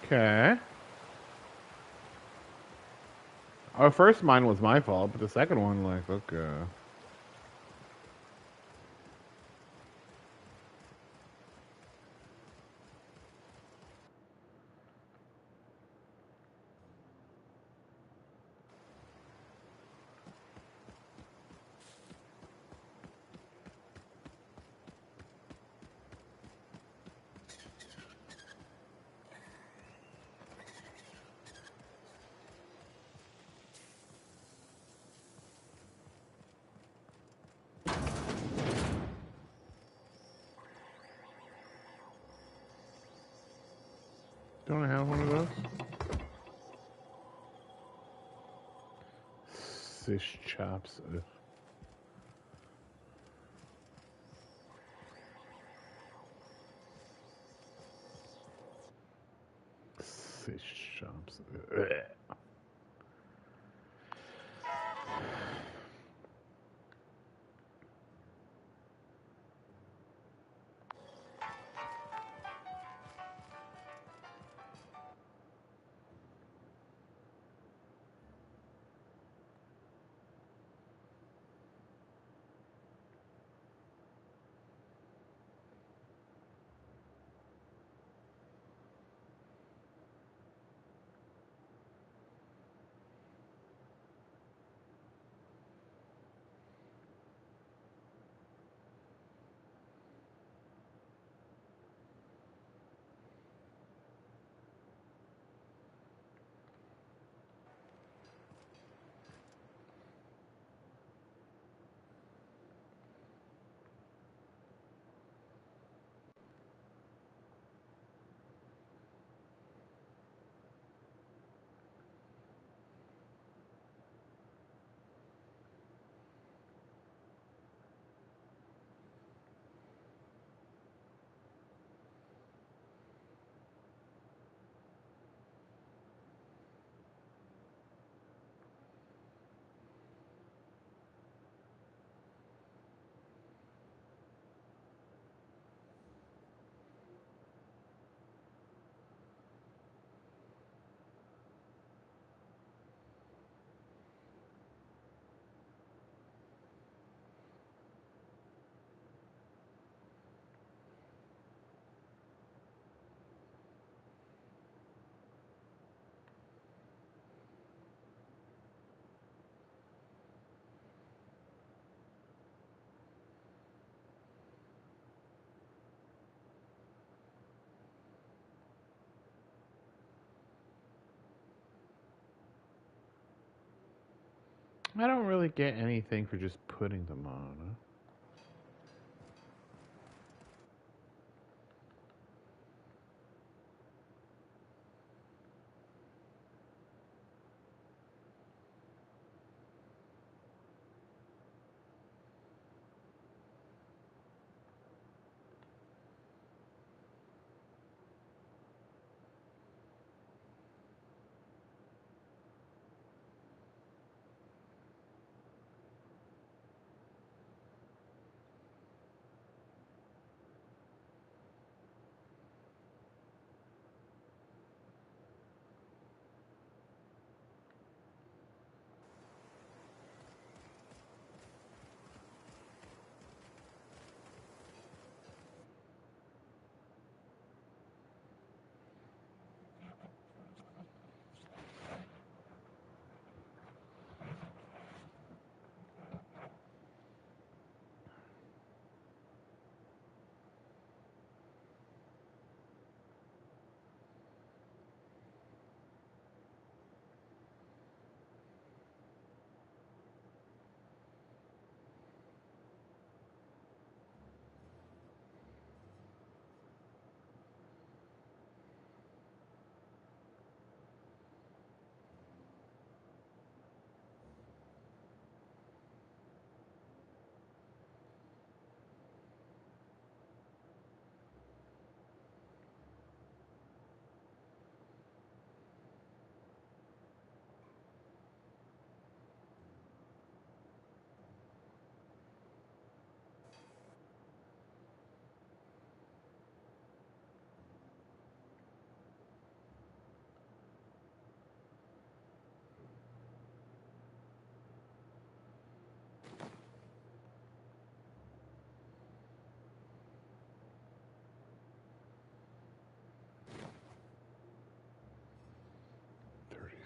Okay. Our first mine was my fault, but the second one, like, okay. Don't I have one of those? Fish chops. Ugh. Fish chops. Ugh. I don't really get anything for just putting them on. Huh?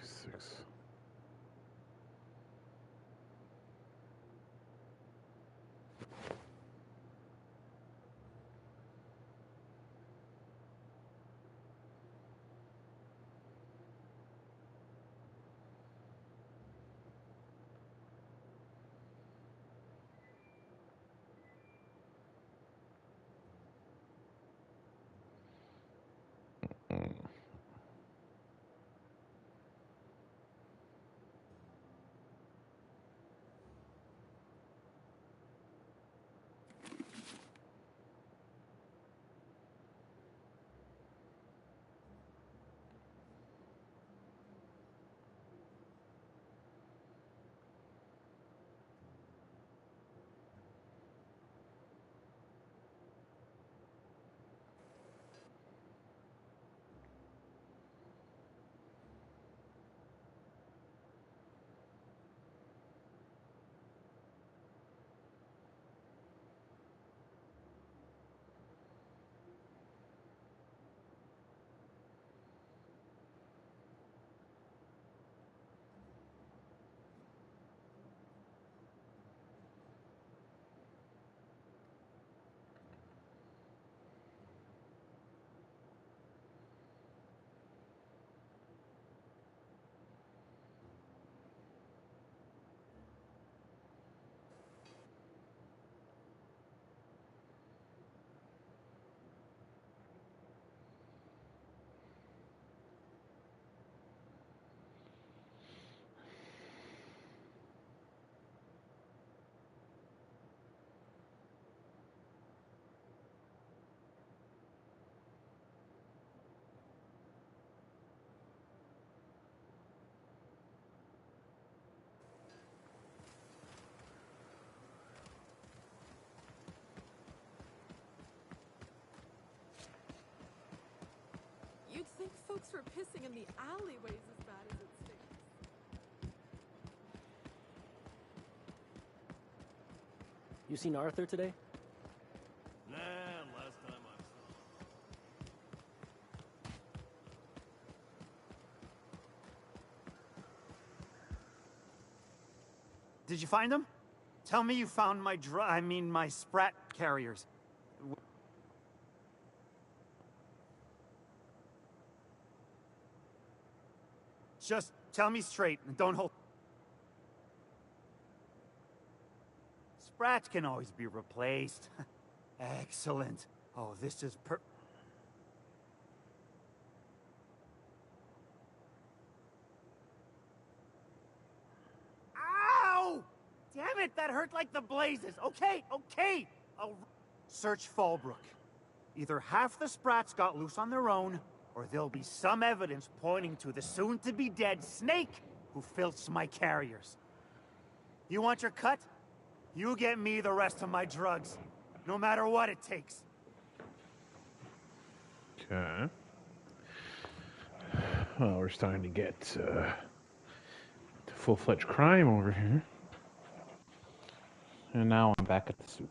Six. You'd think folks were pissing in the alleyways as bad as it stinks. You seen Arthur today? Nah, last time I saw him. Did you find them? Tell me you found my my sprat carriers. Just tell me straight and don't hold. Sprats can always be replaced. Excellent. Oh, this is Ow! Damn it, that hurt like the blazes. Okay, okay. I'll search Fallbrook. Either half the Sprats got loose on their own, or there'll be some evidence pointing to the soon-to-be-dead snake who filched my carriers. You want your cut? You get me the rest of my drugs, no matter what it takes. Okay. Well, we're starting to get to full-fledged crime over here. And now I'm back at the soup.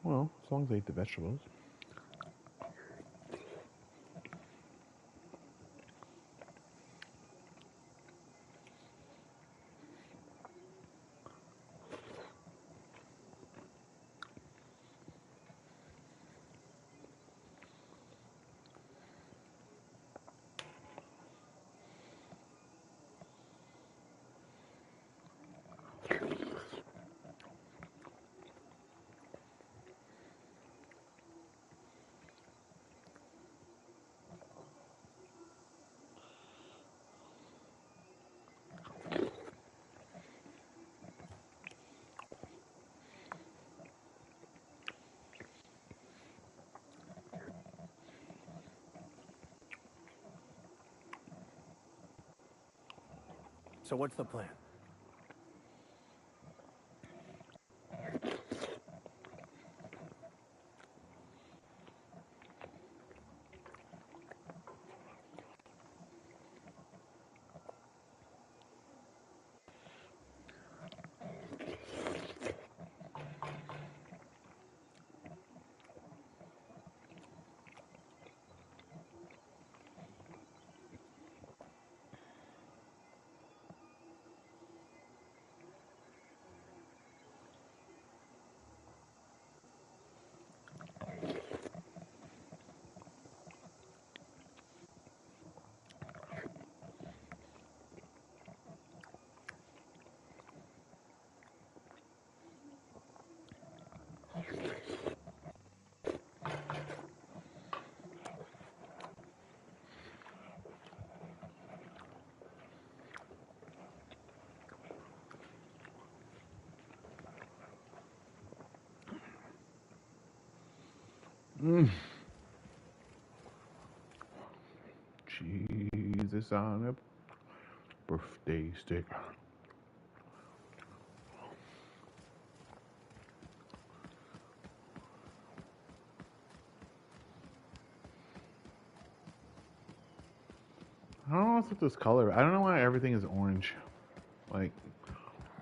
Well, as long as I eat the vegetables. So what's the plan? Jesus on a birthday stick. I don't know what's with this color. I don't know why everything is orange. Like,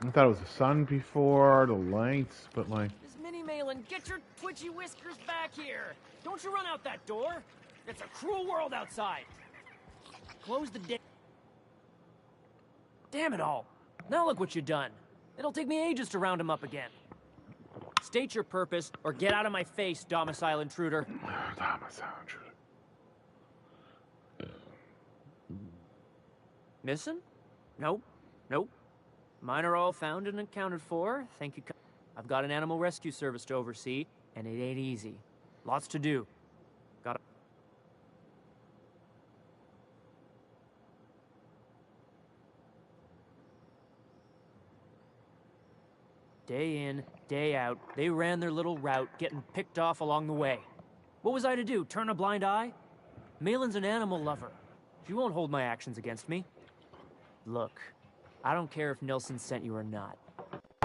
I thought it was the sun before, the lights, but like... Miss Minnie Malin, get your twitchy whiskers back here! Don't you run out that door! It's a cruel world outside! Close the Damn it all! Now look what you've done. It'll take me ages to round him up again. State your purpose, or get out of my face, domicile intruder. Domicile intruder. Missing? Nope. Nope. Mine are all found and accounted for. Thank you. I've got an animal rescue service to oversee, and it ain't easy. Lots to do. Got Day in, day out, they ran their little route, getting picked off along the way. What was I to do, turn a blind eye? Malin's an animal lover. She won't hold my actions against me. Look, I don't care if Nelson sent you or not.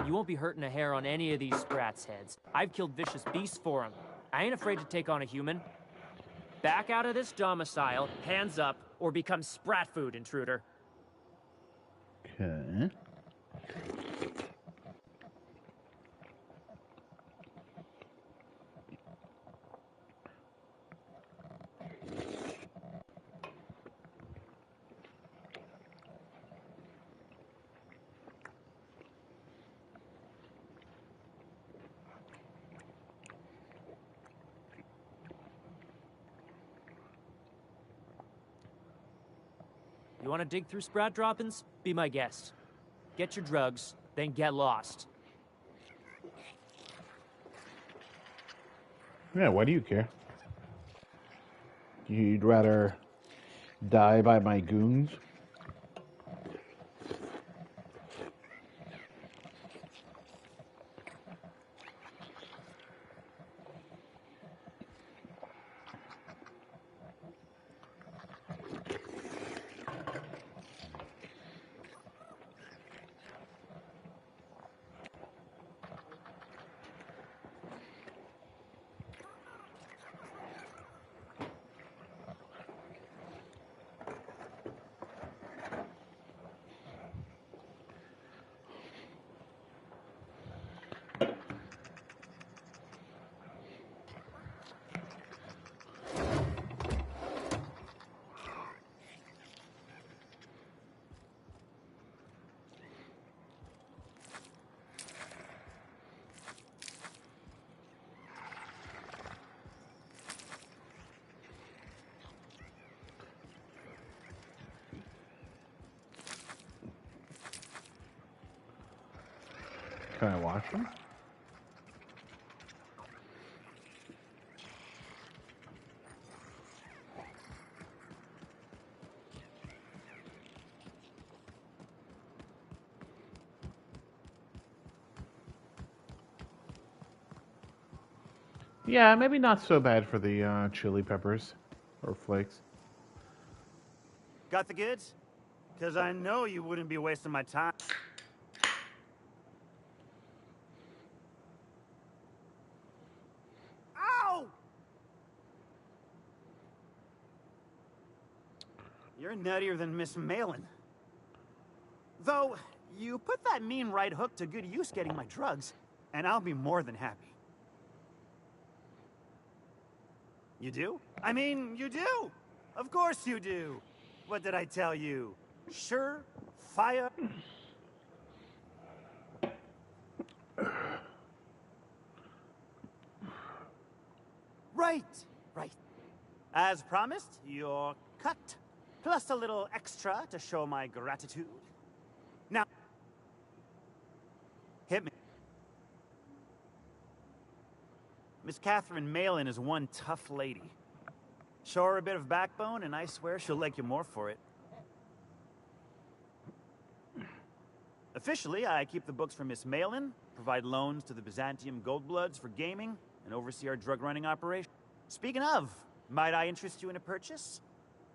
You won't be hurting a hair on any of these sprats' heads. I've killed vicious beasts for them. I ain't afraid to take on a human. Back out of this domicile, hands up, or become sprat food, intruder. Okay. You want to dig through sprat droppings? Be my guest. Get your drugs, then get lost. Yeah, why do you care? You'd rather die by my goons? Can I watch them? Yeah, maybe not so bad for the chili peppers or flakes. Got the goods? Because I know you wouldn't be wasting my time. Ow! You're nuttier than Miss Malin. Though, you put that mean right hook to good use getting my drugs, and I'll be more than happy. You do? I mean, you do! Of course you do! What did I tell you? Sure, fire. Right, right. As promised, your cut, plus a little extra to show my gratitude. Now, hit me. Miss Catherine Malin is one tough lady. Show her a bit of backbone, and I swear she'll like you more for it. Officially, I keep the books for Miss Malin, provide loans to the Byzantium Goldbloods for gaming, and oversee our drug-running operation. Speaking of, might I interest you in a purchase?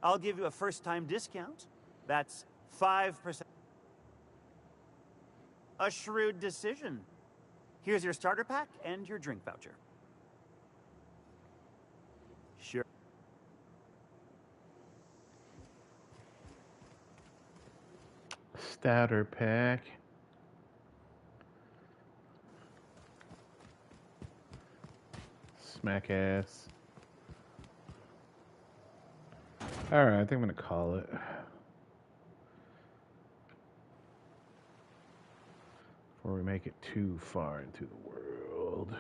I'll give you a first-time discount. That's 5%. A shrewd decision. Here's your starter pack and your drink voucher. Sure. Starter pack. Smack ass. Alright, I think I'm gonna call it. Before we make it too far into the world.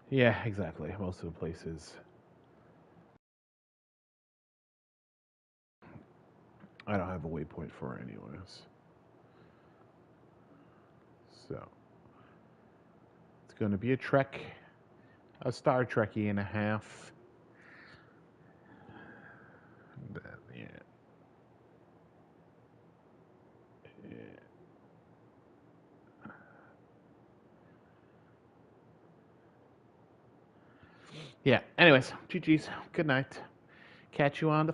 Yeah, exactly. Most of the places. I don't have a waypoint for it anyways. So. It's gonna be a trek. A Star Trekkie and a half. Yeah. Yeah. Anyways, GG's. Good night. Catch you on the